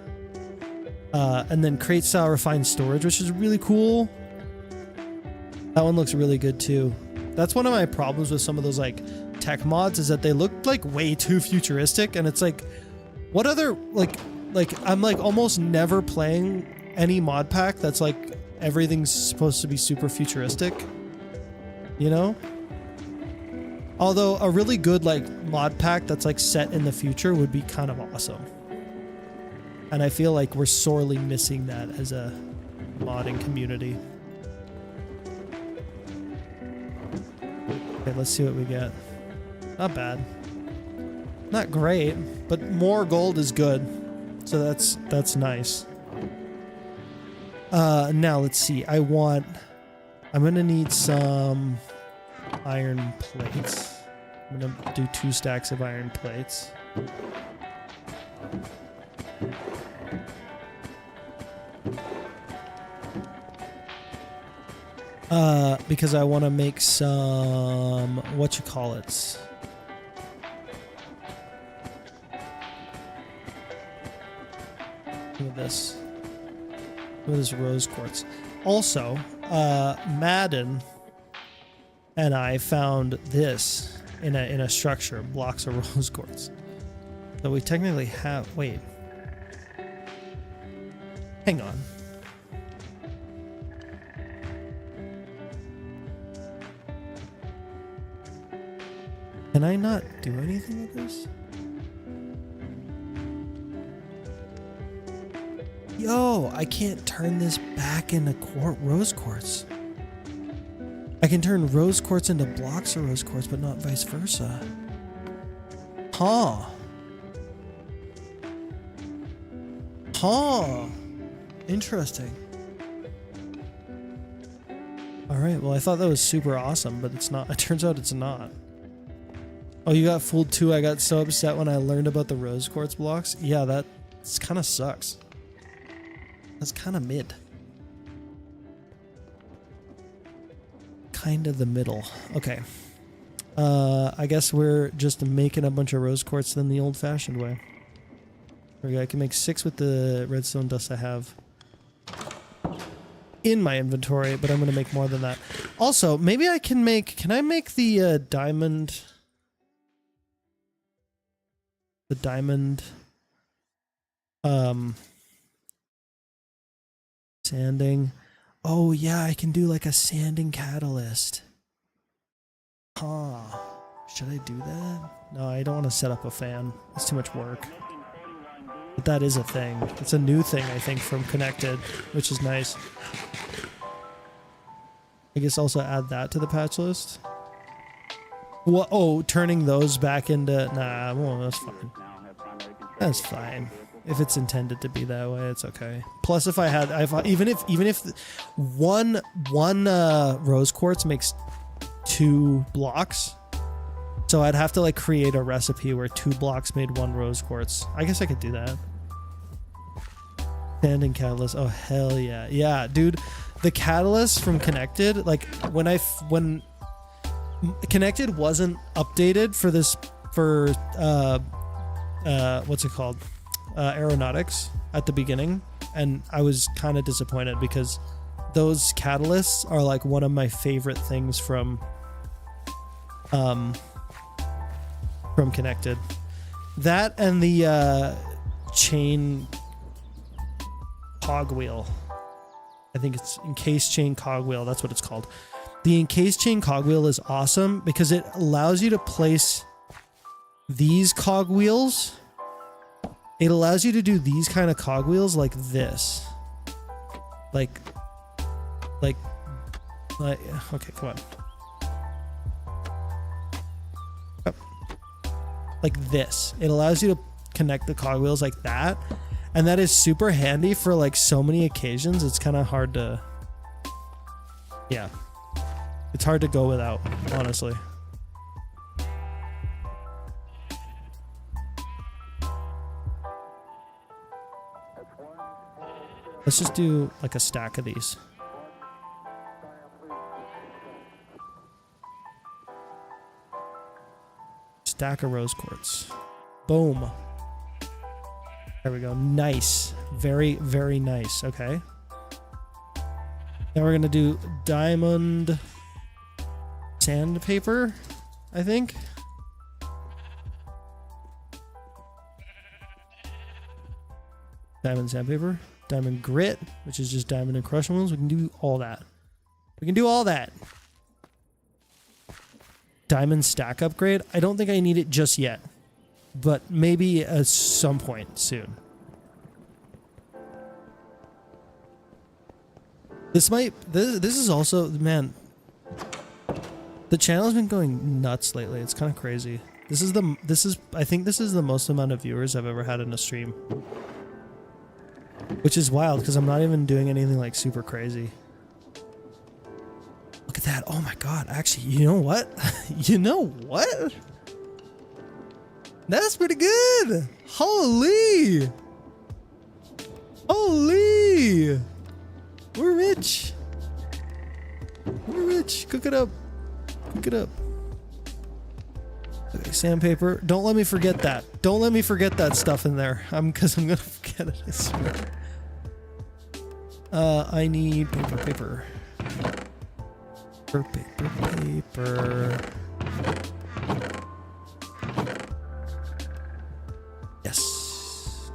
And then create style refined storage, which is really cool. That one looks really good too. That's one of my problems with some of those like tech mods, is that they look like way too futuristic, and it's like, what other like I'm like almost never playing any mod pack that's like everything's supposed to be super futuristic, you know? Although a really good like mod pack that's like set in the future would be kind of awesome. And I feel like we're sorely missing that as a modding community. Okay, let's see what we get. Not bad. Not great, but more gold is good. So that's nice. Now let's see. I'm gonna need some iron plates. I'm gonna do 2 stacks of iron plates. Because I want to make some, whatchamacallits. Look at this. Look at this rose quartz. Also, Madden and I found this in a structure, blocks of rose quartz. So we technically have, wait. Hang on. Can I not do anything with this? Yo, I can't turn this back into rose quartz. I can turn rose quartz into blocks of rose quartz, but not vice versa. Huh. Huh. Interesting. Alright, well I thought that was super awesome, but it's not. It turns out it's not. Oh, you got fooled too? I got so upset when I learned about the rose quartz blocks. Yeah, that kind of sucks. That's kind of mid. Kind of the middle. Okay. I guess we're just making a bunch of rose quartz then the old-fashioned way. There we go. I can make 6 with the redstone dust I have in my inventory, but I'm going to make more than that. Also, maybe I can make... Can I make the diamond... The diamond... Sanding. Oh, yeah, I can do like a sanding catalyst. Huh. Should I do that? No, I don't want to set up a fan. It's too much work. But that is a thing. It's a new thing, I think, from Connected, which is nice. I guess also add that to the patch list. What? Oh, turning those back into... Nah, well, that's fine. That's fine. If it's intended to be that way, it's okay. Plus, if I had... even if one rose quartz makes 2 blocks, so I'd have to like create a recipe where 2 blocks made 1 rose quartz. I guess I could do that. Sanding catalyst. Oh hell yeah, yeah, dude. The catalyst from Connected, like when Connected wasn't updated for this what's it called? Aeronautics at the beginning, and I was kind of disappointed because those catalysts are like one of my favorite things from Connected. That and the chain cogwheel. I think it's encased chain cogwheel. That's what it's called. The encased chain cogwheel is awesome because it allows you to place these cogwheels. It allows you to do these kind of cogwheels like this. Like, okay, come on. Like this. It allows you to connect the cogwheels like that. And that is super handy for like so many occasions. It's kind of hard to, yeah. It's hard to go without, honestly. Let's just do like a stack of these. Stack of rose quartz. Boom. There we go. Nice. Very, very nice. Okay. Now we're going to do diamond sandpaper, I think. Diamond sandpaper. Diamond grit, which is just diamond and crushable. We can do all that. We can do all that. Diamond stack upgrade. I don't think I need it just yet, but maybe at some point soon. This is also, man, the channel's been going nuts lately. It's kind of crazy. I think this is the most amount of viewers I've ever had in a stream. Which is wild because I'm not even doing anything like super crazy. Look at that. Oh my god. Actually, you know what? You know what? That's pretty good. Holy. Holy. We're rich. We're rich. Cook it up. Cook it up. Okay, sandpaper. Don't let me forget that. Don't let me forget that stuff in there. Because I'm gonna forget it, I swear. I need paper. Paper. Yes.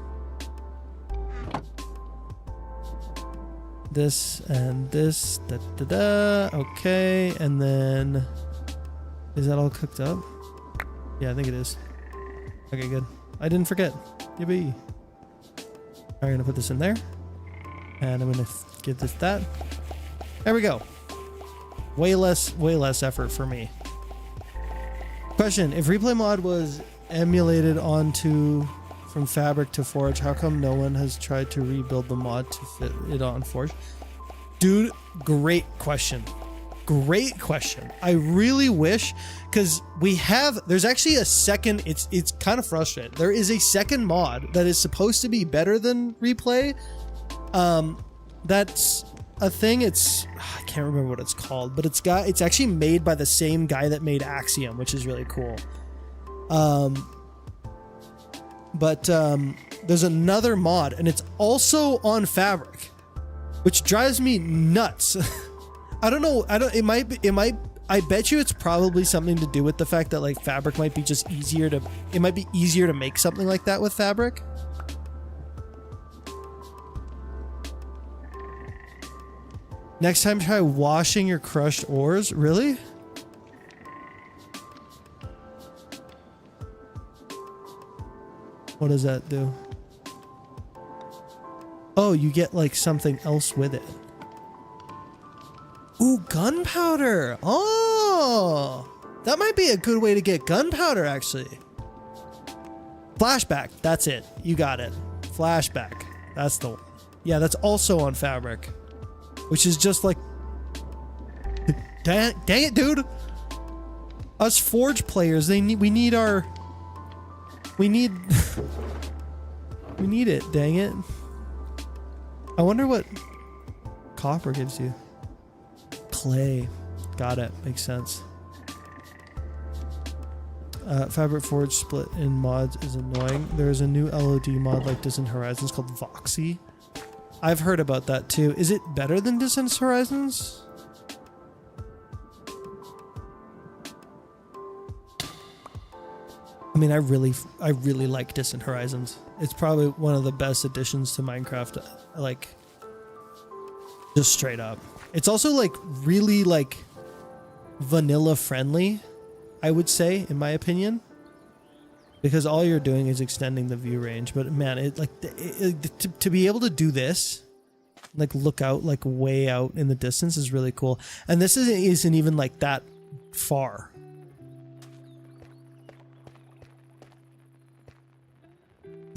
This and this. Okay, and then is that all cooked up? Yeah, I think it is. Okay, good. I didn't forget. Yippee. I'm gonna put this in there. And I'm gonna give this that. There we go. Way less effort for me. Question: if replay mod was emulated onto from Fabric to Forge, how come no one has tried to rebuild the mod to fit it on Forge? Dude, great question. Great question. I really wish, because there's actually a second, it's kind of frustrating. There is a second mod that is supposed to be better than replay. That's a thing. I can't remember what it's called, but it's actually made by the same guy that made Axiom, which is really cool. There's another mod, and it's also on Fabric, which drives me nuts. I don't know. I bet you it's probably something to do with the fact that like Fabric might be just easier to make something like that with Fabric. Next time try washing your crushed ores. Really? What does that do? Oh, you get like something else with it. Ooh, gunpowder. Oh, that might be a good way to get gunpowder, actually. Flashback. That's it. You got it. Flashback. That's the one. Yeah, that's also on Fabric, which is just like, dang it, dude. Us Forge players, we need it. Dang it. I wonder what copper gives you. Clay. Got it. Makes sense. Fabric Forge split in mods is annoying. There is a new LOD mod like Distant Horizons called Voxy. I've heard about that too. Is it better than Distant Horizons? I mean, I really like Distant Horizons. It's probably one of the best additions to Minecraft, like, just straight up. It's also like really like vanilla friendly, I would say, in my opinion, because all you're doing is extending the view range. But man, to be able to do this, like look out like way out in the distance, is really cool. And this isn't even like that far.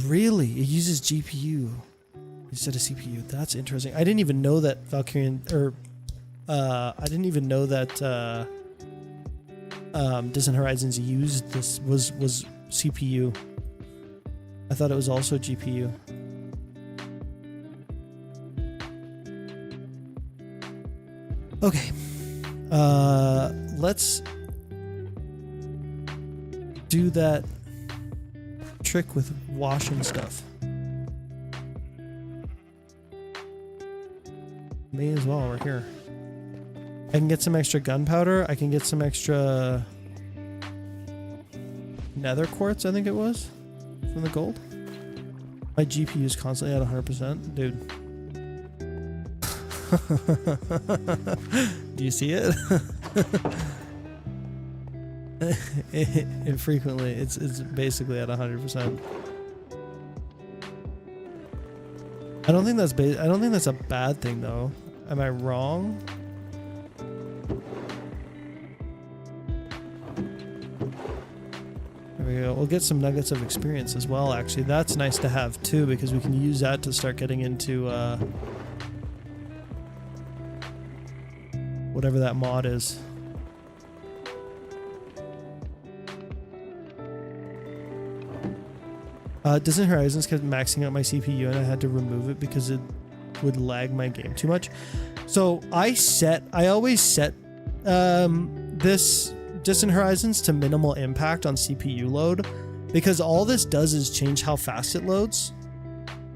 Really? It uses GPU instead of CPU. That's interesting. I didn't even know that Valkyrian, or I didn't even know that Distant Horizons used this was CPU. I thought it was also GPU. Okay. Let's do that trick with washing stuff. May as well, we're here. I can get some extra gunpowder. I can get some extra nether quartz, I think it was, from the gold. My GPU is constantly at 100%. Dude. Do you see it? Infrequently, it's basically at 100%. I don't think that's a bad thing though. Am I wrong? There we go. We'll get some nuggets of experience as well, actually. That's nice to have, too, because we can use that to start getting into whatever that mod is. Distant Horizons kept maxing out my CPU and I had to remove it because it would lag my game too much. So I always set this Distant Horizons to minimal impact on CPU load, because all this does is change how fast it loads.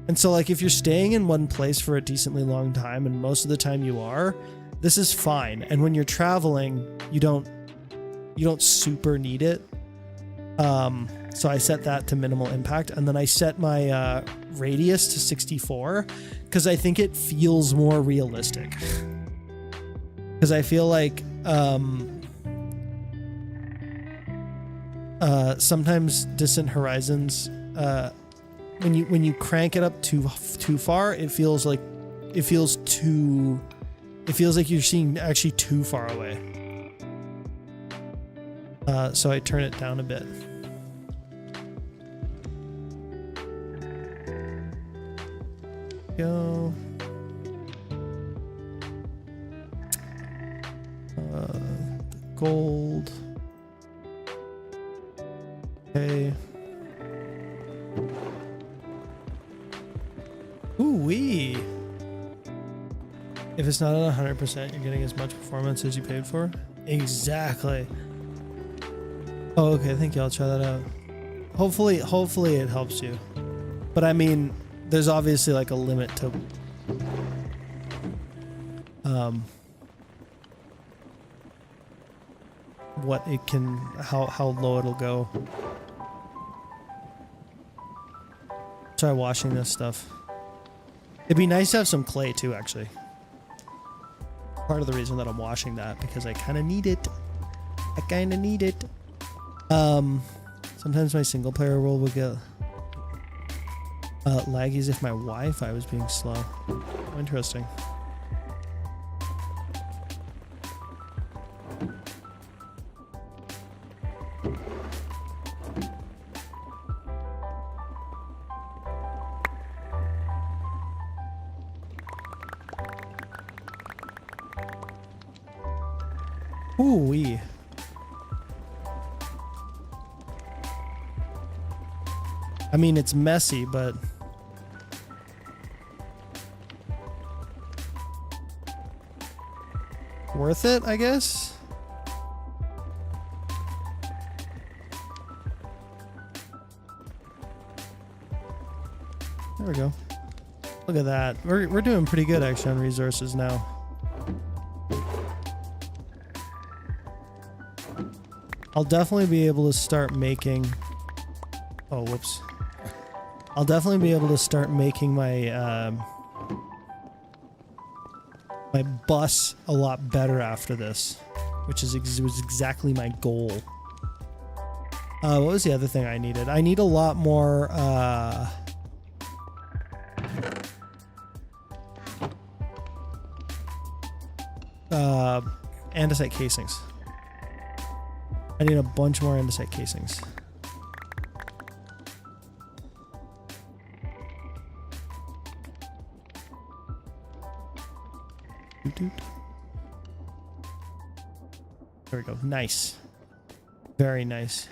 And so like if you're staying in one place for a decently long time, and most of the time you are, this is fine. And when you're traveling, you don't super need it. So I set that to minimal impact, and then I set my radius to 64 because I think it feels more realistic. Because I feel like sometimes Distant Horizons, when you crank it up too far, it feels like you're seeing actually too far away. So I turn it down a bit. Go. Gold. Okay. Ooh-wee. If it's not at 100%, you're getting as much performance as you paid for? Exactly. Oh, okay. Thank you. I'll try that out. Hopefully it helps you. But I mean, there's obviously like a limit to what it can, how low it'll go. Try washing this stuff. It'd be nice to have some clay too, actually. Part of the reason that I'm washing that, because I kind of need it. Sometimes my single player world will get laggy as if my Wi-Fi was being slow. Oh, interesting. Ooh-wee. I mean, it's messy, but worth it, I guess. There we go. Look at that. We're doing pretty good actually on resources now. I'll definitely be able to start making... Oh, whoops. I'll definitely be able to start making my my bus a lot better after this, which was exactly my goal. What was the other thing I needed? I need a lot more andesite casings. I need a bunch more andesite casings. There we go. Nice. Very nice.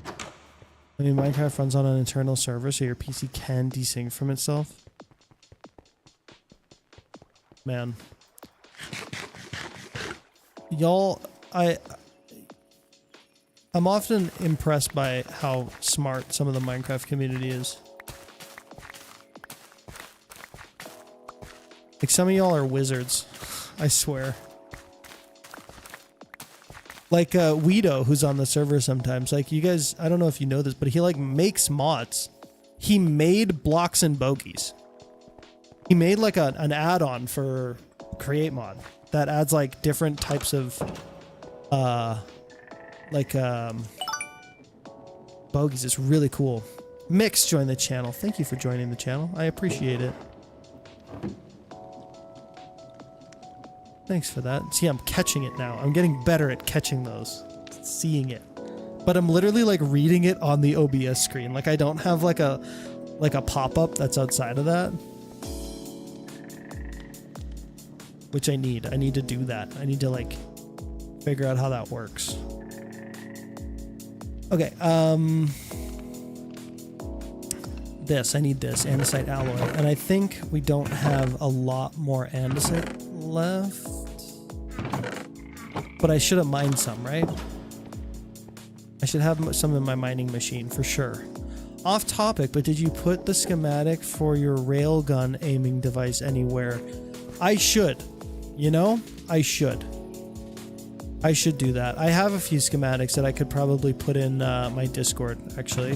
I mean, Minecraft runs on an internal server, so your PC can desync from itself. Man. Y'all, I'm often impressed by how smart some of the Minecraft community is. Like, some of y'all are wizards. I swear. Like, Weedo, who's on the server sometimes. Like, you guys, I don't know if you know this, but he, like, makes mods. He made blocks and bogies. He made, like, an add-on for Create Mod that adds, like, different types of, bogies. It's really cool. Mix joined the channel. Thank you for joining the channel. I appreciate it. Thanks for that. See, I'm catching it now. I'm getting better at catching those, seeing it. But I'm literally like reading it on the OBS screen. Like I don't have like a pop-up that's outside of that. Which I need. I need to do that. I need to like figure out how that works. Okay, this, I need this, andesite alloy. And I think we don't have a lot more andesite left. But I should have mined some, right? I should have some in my mining machine for sure. Off topic, but did you put the schematic for your railgun aiming device anywhere? I should, you know? I should do that. I have a few schematics that I could probably put in my Discord, actually,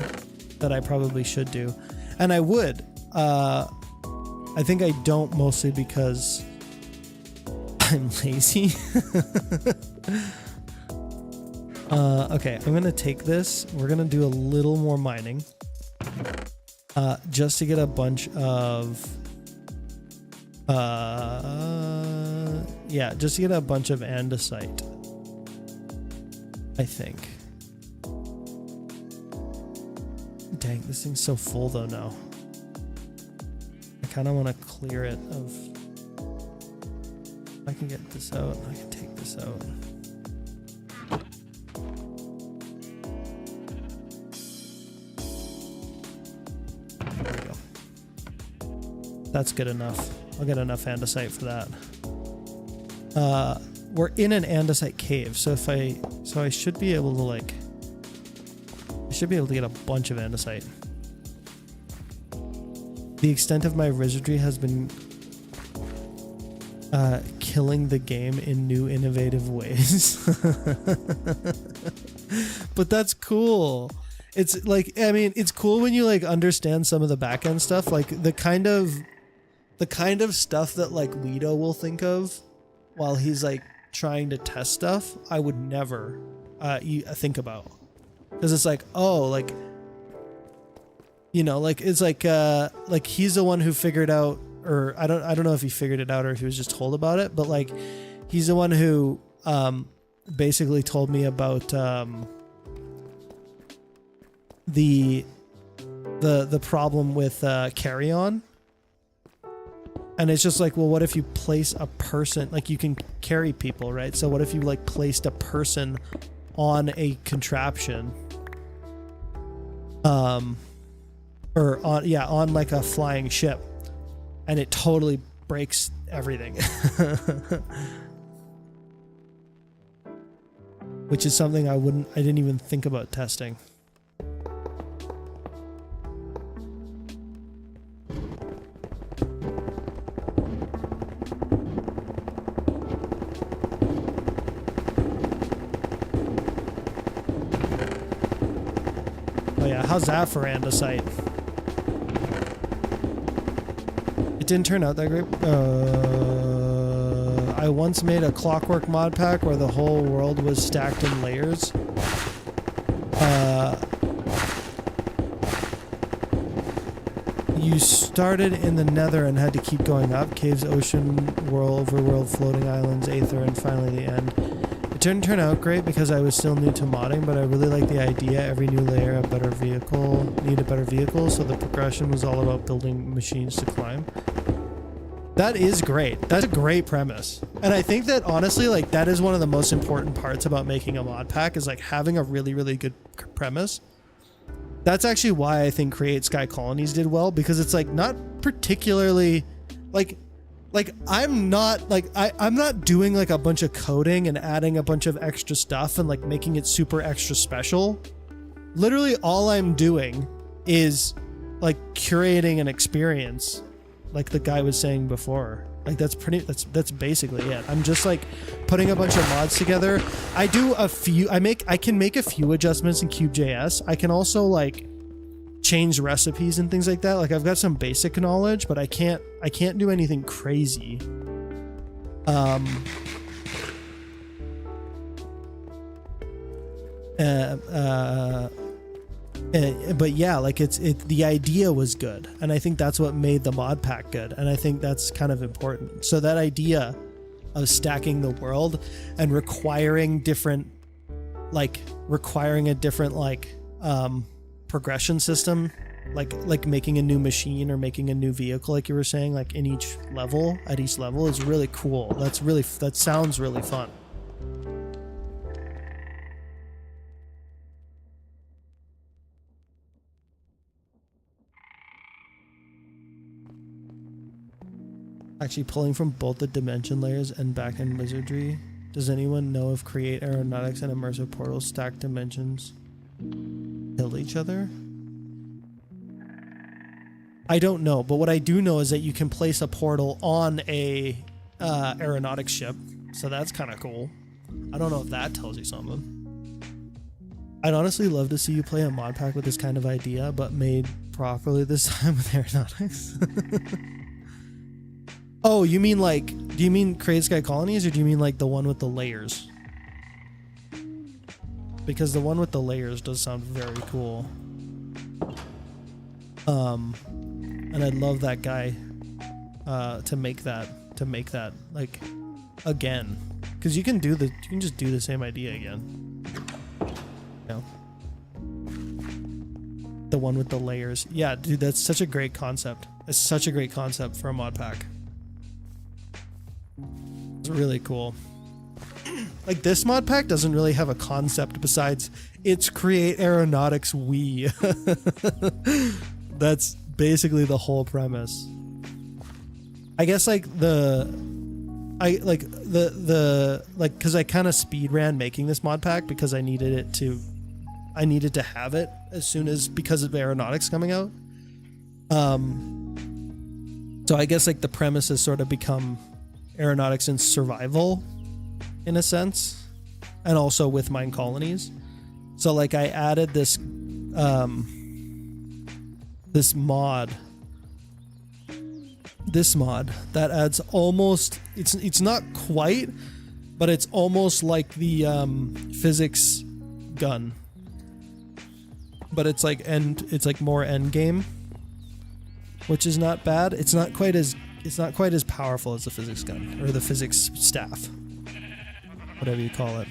that I probably should do. And I would. I think I don't, mostly because I'm lazy. Okay, I'm going to take this. We're going to do a little more mining. Just to get a bunch of... yeah, just to get a bunch of andesite. I think. Dang, this thing's so full though now. I kind of want to clear it of... I can get this out. I can take this out. There we go. That's good enough. I'll get enough andesite for that. We're in an andesite cave, so I should be able to like... I should be able to get a bunch of andesite. The extent of my wizardry has been killing the game in new innovative ways. But that's cool. It's like, I mean, it's cool when you like understand some of the back end stuff, like the kind of stuff that like Guido will think of while he's like trying to test stuff. I would never think about, because it's like, oh, like, you know, like it's like he's the one who figured out, or I don't know if he figured it out or if he was just told about it, but like he's the one who basically told me about the problem with carry on. And it's just like, well, what if you place a person, like you can carry people, right? So what if you like placed a person on a contraption, or on like a flying ship, and it totally breaks everything. Which is something I didn't even think about testing. How's that for andesite? It didn't turn out that great. I once made a clockwork mod pack where the whole world was stacked in layers. You started in the Nether and had to keep going up. Caves, ocean, world, overworld, floating islands, aether, and finally the end. It didn't turn out great because I was still new to modding, but I really like the idea. Every new layer, a better vehicle, need a better vehicle, so the progression was all about building machines to climb. That is great. That's a great premise. And I think that honestly, like, that is one of the most important parts about making a mod pack, is like having a really, really good premise. That's actually why I think Create Sky Colonies did well, because it's like not particularly like I'm not doing like a bunch of coding and adding a bunch of extra stuff and like making it super extra special. Literally all I'm doing is like curating an experience, like the guy was saying before. Like that's basically it. I'm just like putting a bunch of mods together. I can make a few adjustments in Cube.js. I can also like change recipes and things like that. Like I've got some basic knowledge, but I can't do anything crazy. But yeah, like the idea was good, and I think that's what made the mod pack good, and I think that's kind of important. So that idea of stacking the world and requiring different, like requiring a different like progression system, like making a new machine or making a new vehicle, like you were saying, like in each level, at each level, is really cool. That sounds really fun. Actually pulling from both the dimension layers and back-end wizardry. Does anyone know if create aeronautics and immersive portals stack dimensions kill each other? I don't know, but what I do know is that you can place a portal on a aeronautics ship, so that's kind of cool. I don't know if that tells you something. I'd honestly love to see you play a mod pack with this kind of idea, but made properly this time with aeronautics. Oh, you mean like, do you mean Create Sky Colonies, or do you mean like the one with the layers? Because the one with the layers does sound very cool. And I'd love that guy to make that like again, because you can just do the same idea again. You know? The one with the layers. Yeah, dude, that's such a great concept. It's such a great concept for a mod pack. It's really cool. Like, this mod pack doesn't really have a concept besides it's create aeronautics Wii. That's basically the whole premise. I guess like because I kind of speed ran making this mod pack because I needed to have it as soon as, because of aeronautics coming out. So I guess like the premise has sort of become aeronautics and survival in a sense, and also with mine colonies. So like I added this this mod that adds almost, it's not quite, but it's almost like the physics gun, but it's like more end game, which is not bad. It's not quite as powerful as the physics gun or the physics staff, whatever you call it.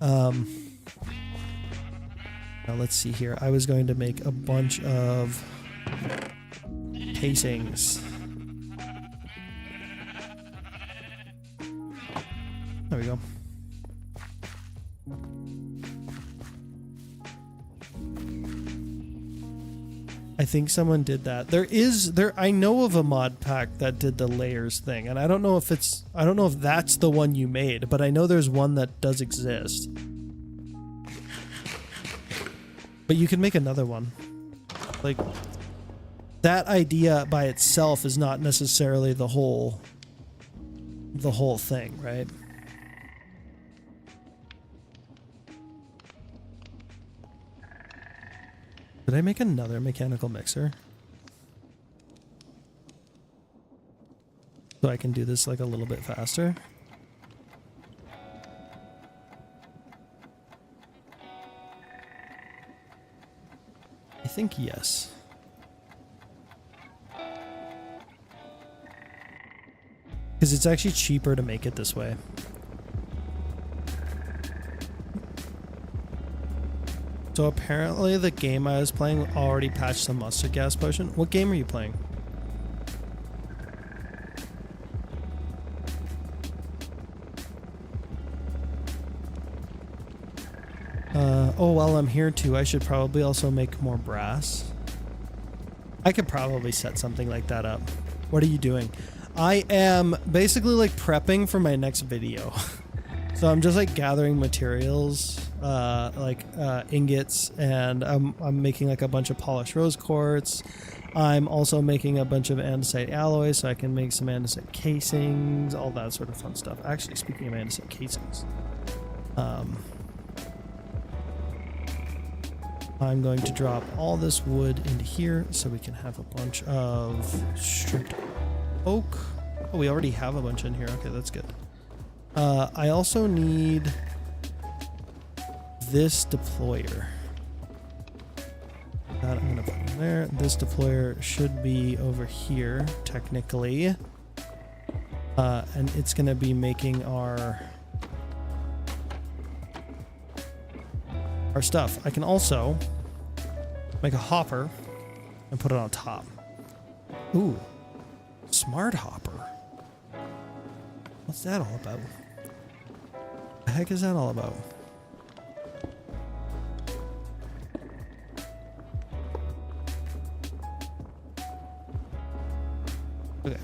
Now let's see here. I was going to make a bunch of casings. There we go. I think someone did that. I know of a mod pack that did the layers thing, and I don't know if that's the one you made, but I know there's one that does exist. But you can make another one. Like, that idea by itself is not necessarily the whole thing, right? Did I make another mechanical mixer? So I can do this like a little bit faster? I think yes. Because it's actually cheaper to make it this way. So apparently the game I was playing already patched some mustard gas potion. What game are you playing? Oh, while I'm here too, I should probably also make more brass. I could probably set something like that up. What are you doing? I am basically like prepping for my next video. So I'm just like gathering materials, ingots, and I'm making like a bunch of polished rose quartz. I'm also making a bunch of andesite alloys so I can make some andesite casings, all that sort of fun stuff. Actually, speaking of andesite casings, I'm going to drop all this wood into here so we can have a bunch of stripped oak. Oh, we already have a bunch in here. Okay, that's good. I also need this deployer. That I'm going to put in there. This deployer should be over here, technically. And it's gonna be making our stuff. I can also make a hopper and put it on top. Ooh, smart hopper. What's that all about? What the heck is that all about? Okay.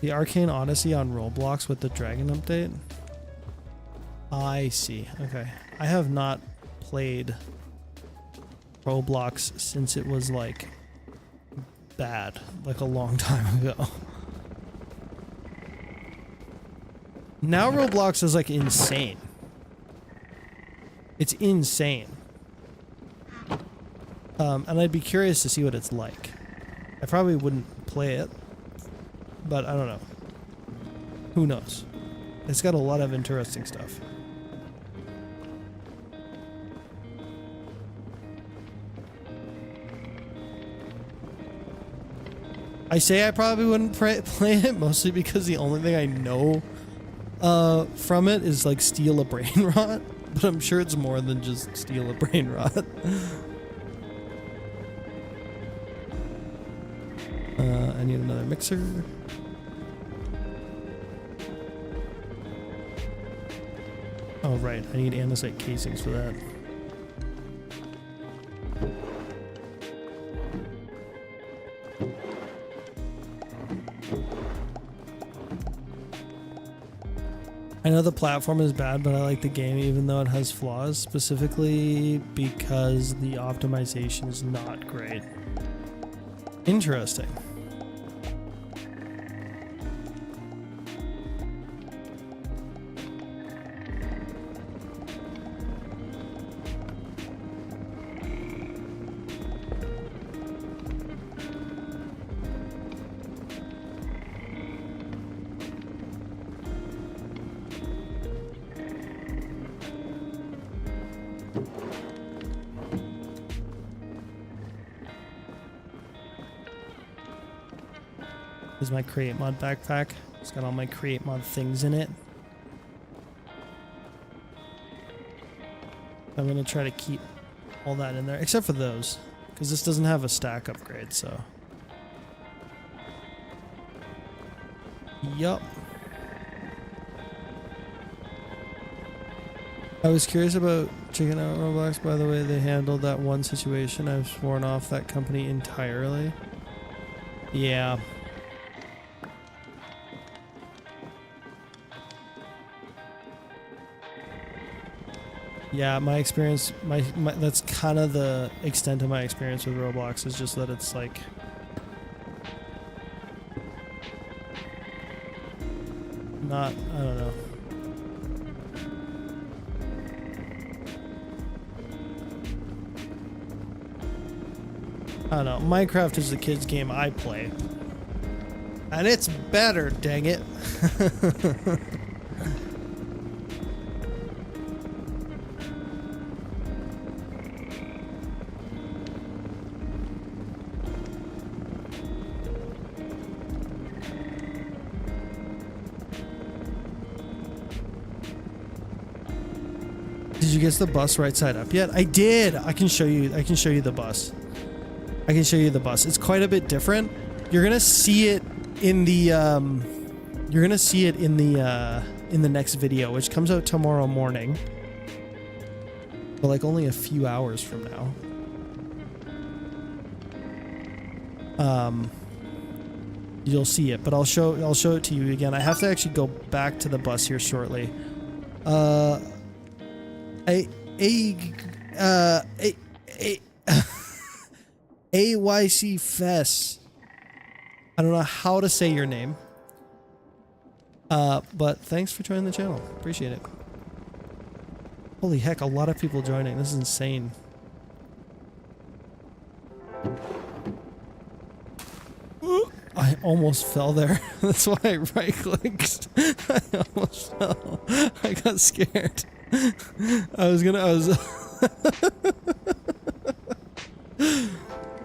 The Arcane Odyssey on Roblox with the Dragon update? I see. Okay. I have not played Roblox since it was like bad, like a long time ago. Now Roblox is like insane. It's insane. And I'd be curious to see what it's like. I probably wouldn't play it, but I don't know. Who knows? It's got a lot of interesting stuff. I say I probably wouldn't play it mostly because the only thing I know from it is like steal a brain rot, but I'm sure it's more than just steal a brain rot. I need another mixer. Oh right, I need andesite casings for that. I know the platform is bad, but I like the game even though it has flaws, specifically because the optimization is not great. Interesting. Is my create mod backpack. It's got all my create mod things in it. I'm gonna try to keep all that in there, except for those, because this doesn't have a stack upgrade, so. Yup. I was curious about checking out Roblox. By the way, they handled that one situation. I've sworn off that company entirely. Yeah. Yeah, my experience, that's kind of the extent of my experience with Roblox, is just that it's like not, I don't know. I don't know. Minecraft is the kids' game I play. And it's better, dang it. Did you get the bus right side up yet? I did. I can show you the bus. I can show you the bus. It's quite a bit different. You're gonna see it in the in the next video, which comes out tomorrow morning. But like only a few hours from now. You'll see it, but I'll show it to you again. I have to actually go back to the bus here shortly. AYC Fess. I don't know how to say your name. But thanks for joining the channel. Appreciate it. Holy heck, a lot of people joining. This is insane. almost fell there. That's why I right clicked. I almost fell. I got scared. I was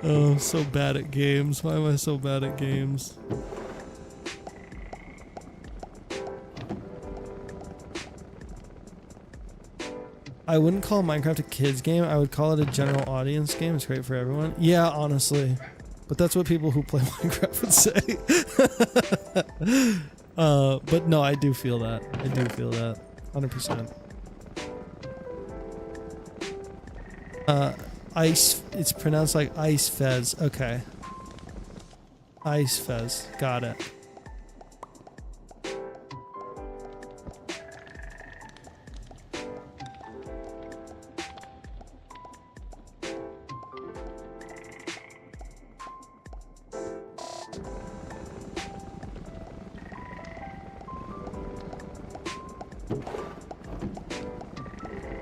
oh, I'm so bad at games. Why am I so bad at games? I wouldn't call Minecraft a kids game. I would call it a general audience game. It's great for everyone. Yeah, honestly. But that's what people who play Minecraft would say. But no, I do feel that. I do feel that. 100%. Ice, it's pronounced like Ice Fez. Okay. Ice Fez. Got it.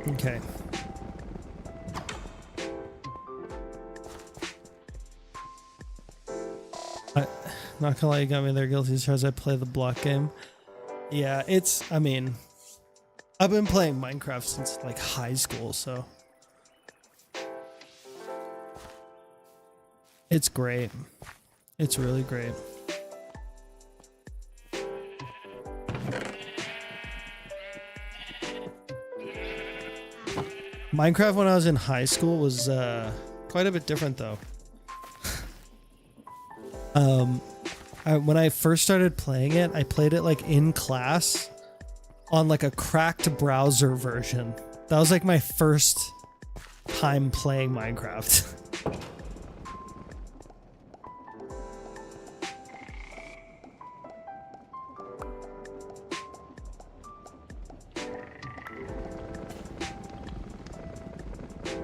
Okay. Not gonna lie, you got me there, guilty as far as I play the block game. Yeah, I mean, I've been playing Minecraft since like high school, so it's great. It's really great. Minecraft when I was in high school was quite a bit different though. When I first started playing it, I played it like in class on like a cracked browser version. That was like my first time playing Minecraft.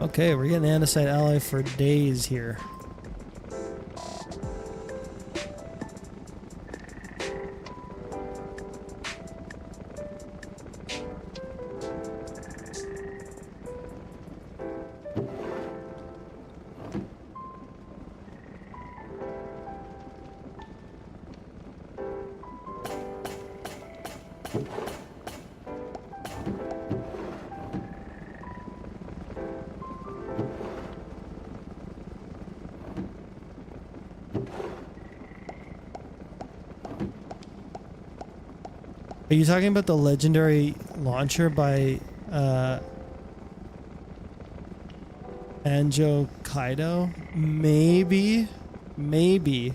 Okay, we're getting andesite alloy for days here. Are you talking about the legendary launcher by Anjo Kaido? Maybe. Maybe.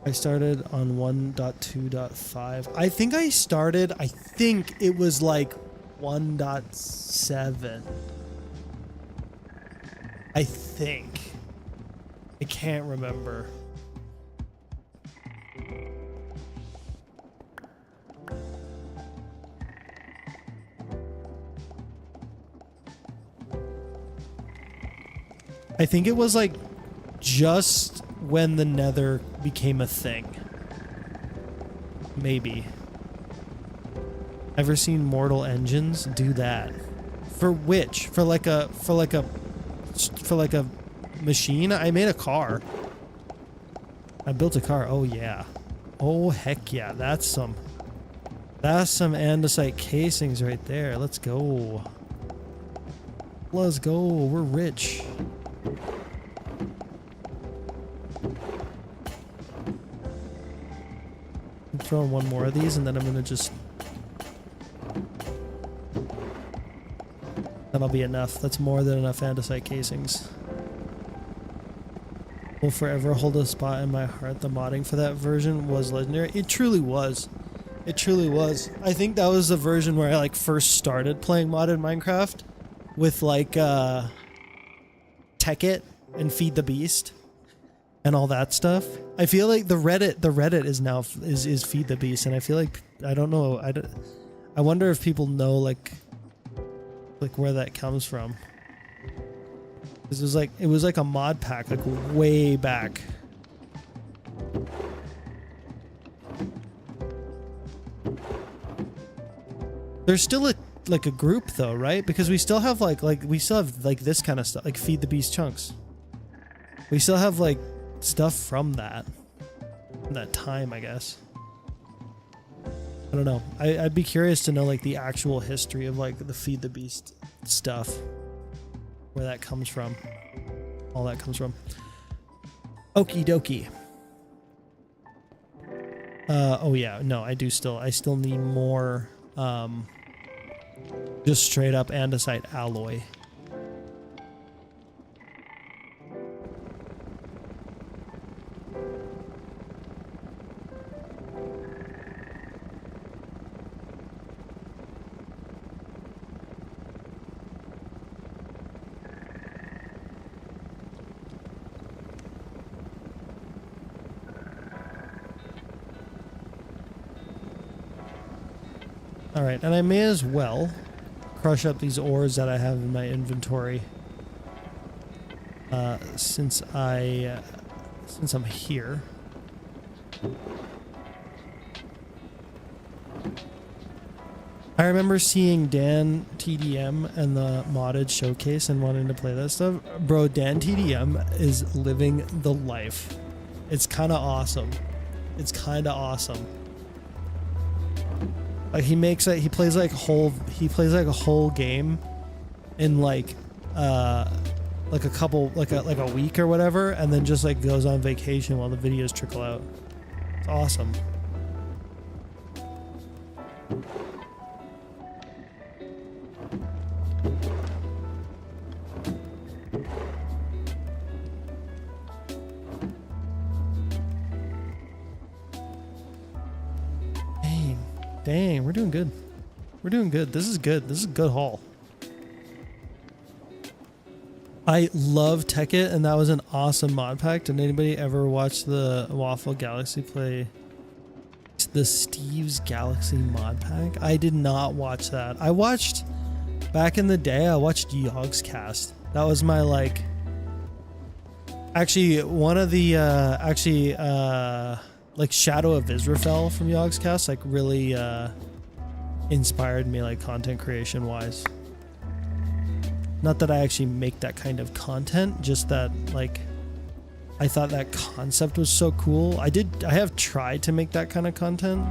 I started on 1.2.5. I think it was like 1.7. I think. I can't remember. I think it was like just when the Nether became a thing. Maybe. Ever seen Mortal Engines do that? For which? For like a machine? I made a car. I built a car. Oh yeah. Oh heck yeah. That's some andesite casings right there. Let's go. Let's go. We're rich. I'm throwing one more of these and then I'm gonna just... That'll be enough. That's more than enough andesite casings. Will forever hold a spot in my heart. The modding for that version was legendary. It truly was. It truly was. I think that was the version where I like first started playing modded Minecraft with like Tech-It and Feed the Beast and all that stuff. I feel like the Reddit is now is Feed the Beast, and I feel like I don't know. I wonder if people know like where that comes from. This was like, it was like a mod pack, like way back. There's still like a group though, right? Because we still have like we still have like this kind of stuff, like feed the beast chunks. We still have like stuff from that time, I guess. I don't know. I'd be curious to know like the actual history of like the feed the beast stuff, where that comes from, all that comes from. Okie dokie. Oh yeah, no, I still need more, just straight up andesite alloy. Alright, and I may as well crush up these ores that I have in my inventory. Since I'm here. I remember seeing Dan TDM and the modded showcase and wanting to play that stuff. Bro, Dan TDM is living the life. It's kind of awesome. It's kind of awesome. Like he plays like a whole game in like a week or whatever, and then just like goes on vacation while the videos trickle out. It's awesome. Dang, we're doing good. We're doing good. This is good. This is a good haul. I love Tekkit, and that was an awesome mod pack. Did anybody ever watch the Waffle Galaxy play the Steve's Galaxy mod pack? I did not watch that. I watched, back in the day, I watched Yogg's Cast. That was my, like, actually, one of the, like Shadow of Israfel from Yogg's Cast, like really inspired me, like content creation wise. Not that I actually make that kind of content, just that like I thought that concept was so cool. I have tried to make that kind of content,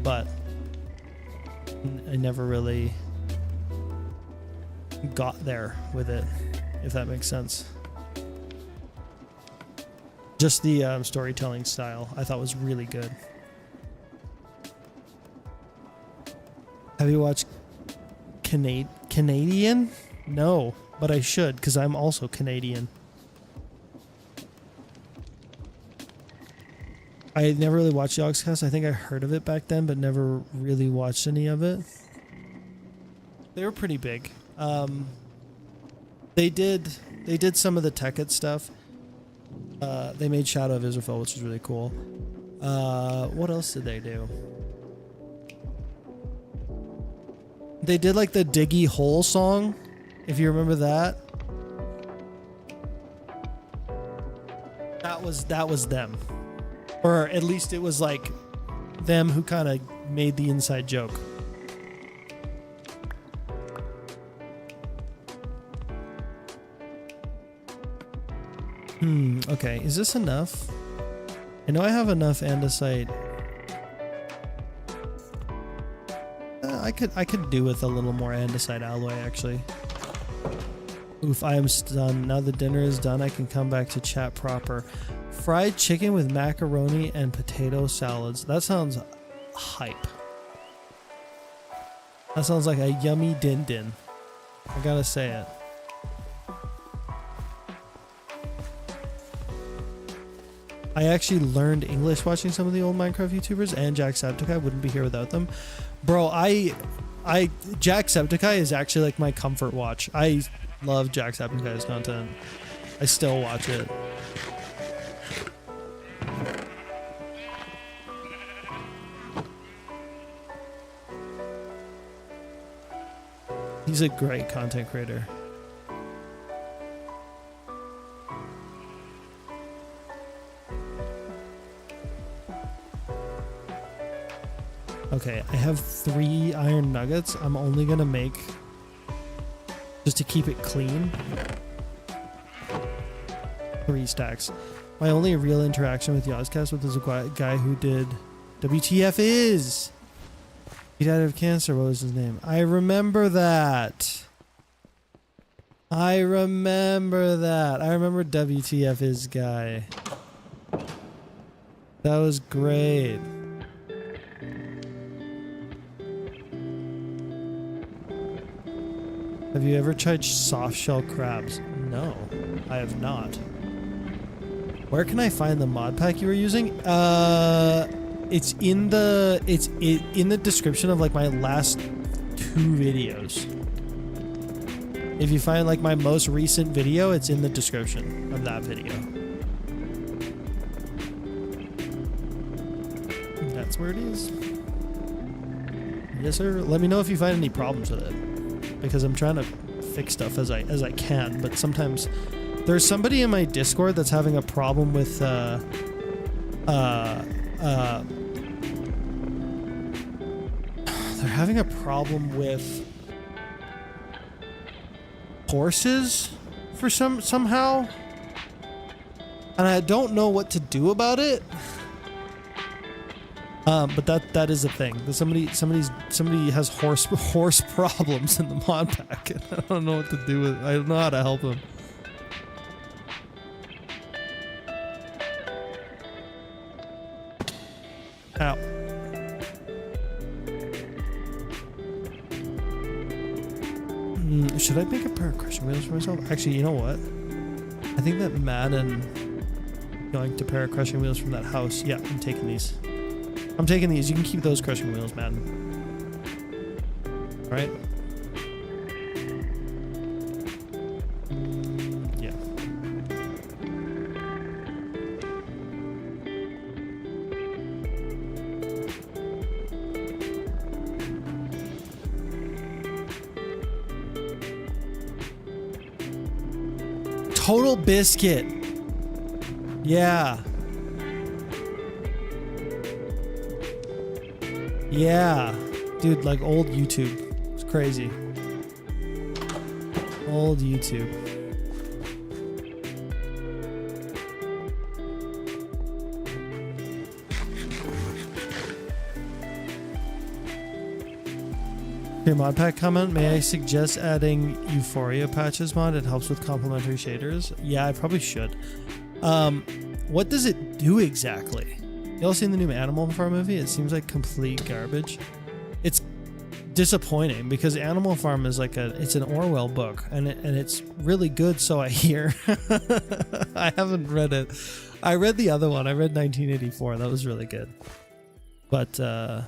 but I never really got there with it, if that makes sense. Just the storytelling style I thought was really good. Have you watched Canadian? No, but I should, because I'm also Canadian. I never really watched Yogscast. I think I heard of it back then, but never really watched any of it. They were pretty big. They did some of the Tekkit stuff. They made Shadow of Israfel, which was really cool. What else did they do? They did like the Diggy Hole song, if you remember that. That was them. Or at least it was like them who kind of made the inside joke. Okay, is this enough? I know I have enough andesite. I could do with a little more andesite alloy, actually. Oof, I am stunned. Now the dinner is done, I can come back to chat proper. Fried chicken with macaroni and potato salads. That sounds hype. That sounds like a yummy din-din. I gotta say it. I actually learned English watching some of the old Minecraft YouTubers, and Jacksepticeye. Wouldn't be here without them. Bro, Jacksepticeye is actually like my comfort watch. I love Jacksepticeye's content. I still watch it. He's a great content creator. Okay, I have 3 iron nuggets. I'm only gonna make, just to keep it clean, 3 stacks. My only real interaction with Yozcast was a guy who did WTF is. He died of cancer. What was his name? I remember that. I remember WTF is guy. That was great. Have you ever tried soft shell crabs? No, I have not. Where can I find the mod pack you were using? It's in the description of like my last 2 videos. If you find like my most recent video, it's in the description of that video. That's where it is. Yes, sir. Let me know if you find any problems with it, because I'm trying to fix stuff as I can. But sometimes there's somebody in my Discord that's having a problem with they're having a problem with horses for somehow, and I don't know what to do about it. But that is a thing. Somebody has horse problems in the mod pack. And I don't know what to do with. I don't know how to help him. Ow. Should I make a pair of crushing wheels for myself? Actually, you know what? I think that Madden going to pair of crushing wheels from that house. Yeah, I'm taking these. I'm taking these. You can keep those crushing wheels, Madden. All right. Yeah. Total Biscuit. Yeah. Yeah. Dude, like old YouTube. It's crazy. Old YouTube. Your mod pack comment, may I suggest adding Euphoria patches mod? It helps with complementary shaders. Yeah, I probably should. What does it do exactly? Y'all seen the new Animal Farm movie? It seems like complete garbage. It's disappointing because Animal Farm is like it's an Orwell book and it's really good, so I hear. I haven't read it. I read the other one. I read 1984. That was really good. But I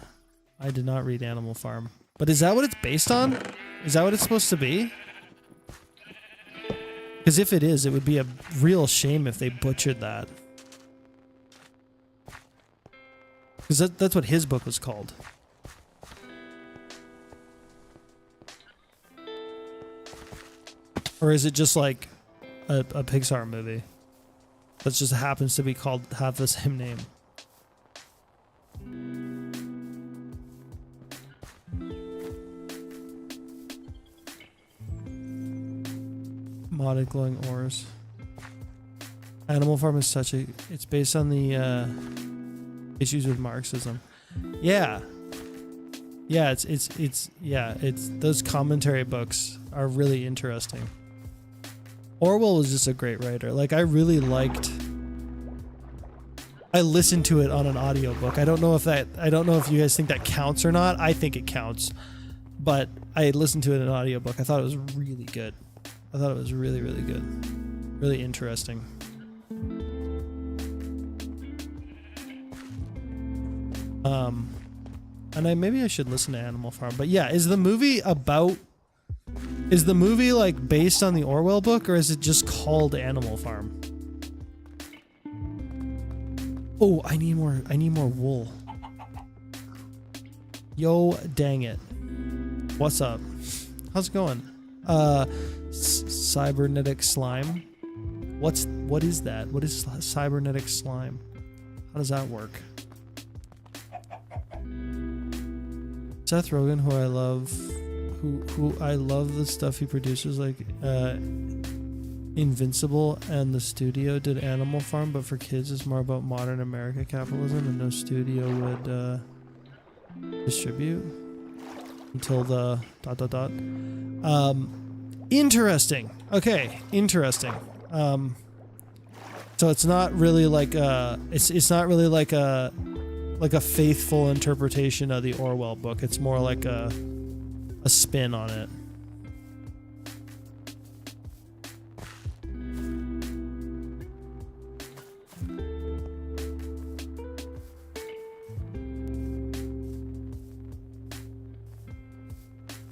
did not read Animal Farm. But is that what it's based on? Is that what it's supposed to be? Because if it is, it would be a real shame if they butchered that. Because that's what his book was called. Or is it just like a Pixar movie that just happens to be called, have the same name? Modded glowing ores. Animal Farm is such a... It's based on the issues with Marxism. Yeah. Yeah, it's those commentary books are really interesting. Orwell was just a great writer. Like, I really liked... I listened to it on an audiobook. I don't know if you guys think that counts or not. I think it counts. But I listened to it in an audiobook. I thought it was really good. I thought it was really, really good. Really interesting. And maybe I should listen to Animal Farm. But yeah, is the movie like based on the Orwell book, or is it just called Animal Farm? Oh, I need more wool. Yo, dang it. What's up? How's it going? Cybernetic slime. What is that? What is cybernetic slime? How does that work? Seth Rogen, who I love, who I love the stuff he produces, like Invincible and the studio did Animal Farm, but for kids it's more about modern America capitalism, and no studio would distribute until the ... Interesting. Okay, interesting. So it's not really like it's not really like a faithful interpretation of the Orwell book. It's more like a spin on it.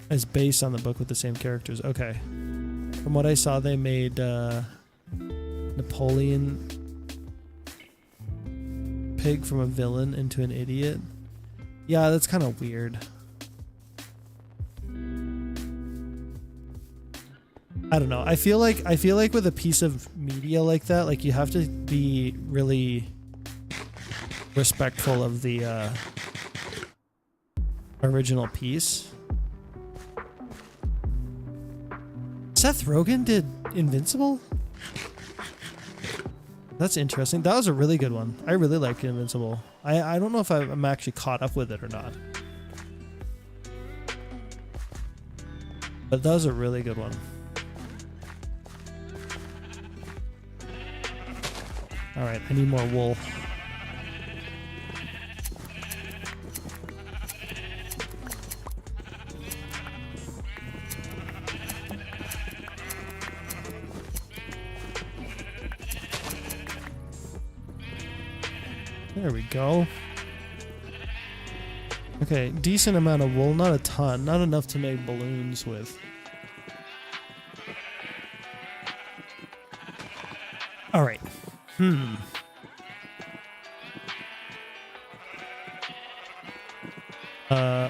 It's based on the book with the same characters. Okay. From what I saw, they made Napoleon Pig from a villain into an idiot. Yeah, that's kind of weird. I don't know. I feel like with a piece of media like that, like you have to be really respectful of the original piece. Seth Rogen did Invincible? That's interesting. That was a really good one. I really liked Invincible. I don't know if I'm actually caught up with it or not. But that was a really good one. Alright, I need more wool. There we go. Okay, decent amount of wool, not a ton, not enough to make balloons with. All right.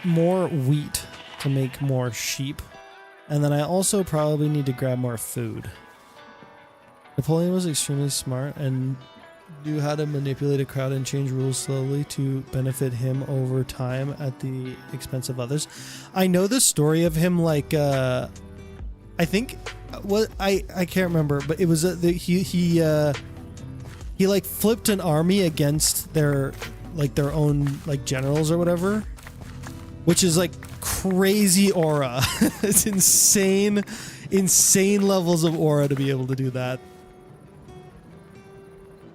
More wheat to make more sheep. And then I also probably need to grab more food. Napoleon was extremely smart and knew how to manipulate a crowd and change rules slowly to benefit him over time at the expense of others. I know the story of him, like I think what I can't remember, but it was he like flipped an army against their own like generals or whatever, which is like crazy aura. It's insane levels of aura to be able to do that.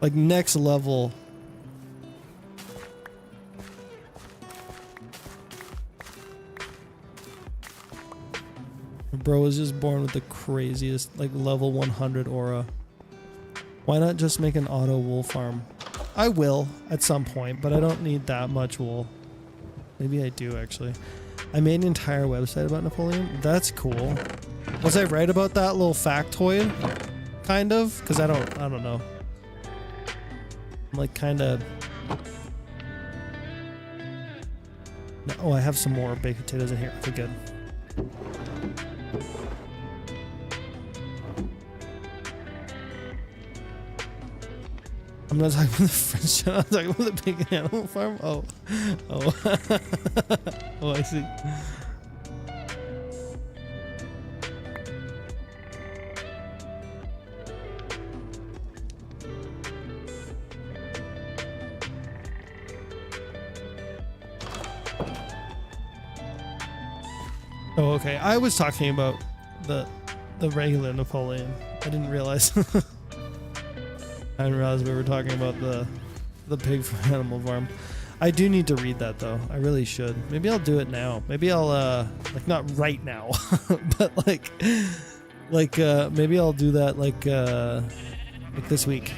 Like next level. Bro was just born with the craziest, like level 100 aura. Why not just make an auto wool farm? I will at some point, but I don't need that much wool. Maybe I do actually. I made an entire website about Napoleon. That's cool. Was I right about that little factoid? Kind of? Because I don't know. I'm like kind of... Oh, I have some more baked potatoes in here. Okay, good. I'm not talking about the French channel, I'm talking about the big animal farm. Oh. Oh, I see. Oh, okay. I was talking about the regular Napoleon. I didn't realize. I didn't realize we were talking about the pig from Animal Farm. I do need to read that though. I really should. Maybe I'll do it now. Maybe I'll like not right now, but like maybe I'll do that like this week.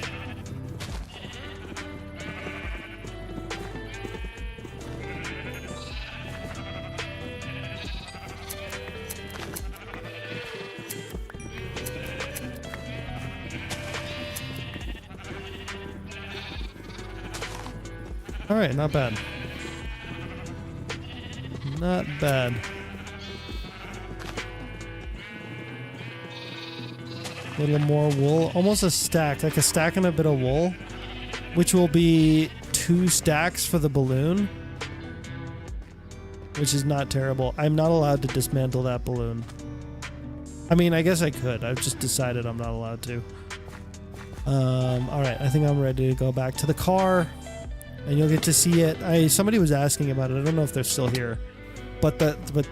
All right, not bad. Not bad. A little more wool, almost a stack, like a stack and a bit of wool, which will be 2 stacks for the balloon. which is not terrible. I'm not allowed to dismantle that balloon. I mean, I guess I could. I've just decided I'm not allowed to. All right, I think I'm ready to go back to the car, and you'll get to see it. Somebody was asking about it. I don't know if they're still here, but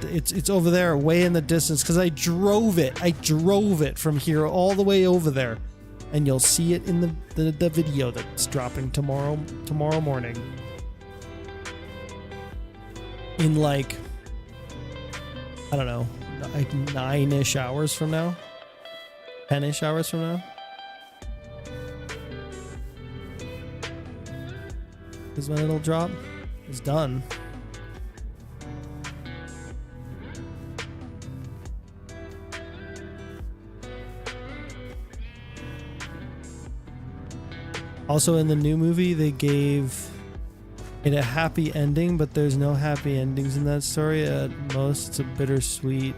it's over there, way in the distance, because I drove it. I drove it from here all the way over there, and you'll see it in the video that's dropping tomorrow morning. In like, I don't know, like 9-ish hours from now, 10-ish hours from now. Is when it'll drop. It's done. Also, in the new movie, they gave it a happy ending, but there's no happy endings in that story. At most, it's a bittersweet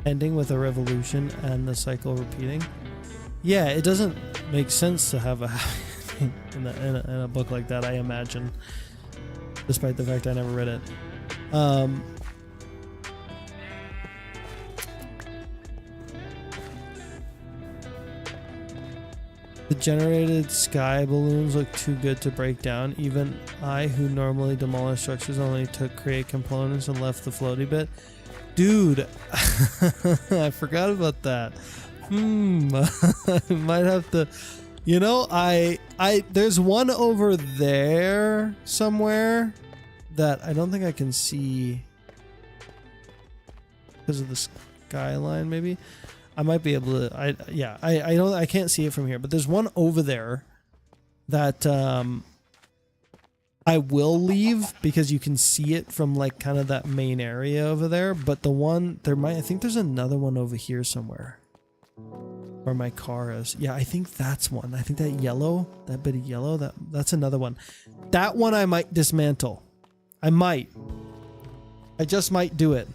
ending with a revolution and the cycle repeating. Yeah, it doesn't make sense to have a happy ending in a book like that, I imagine, despite the fact I never read it. The generated sky balloons look too good to break down. Even I, who normally demolish structures, only took create components and left the floaty bit. Dude, I forgot about that. I might have to, you know, there's one over there somewhere that I don't think I can see because of the skyline, maybe. I might be able to. I can't see it from here, but there's one over there that I will leave because you can see it from like kind of that main area over there. But the one I think there's another one over here somewhere where my car is. Yeah, I think that's one. I think that bit of yellow, that's another one. That one I might dismantle. I just might do it.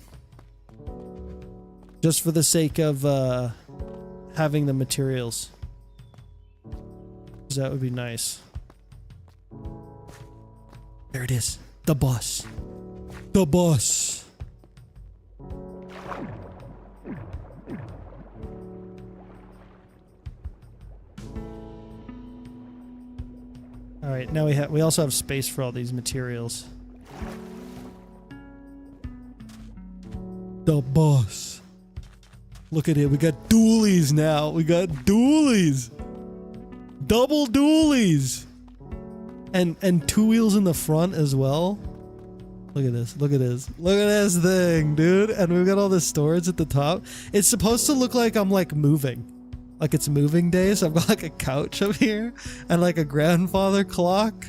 Just for the sake of having the materials. That would be nice. There it is. The bus. The bus. All right, now we also have space for all these materials. The bus. Look at it. We got dualies now. We got dualies. Double dualies. And 2 wheels in the front as well. Look at this. Look at this. Look at this thing, dude. And we've got all this storage at the top. It's supposed to look like I'm like moving. Like it's moving day. So I've got like a couch up here and like a grandfather clock.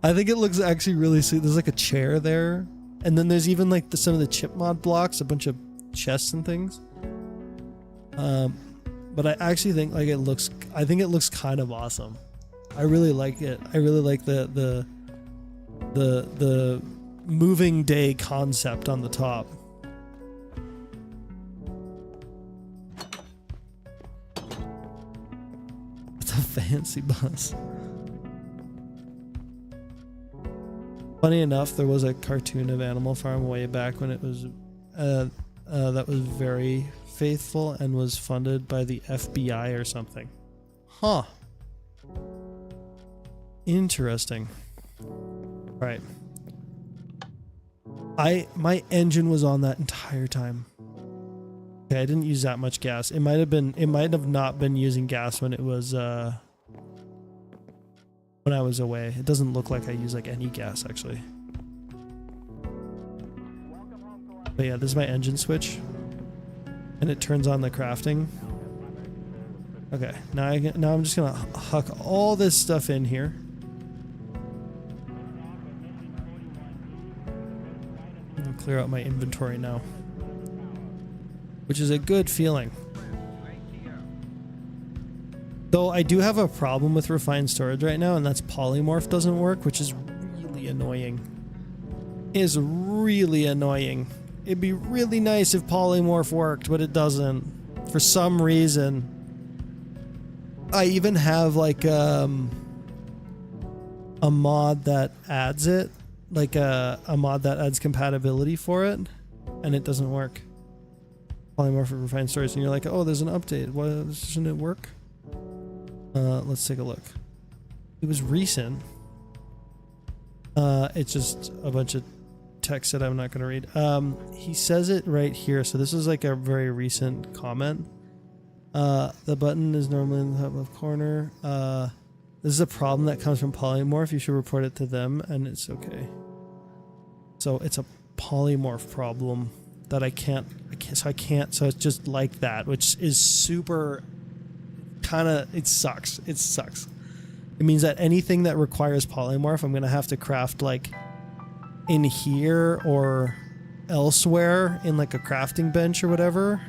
I think it looks actually really sweet. There's like a chair there. And then there's even like some of the chip mod blocks, a bunch of chests and things. But I actually think like it looks kind of awesome. I really like it. I really like the moving day concept on the top. It's a fancy bus. Funny enough, there was a cartoon of Animal Farm way back when it was that was very faithful and was funded by the FBI or something. Huh. Interesting. All right. My engine was on that entire time. Okay, I didn't use that much gas. It might have not been using gas when it was when I was away. It doesn't look like I use like any gas actually. But yeah, this is my engine switch. And it turns on the crafting. Okay, now I'm just gonna huck all this stuff in here. I'll clear out my inventory now, which is a good feeling. Though I do have a problem with refined storage right now, and that's polymorph doesn't work, which is really annoying. It is really annoying. It'd be really nice if polymorph worked, but it doesn't. For some reason. I even have like a mod that adds it, like a mod that adds compatibility for it, and it doesn't work. Polymorphic refined stories, and you're like, oh, there's an update. Why shouldn't it work? Let's take a look. It was recent. It's just a bunch of text that I'm not going to read. He says it right here. So this is like a very recent comment. The button is normally in the top left corner. This is a problem that comes from polymorph. You should report it to them, and it's okay. So it's a polymorph problem that I can't. So it's just like that, which is super. It sucks. It sucks. It means that anything that requires polymorph, I'm gonna have to craft like in here or elsewhere in like a crafting bench or whatever.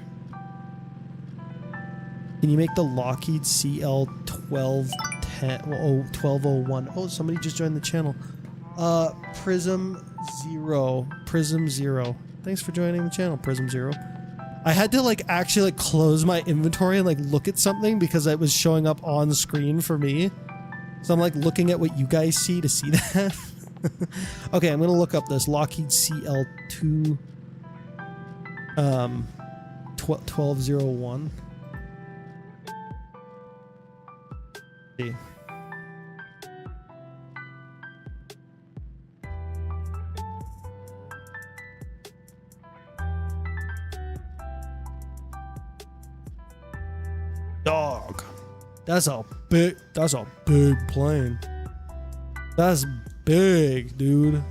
Can you make the Lockheed CL 1201? Oh, somebody just joined the channel. Prism Zero. Thanks for joining the channel, Prism Zero. I had to like actually like close my inventory and like look at something because it was showing up on screen for me. So I'm like looking at what you guys see to see that. Okay, I'm gonna look up this Lockheed CL2 1201. See. Dog. That's a big plane. That's big, dude.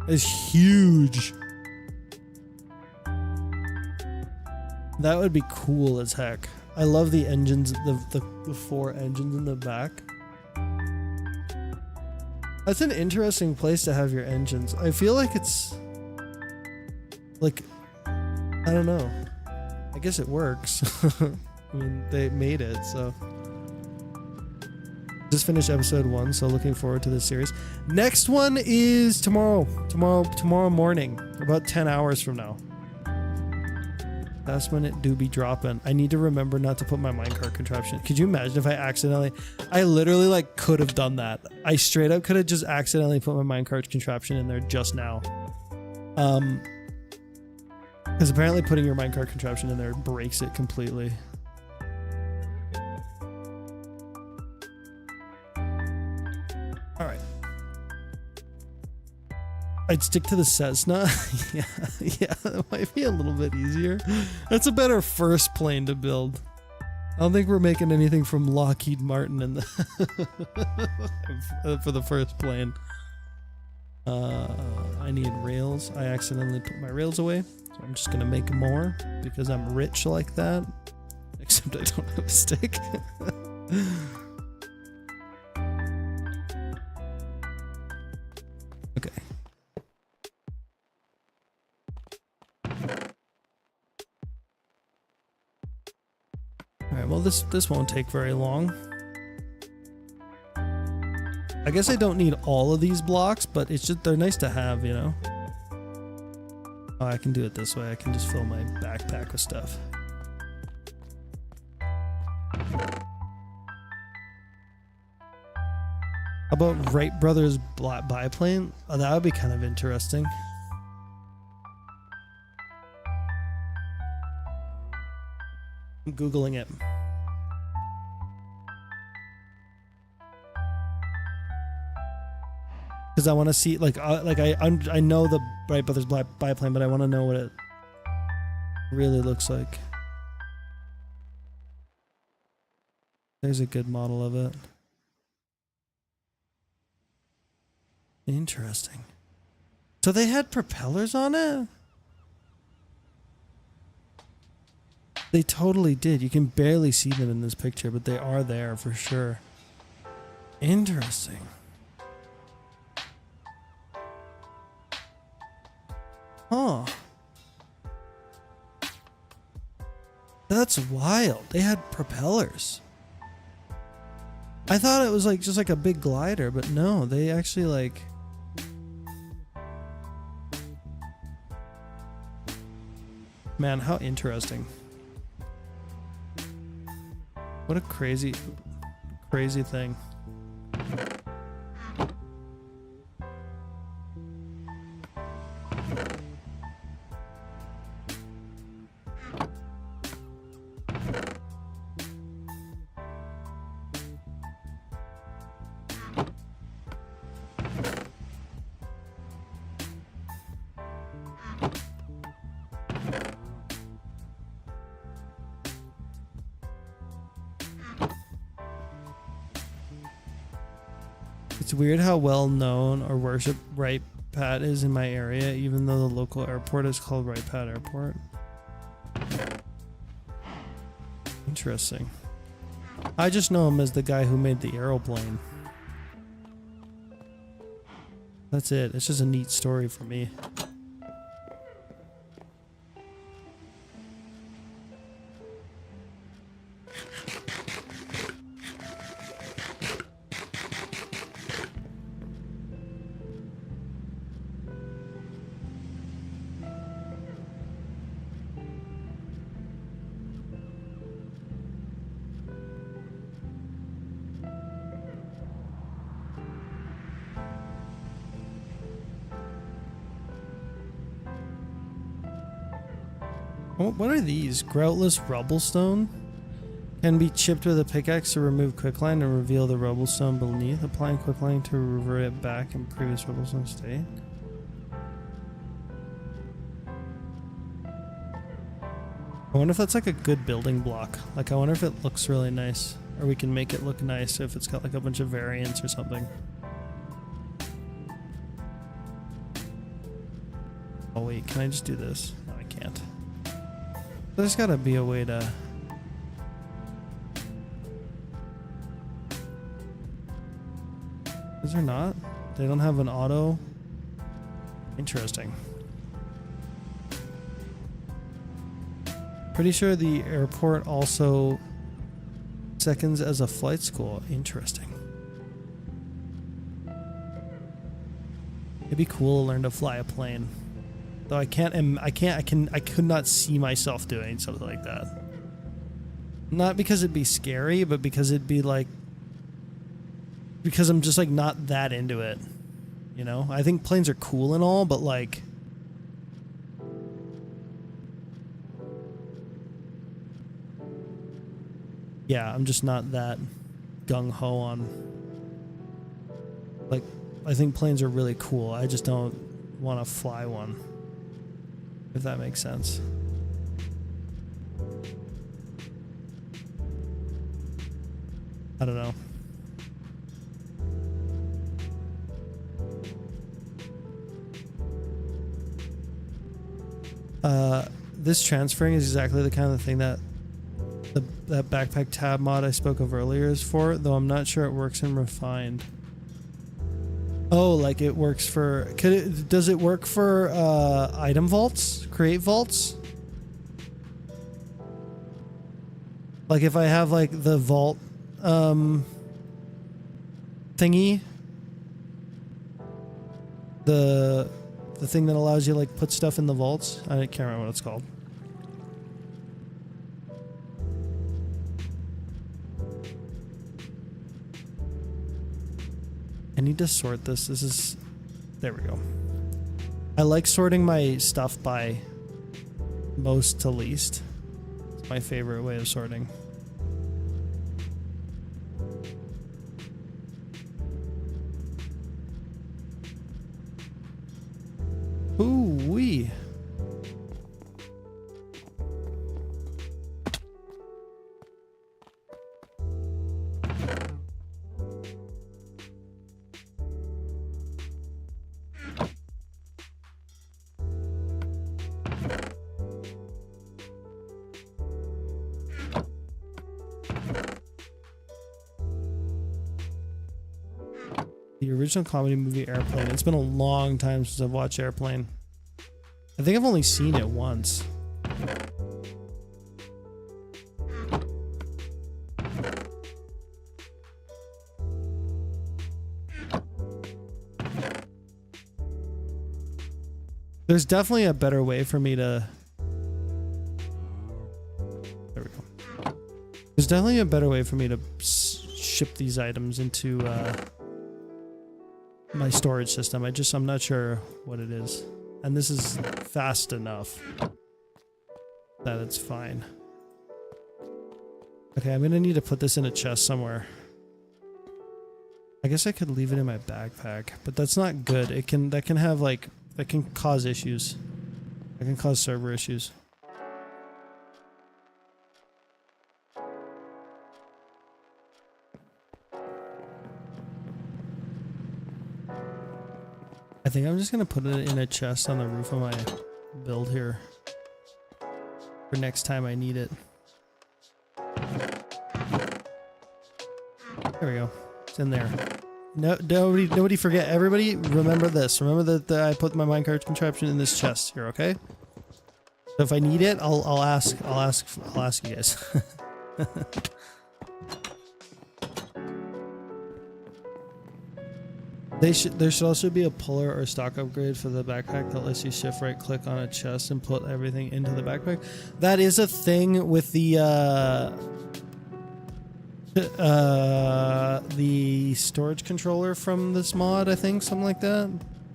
It's huge. That would be cool as heck. I love the engines, the 4 engines in the back. That's an interesting place to have your engines. I feel like it's like, I don't know. I guess it works. I mean, they made it, so. Just finished episode 1, so looking forward to this series. Next one is tomorrow morning, about 10 hours from now. That's when it do be dropping. I need to remember not to put my minecart contraption. Could you imagine if I literally like could have done that. I straight up could have just accidentally put my minecart contraption in there just now. Because apparently putting your minecart contraption in there breaks it completely. Alright. I'd stick to the Cessna. yeah, that might be a little bit easier. That's a better first plane to build. I don't think we're making anything from Lockheed Martin in the for the first plane. I need rails. I accidentally put my rails away, so I'm just gonna make more because I'm rich like that. Except I don't have a stick. Okay. Alright, well this won't take very long. I guess I don't need all of these blocks, but it's just they're nice to have, you know? Oh, I can do it this way. I can just fill my backpack with stuff. How about Wright Brothers biplane? Oh, that would be kind of interesting. I'm Googling it. Because I want to see, I know the Wright Brothers biplane, but I want to know what it really looks like. There's a good model of it. Interesting. So they had propellers on it? They totally did. You can barely see them in this picture, but they are there for sure. Interesting. Huh. That's wild. They had propellers. I thought it was like just like a big glider, but no, they actually like... Man, how interesting. What a crazy thing. It's weird how well known or worshipped Right Pat is in my area, even though the local airport is called Right Pat Airport. Interesting. I just know him as the guy who made the aeroplane. That's it. It's just a neat story for me. What are these? Groutless Rubblestone? Can be chipped with a pickaxe to remove quicklime and reveal the Rubblestone beneath. Applying quicklime to revert it back in previous Rubblestone state. I wonder if that's like a good building block. Like, I wonder if it looks really nice. Or we can make it look nice if it's got like a bunch of variants or something. Oh wait, can I just do this? No, I can't. There's gotta be a way to... Is there not? They don't have an auto? Interesting. Pretty sure the airport also seconds as a flight school. Interesting. It'd be cool to learn to fly a plane. Though I could not see myself doing something like that. Not because it'd be scary, but because it'd be like, because I'm just like not that into it. You know? I think planes are cool and all, but like, yeah, I'm just not that gung-ho on, like, I think planes are really cool. I just don't want to fly one. If that makes sense. I don't know. This transferring is exactly the kind of thing that that backpack tab mod I spoke of earlier is for, though I'm not sure it works in refined. Oh, like it works for... does it work for item vaults? Create vaults? Like if I have like the vault thingy, the thing that allows you to like put stuff in the vaults. I can't remember what it's called. I need to sort this. This is... There we go. I like sorting my stuff by most to least. It's my favorite way of sorting. Ooh-wee. The original comedy movie Airplane. It's been a long time since I've watched Airplane. I think I've only seen it once. There's definitely a better way for me to... There we go. There's definitely a better way for me to ship these items into my storage system. I'm not sure what it is. And this is fast enough that it's fine. Okay, I'm gonna need to put this in a chest somewhere. I guess I could leave it in my backpack, but that's not good. That can cause issues. That can cause server issues. I think I'm just gonna put it in a chest on the roof of my build here for next time I need it. There we go. It's in there. No, nobody forget. Everybody, remember this. Remember that I put my minecart contraption in this chest here. Okay. So if I need it, I'll ask you guys. There should also be a puller or stock upgrade for the backpack that lets you shift right click on a chest and put everything into the backpack. That is a thing with the storage controller from this mod, I think, something like that.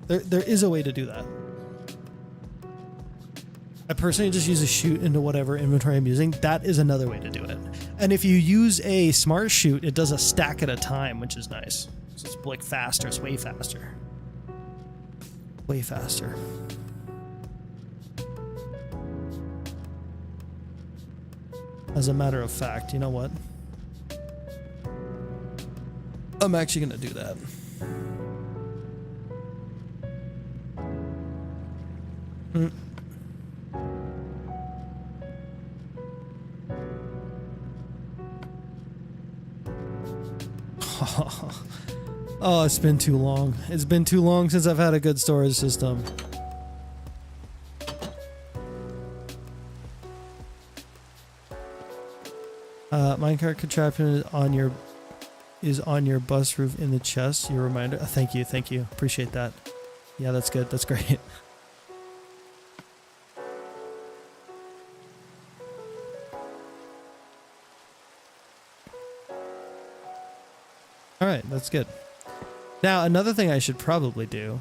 There is a way to do that. I personally just use a chute into whatever inventory I'm using. That is another way to do it. And if you use a smart chute, it does a stack at a time, which is nice. So it's like faster. It's way faster. Way faster. As a matter of fact, you know what? I'm actually going to do that. Oh, it's been too long. It's been too long since I've had a good storage system. Minecart contraption is on your bus roof in the chest. Your reminder. Thank you. Appreciate that. Yeah, that's good. That's great. All right, that's good. Now, another thing I should probably do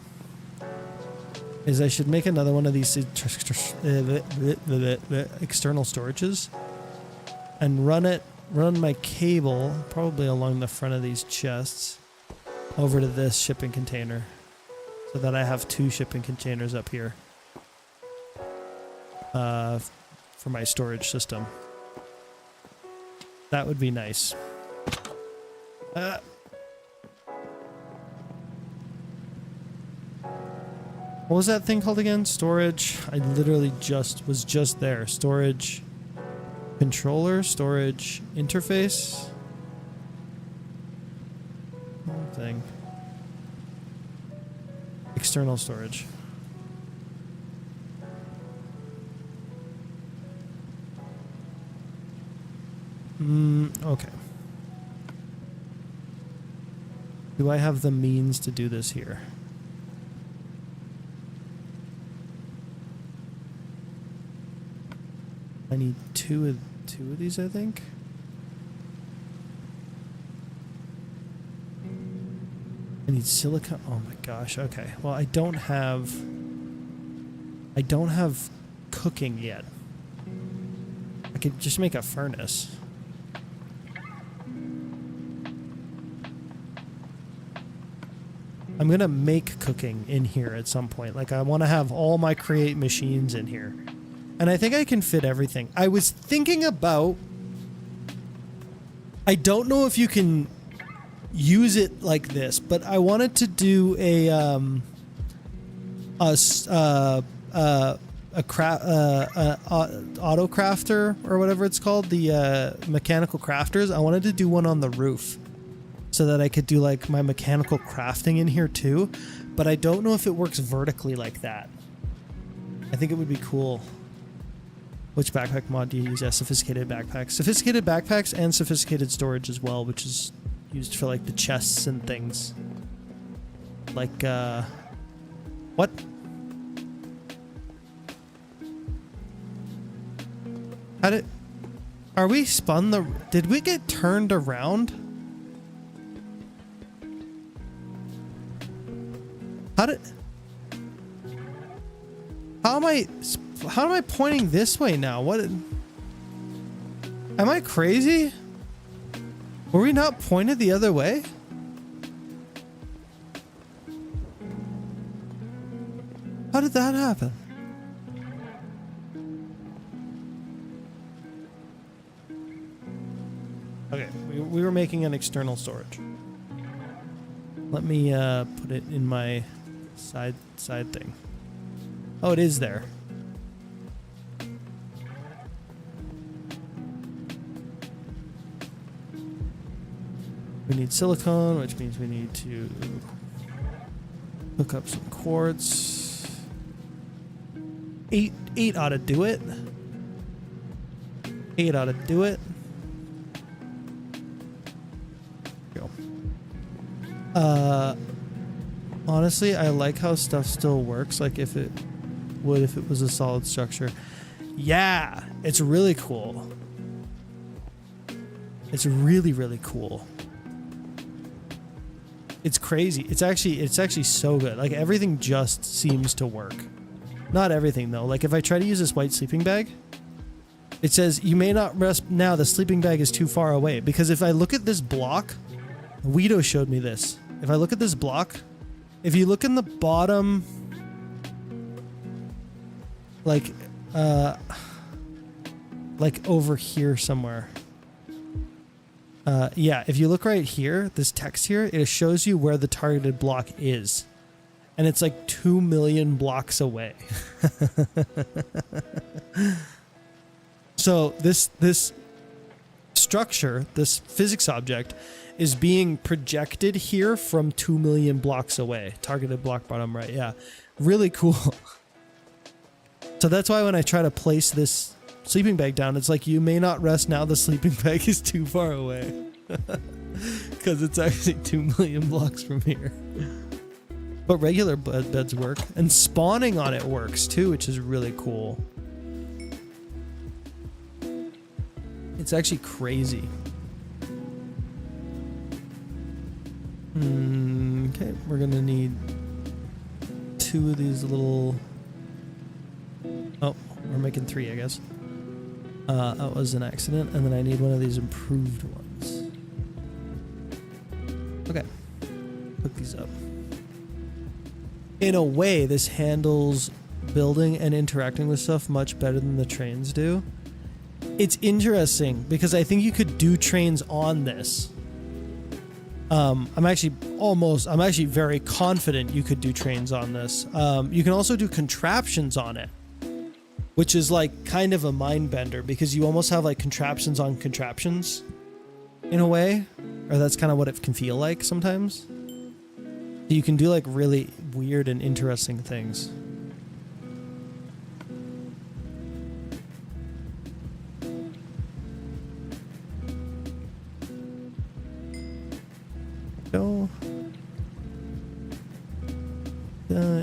is I should make another one of these external storages and run my cable probably along the front of these chests over to this shipping container so that I have 2 shipping containers up here for my storage system. That would be nice. What was that thing called again? Storage. I literally was just there. Storage controller, storage interface. Thing. External storage. Okay. Do I have the means to do this here? I need two of these, I think. I need silicone. Oh my gosh. Okay. Well, I don't have cooking yet. I could just make a furnace. I'm gonna make cooking in here at some point. Like, I want to have all my create machines in here. And I think I can fit everything. I was thinking about... I don't know if you can use it like this, but I wanted to do a auto crafter or whatever it's called, the mechanical crafters. I wanted to do one on the roof so that I could do like my mechanical crafting in here too, but I don't know if it works vertically like that. I think it would be cool. Which backpack mod do you use? Yeah, sophisticated backpacks. Sophisticated backpacks and sophisticated storage as well, which is used for like the chests and things. Like, what? Are we spun did we get turned around? How am I pointing this way now? What? Am I crazy? Were we not pointed the other way? How did that happen? Okay, we were making an external storage. Let me put it in my side thing. Oh, it is there. We need silicone, which means we need to hook up some quartz. 8 ought to do it. 8 ought to do it. Go. Honestly, I like how stuff still works. Like if it would, if it was a solid structure. Yeah, it's really cool. It's really, really cool. It's crazy. It's actually so good. Like everything just seems to work. Not everything though. Like if I try to use this white sleeping bag, it says you may not rest now. The sleeping bag is too far away. Because if I look at this block, Guido showed me this. If I look at this block, if you look in the bottom, like over here somewhere. Yeah, if you look right here, this text here, it shows you where the targeted block is. And it's like 2 million blocks away. So this structure, this physics object, is being projected here from 2 million blocks away. Targeted block bottom right, yeah. Really cool. So that's why when I try to place this sleeping bag down, it's like you may not rest now, the sleeping bag is too far away. Because it's actually 2 million blocks from here. But regular beds work. And spawning on it works too, which is really cool. It's actually crazy. Okay, we're gonna need 2 of these little... Oh, we're making 3, I guess. That was an accident, and then I need one of these improved ones. Okay, hook these up. In a way, this handles building and interacting with stuff much better than the trains do. It's interesting because I think you could do trains on this. I'm actually very confident you could do trains on this. You can also do contraptions on it, which is like kind of a mind bender because you almost have like contraptions on contraptions in a way, or that's kind of what it can feel like sometimes. You can do like really weird and interesting things. Go.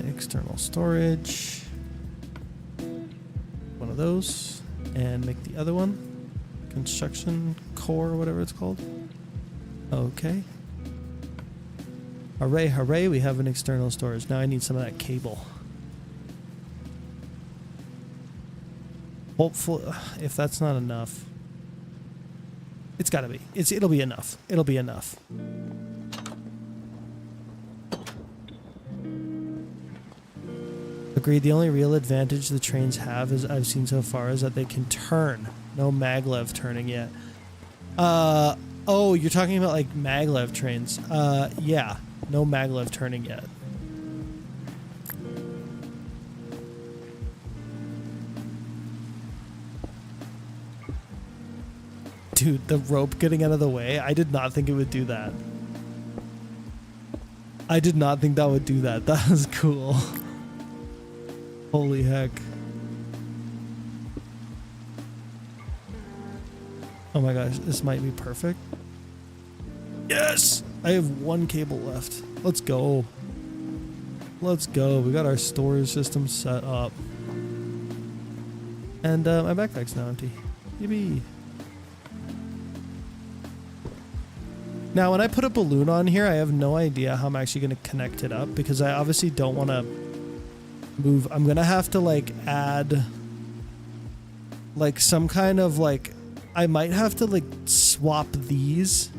External storage. One of those. And make the other one. Construction core, whatever it's called. Okay. Hooray, hooray, we have an external storage. Now I need some of that cable. Hopefully, if that's not enough. It's gotta be. It'll be enough. It'll be enough. Agreed, the only real advantage the trains have, as I've seen so far, is that they can turn. No maglev turning yet. Oh, you're talking about like maglev trains. Yeah. No maglev turning yet. Dude, the rope getting out of the way, I did not think it would do that. I did not think that would do that. That was cool. Holy heck. Oh my gosh, this might be perfect. Yes! I have 1 cable left. Let's go. Let's go. We got our storage system set up. And my backpack's now empty. Yippee. Now, when I put a balloon on here, I have no idea how I'm actually going to connect it up because I obviously don't want to move. I'm going to have to like add like some kind of like, I might have to like swap these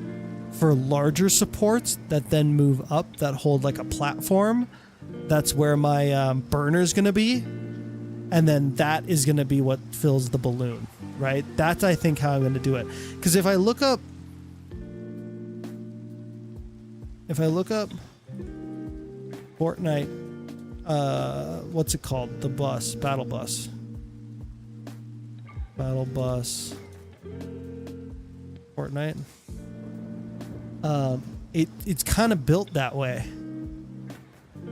for larger supports that then move up that hold like a platform. That's where my burner is going to be. And then that is going to be what fills the balloon, right? That's, I think, how I'm going to do it. Because if I look up Fortnite what's it called? The bus, battle bus. Battle bus. Fortnite. It's kind of built that way.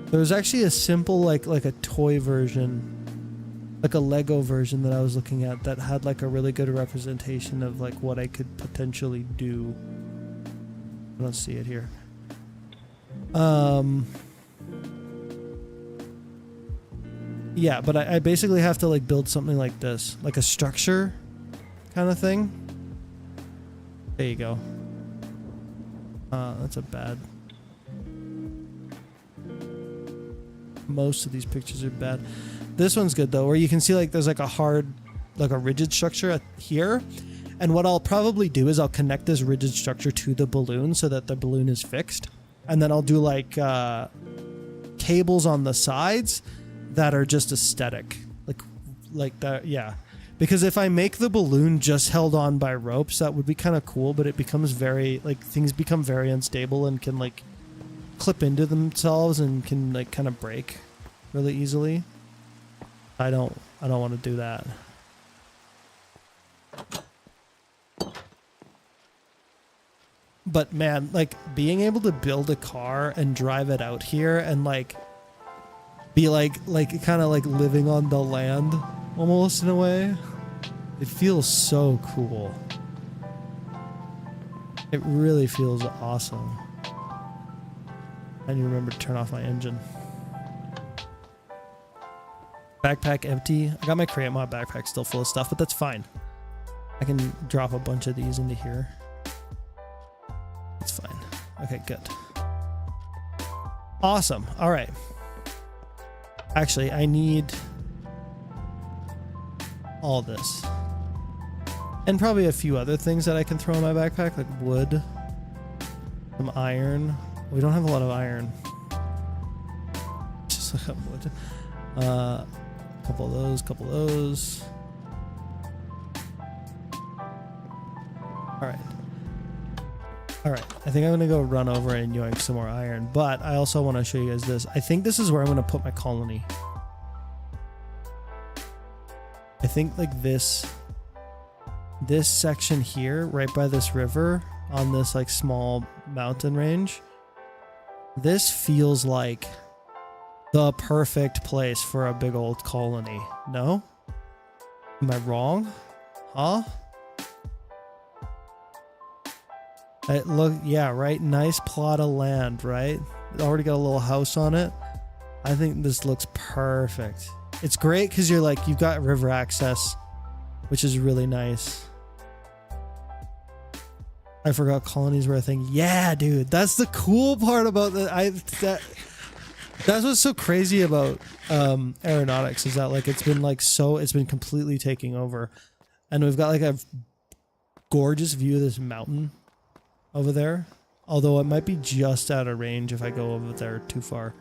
There's actually a simple like a toy version, like a Lego version that I was looking at that had like a really good representation of like what I could potentially do. I don't see it here. Yeah, but I basically have to like build something like this, like a structure kind of thing. There you go. That's a bad. Most of these pictures are bad. This one's good though, where you can see like there's like a hard, like a rigid structure here. And what I'll probably do is I'll connect this rigid structure to the balloon so that the balloon is fixed. And then I'll do like cables on the sides that are just aesthetic. Like that, yeah. Because if I make the balloon just held on by ropes, that would be kind of cool, but it becomes very, like, things become very unstable and can, like, clip into themselves and can, like, kind of break really easily. I don't want to do that. But man, like, being able to build a car and drive it out here and, like, be like kind of like living on the land almost in a way. It feels so cool. It really feels awesome. I need to remember to turn off my engine. Backpack empty. I got my create mod backpack still full of stuff, but that's fine. I can drop a bunch of these into here. It's fine. Okay, good. Awesome. All right. Actually, I need all this. And probably a few other things that I can throw in my backpack, like wood, some iron. We don't have a lot of iron. Just like wood. Couple of those. All right. I think I'm going to go run over and yoink some more iron, but I also want to show you guys this. I think this is where I'm going to put my colony. I think like this section here, right by this river on this like small mountain range, this feels like the perfect place for a big old colony. No? Am I wrong? Huh? Yeah, right? Nice plot of land, right? Already got a little house on it. I think this looks perfect. It's great because you're like, you've got river access, which is really nice. I forgot colonies were a thing. Yeah, dude, that's the cool part about that's what's so crazy about aeronautics is that like it's been completely taking over, and we've got like a gorgeous view of this mountain over there, although it might be just out of range if I go over there too far.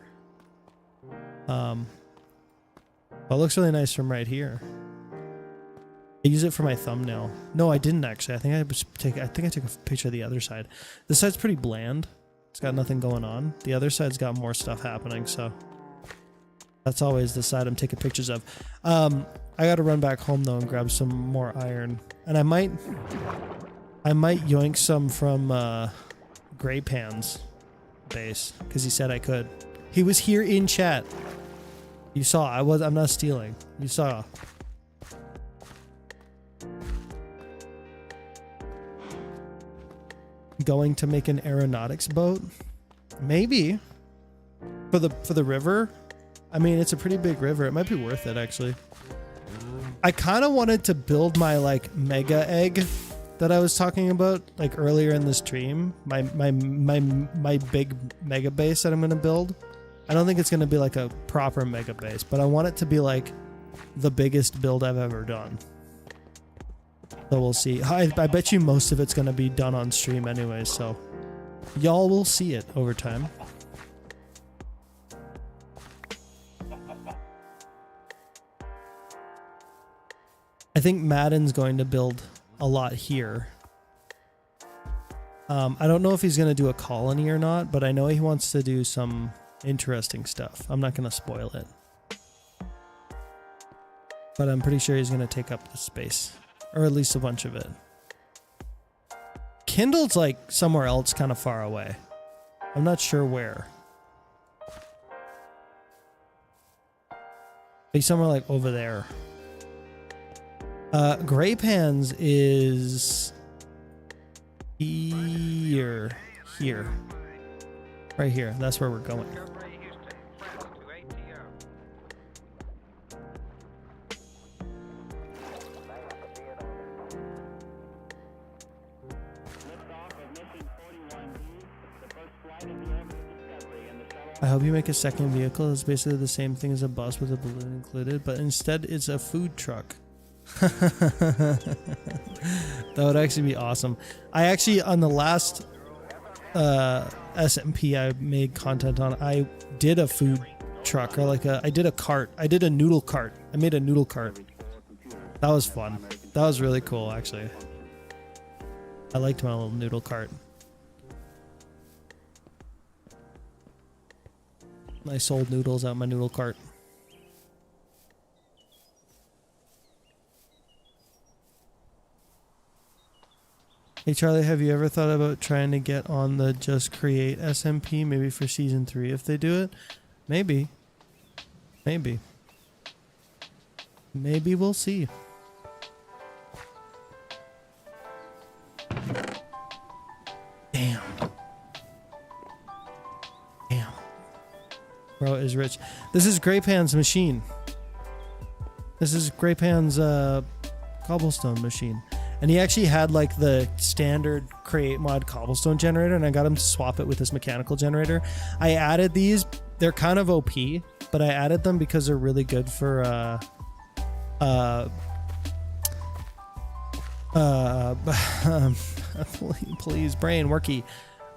But it looks really nice from right here. I use it for my thumbnail. No, I didn't actually. I think I took a picture of the other side. This side's pretty bland. It's got nothing going on. The other side's got more stuff happening, so that's always the side I'm taking pictures of. I got to run back home though and grab some more iron, and I might yoink some from Grey Pan's base because he said I could. He was here in chat. You saw. I'm not stealing. You saw. Going to make an aeronautics boat? Maybe. For the river? I mean, it's a pretty big river. It might be worth it actually. I kind of wanted to build my like mega egg that I was talking about like earlier in the stream. My big mega base that I'm going to build. I don't think it's going to be like a proper mega base, but I want it to be like the biggest build I've ever done. So we'll see. I bet you most of it's going to be done on stream anyway, so y'all will see it over time. I think Madden's going to build a lot here. I don't know if he's going to do a colony or not, but I know he wants to do some interesting stuff. I'm not going to spoil it. But I'm pretty sure he's going to take up the space. Or at least a bunch of it. Kindled's like somewhere else kind of far away. I'm not sure where. He's somewhere like over there. Gray Pans is here. Here. Right here. That's where we're going. I hope you make a second vehicle. It's basically the same thing as a bus with a balloon included, but instead it's a food truck. That would actually be awesome. I actually, on the last SMP I made content on, I did a food truck, or like I did a cart. I did a noodle cart. I made a noodle cart. That was fun. That was really cool, actually. I liked my little noodle cart. I sold noodles out my noodle cart. Hey Charlie, have you ever thought about trying to get on the Just Create SMP, maybe for season 3 if they do it? Maybe. Maybe. Maybe we'll see. Damn. Damn. Bro is rich. This is Greypan's machine. This is Greypan's cobblestone machine. And he actually had like the standard create mod cobblestone generator, and I got him to swap it with this mechanical generator. I added these. They're kind of OP, but I added them because they're really good for please brain worky.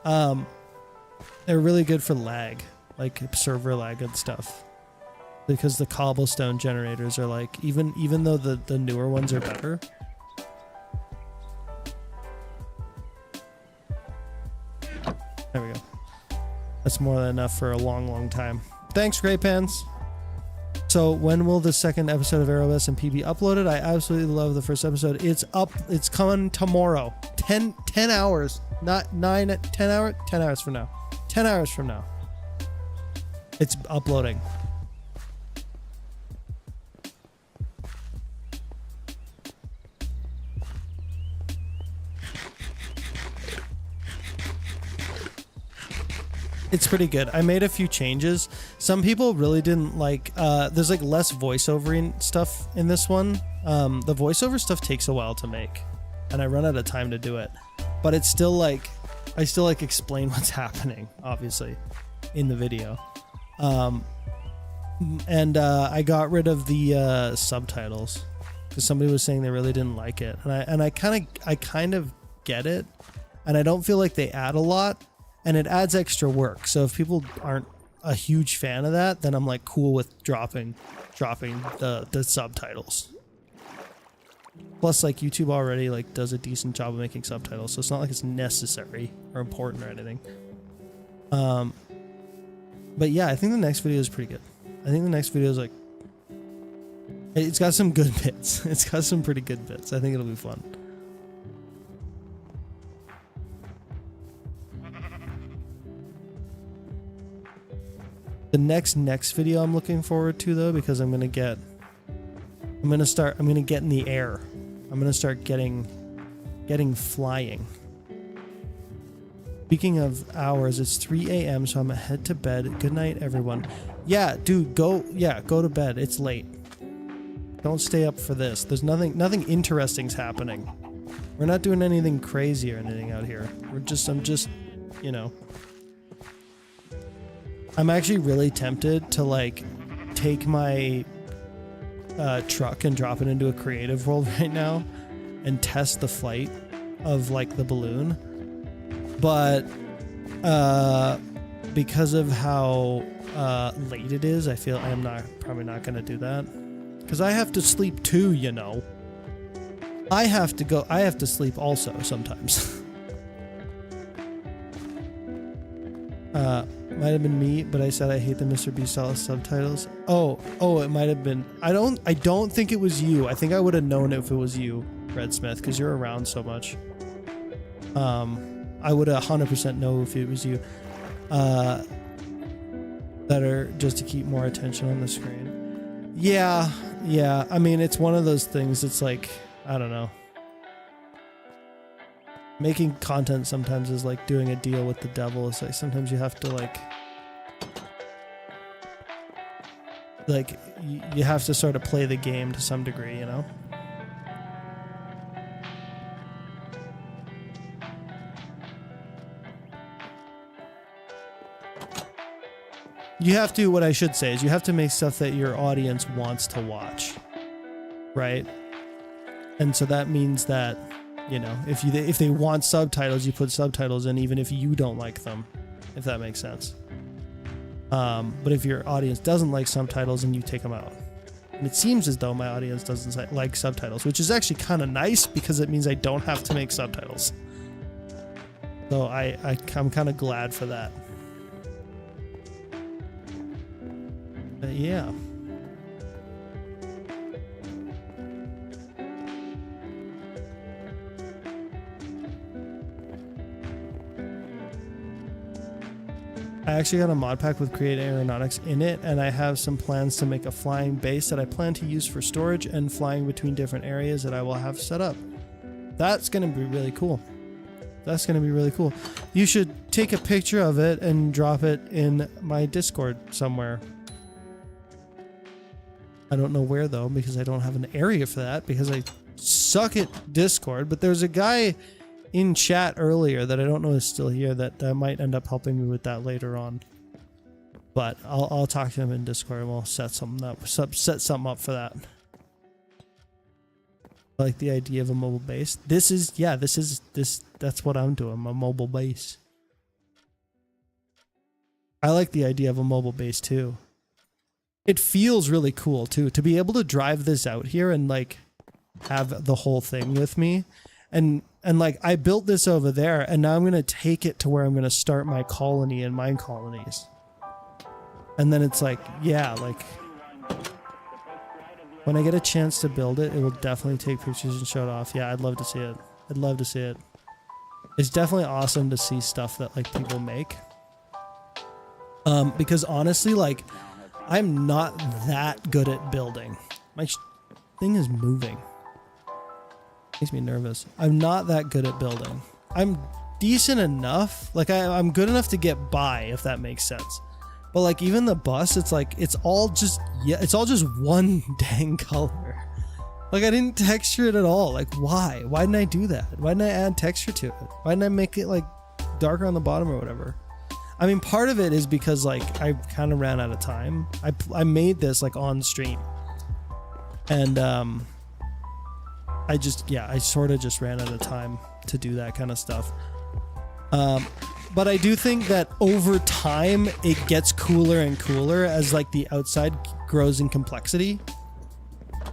They're really good for lag, like server lag and stuff. Because the cobblestone generators are like, even though the newer ones are better. There we go. That's more than enough for a long time. Thanks, Grey Pants. So when will the second episode of Aero SMP be uploaded? I absolutely love the first episode. It's up. It's coming tomorrow. 10 hours. Not 9, 10 hours. 10 hours from now. 10 hours from now. It's uploading. It's pretty good. I made a few changes. Some people really didn't like, there's like less voiceover stuff in this one. The voiceover stuff takes a while to make, and I run out of time to do it. But it's still like, I still like explain what's happening, obviously, in the video. And I got rid of the subtitles because somebody was saying they really didn't like it, and I kind of get it, and I don't feel like they add a lot. And it adds extra work. So if people aren't a huge fan of that, then I'm like cool with dropping the subtitles. Plus, like, YouTube already like does a decent job of making subtitles, so it's not like it's necessary or important or anything. But yeah, I think the next video is pretty good. I think the next video is like, it's got some good bits. It's got some pretty good bits. I think it'll be fun. The next video I'm looking forward to, though, because I'm gonna get in the air. I'm gonna start getting flying. Speaking of hours, it's 3 a.m. so I'm gonna head to bed. Good night, everyone. Yeah, dude, go to bed. It's late. Don't stay up for this. There's nothing interesting's happening. We're not doing anything crazy or anything out here. I'm just, you know. I'm actually really tempted to like take my truck and drop it into a creative world right now and test the flight of like the balloon, but because of how late it is, I feel I'm probably not gonna do that because I have to sleep too, you know. I have to sleep also sometimes. Might have been me, but I said I hate the Mr. Beast style subtitles. Oh, it might have been. I don't think it was you. I think I would have known if it was you, Red Smith, because you're around so much. I would 100% know if it was you. Better just to keep more attention on the screen. Yeah. I mean, it's one of those things. It's like, I don't know. Making content sometimes is like doing a deal with the devil. It's like sometimes you have to like you have to sort of play the game to some degree, you know? You have to, what I should say is you have to make stuff that your audience wants to watch, right? And so that means that, you know, if they want subtitles, you put subtitles in even if you don't like them, if that makes sense. But if your audience doesn't like subtitles, then you take them out. And it seems as though my audience doesn't like subtitles, which is actually kind of nice because it means I don't have to make subtitles. So I'm kind of glad for that. But yeah. I actually got a mod pack with Create Aeronautics in it, and I have some plans to make a flying base that I plan to use for storage and flying between different areas that I will have set up. That's going to be really cool. That's going to be really cool. You should take a picture of it and drop it in my Discord somewhere. I don't know where though, because I don't have an area for that, because I suck at Discord. But there's a guy in chat earlier that I don't know is still here that might end up helping me with that later on. But I'll talk to him in Discord and we'll set something up for that. I like the idea of a mobile base. That's what I'm doing, a mobile base. I like the idea of a mobile base too. It feels really cool too to be able to drive this out here and like have the whole thing with me. And like I built this over there and now I'm going to take it to where I'm going to start my colony and mine colonies. And then it's like, yeah, like when I get a chance to build it, it will definitely take pictures and show it off. Yeah, I'd love to see it. I'd love to see it. It's definitely awesome to see stuff that like people make. Because honestly, like I'm not that good at building. My thing is moving. Makes me nervous. I'm not that good at building. I'm decent enough. Like I'm good enough to get by, if that makes sense. But like even the bus, it's like it's all just one dang color. Like I didn't texture it at all. Like why? Why didn't I do that? Why didn't I add texture to it? Why didn't I make it like darker on the bottom or whatever? I mean, part of it is because like I kind of ran out of time. I made this like on stream, and I sort of just ran out of time to do that kind of stuff. But I do think that over time it gets cooler and cooler as like the outside grows in complexity.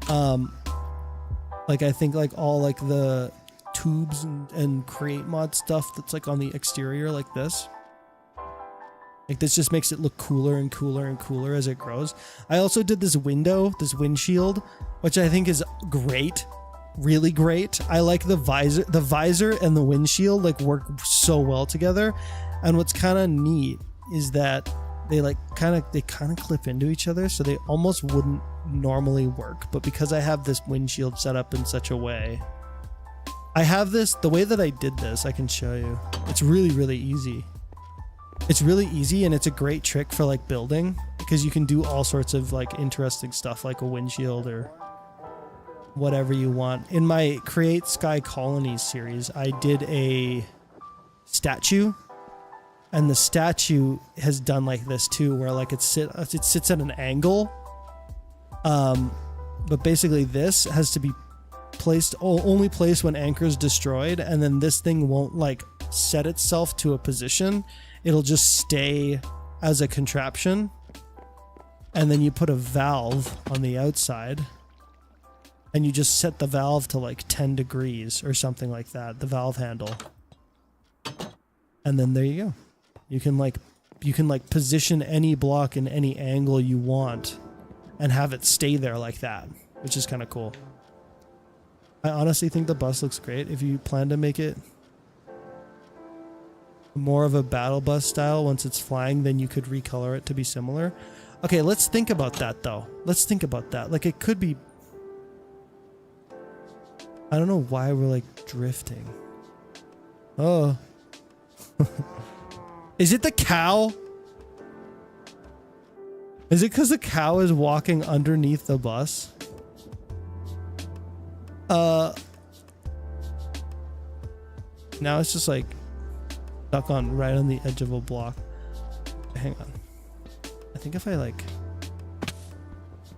Like I think like all like the tubes and create mod stuff that's like on the exterior like this. Like this just makes it look cooler and cooler and cooler as it grows. I also did this windshield, which I think is great. Really great. I like the visor and the windshield like work so well together. And what's kind of neat is that they kind of clip into each other, so they almost wouldn't normally work. But because I have this windshield set up in such a way, the way that I did this, I can show you. It's really, really easy. It's really easy, and it's a great trick for like building, because you can do all sorts of like interesting stuff like a windshield or whatever you want. In my Create Sky Colonies series, I did a statue, and the statue has done like this too, where like it sits at an angle. But basically this has to be only placed when anchor is destroyed, and then this thing won't like set itself to a position. It'll just stay as a contraption, and then you put a valve on the outside, and you just set the valve to like 10 degrees or something like that, the valve handle. And then there you go. You can like You can like position any block in any angle you want and have it stay there like that, which is kind of cool. I honestly think the bus looks great. If you plan to make it more of a battle bus style once it's flying, then you could recolor it to be similar. Okay, let's think about that though. Let's think about that. Like it could be... I don't know why we're like drifting. Oh. Is it the cow? Is it because the cow is walking underneath the bus? Now it's just like stuck on right on the edge of a block. Hang on. I think if I like,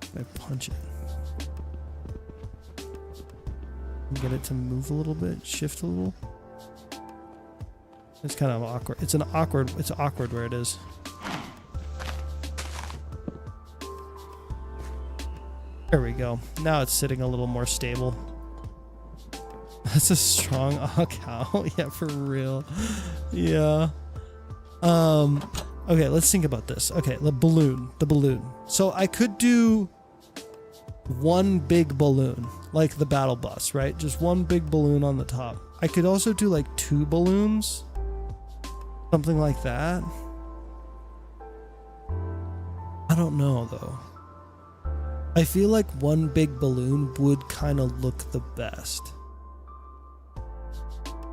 if I punch it and get it to move a little bit, shift a little. It's kind of awkward. It's awkward where it is. There we go. Now it's sitting a little more stable. That's a strong cow. Yeah, for real. Yeah. Okay, let's think about this. Okay, the balloon. So I could do one big balloon, like the battle bus, right? Just one big balloon on the top. I could also do like 2 balloons. Something like that. I don't know though. I feel like one big balloon would kind of look the best.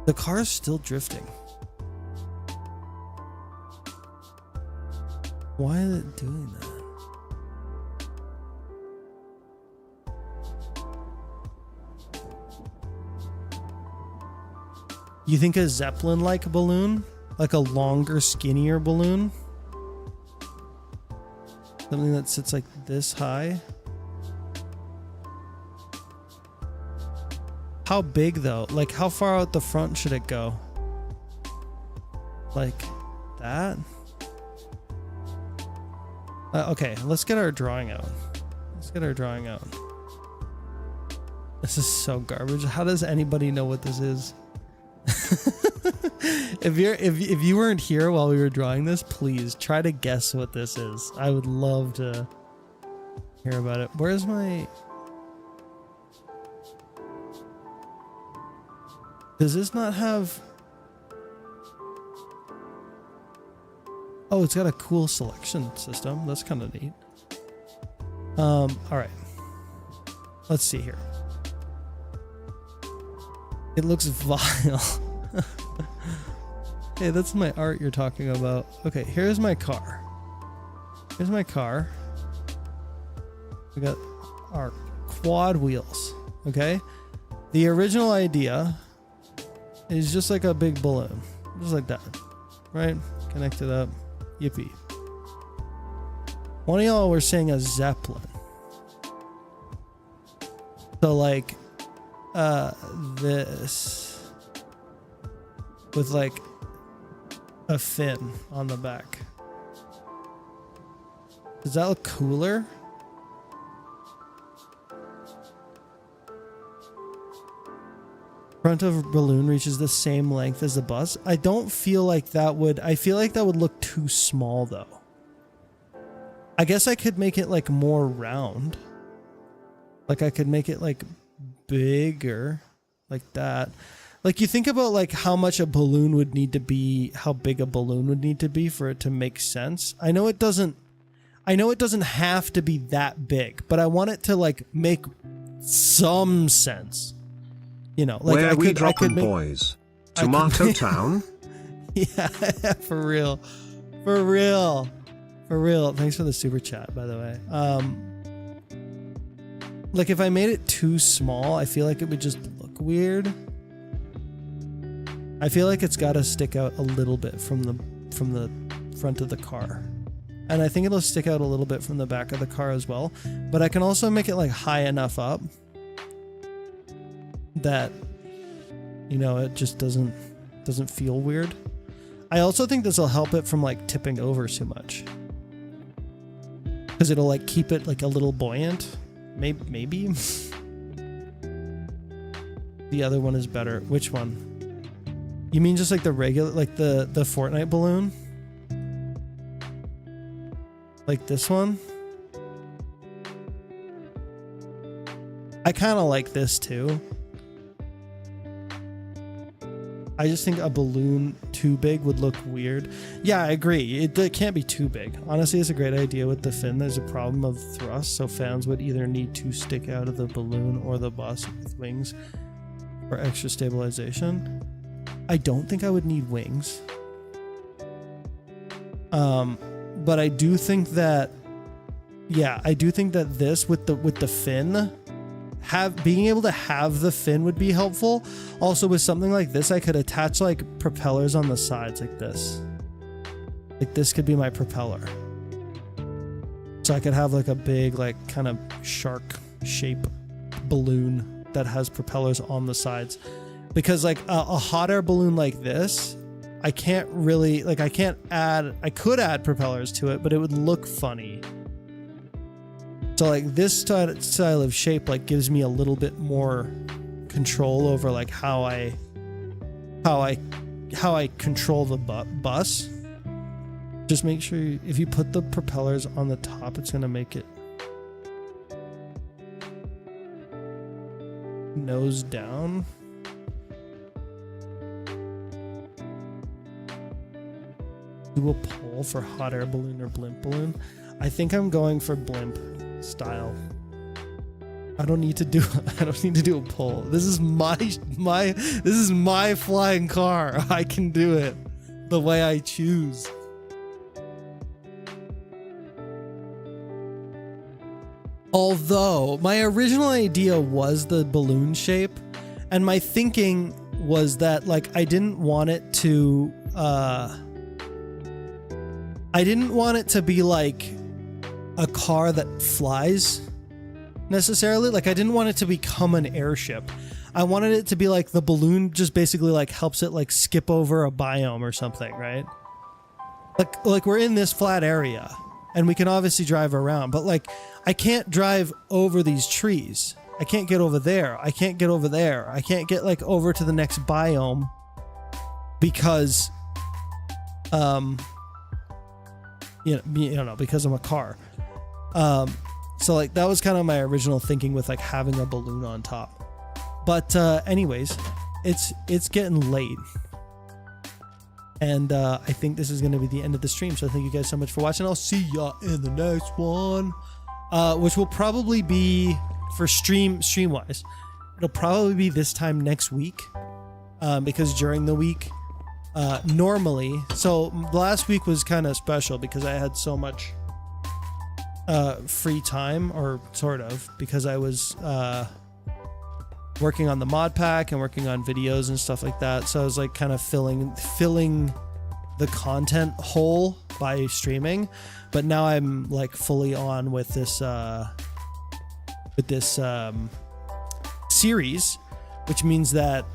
The car is still drifting. Why is it doing that? You think a Zeppelin-like balloon? Like a longer, skinnier balloon? Something that sits like this high? How big though? Like how far out the front should it go? Like that? Okay, let's get our drawing out. This is so garbage. How does anybody know what this is? If you weren't here while we were drawing this, please try to guess what this is. I would love to hear about it. Where's my... Does this not have... Oh, it's got a cool selection system. That's kind of neat. All right. Let's see here. It looks vile. Hey, that's my art you're talking about. Okay, here's my car. We got our quad wheels. Okay. The original idea is just like a big balloon. Just like that. Right? Connect it up. Yippee. One of y'all were saying a Zeppelin. So like this with like a fin on the back. Does that look cooler? Front of balloon reaches the same length as the bus. I don't feel like that would... I feel like that would look too small though. I guess I could make it like more round. Like I could make it like bigger. Like that. Like you think about like how much a balloon would need to be, how big a balloon would need to be for it to make sense. I know it doesn't have to be that big, but I want it to like make some sense. You know, like where I we could, dropping, boys? Tomato Town? Yeah, for real. Thanks for the super chat, by the way. Like if I made it too small, I feel like it would just look weird. I feel like it's got to stick out a little bit from the front of the car. And I think it'll stick out a little bit from the back of the car as well. But I can also make it like high enough up that, you know, it just doesn't feel weird. I also think this will help it from like tipping over too much, because it'll like keep it like a little buoyant. Maybe. The other one is better. Which one? You mean just like the regular, like the Fortnite balloon? Like this one. I kind of like this too. I just think a balloon too big would look weird. Yeah, I agree. It can't be too big. Honestly, it's a great idea with the fin. There's a problem of thrust, so fans would either need to stick out of the balloon or the bus with wings for extra stabilization. I don't think I would need wings. But I do think that, yeah, I do think that this with the fin, being able to have the fin would be helpful. Also, with something like this, I could attach like propellers on the sides like this. Like this could be my propeller. So I could have like a big, like kind of shark shape balloon that has propellers on the sides. Because like a hot air balloon like this, I can't really, like I could add propellers to it, but it would look funny. So like this style of shape like gives me a little bit more control over like how I control the bus. Just make sure if you put the propellers on the top, it's gonna make it nose down. Do a poll for hot air balloon or blimp balloon. I think I'm going for blimp style. I don't need to do a poll. This is my flying car. I can do it the way I choose. Although my original idea was the balloon shape, and my thinking was that like I didn't want it to be like a car that flies necessarily. Like I didn't want it to become an airship. I wanted it to be like the balloon just basically like helps it like skip over a biome or something, right? Like we're in this flat area and we can obviously drive around, but like I can't drive over these trees. I can't get over there. I can't get over there. I can't get like over to the next biome because because I'm a car. So like that was kind of my original thinking with like having a balloon on top. But anyways, it's getting late. And I think this is going to be the end of the stream. So thank you guys so much for watching. I'll see ya in the next one. Which will probably be for stream wise. It'll probably be this time next week. Because during the week, normally, so last week was kind of special because I had so much free time, or sort of, because I was working on the mod pack and working on videos and stuff like that. So I was like kind of filling the content hole by streaming. But now I'm like fully on with this series, which means that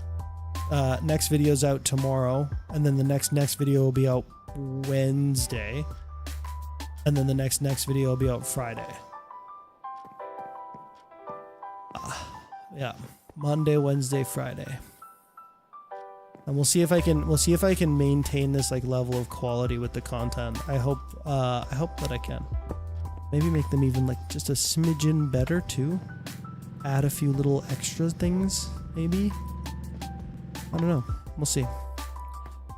next video's out tomorrow, and then the next video will be out Wednesday, and then the next video will be out Friday. Yeah, Monday, Wednesday, Friday, and we'll see if I can maintain this like level of quality with the content. I hope that I can. Maybe make them even like just a smidgen better too. Add a few little extra things, maybe. I don't know. We'll see.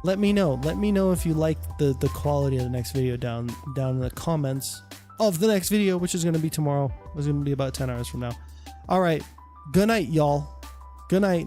Let me know. Let me know if you like the quality of the next video down in the comments of the next video, which is going to be tomorrow. It's going to be about 10 hours from now. All right. Good night, y'all. Good night.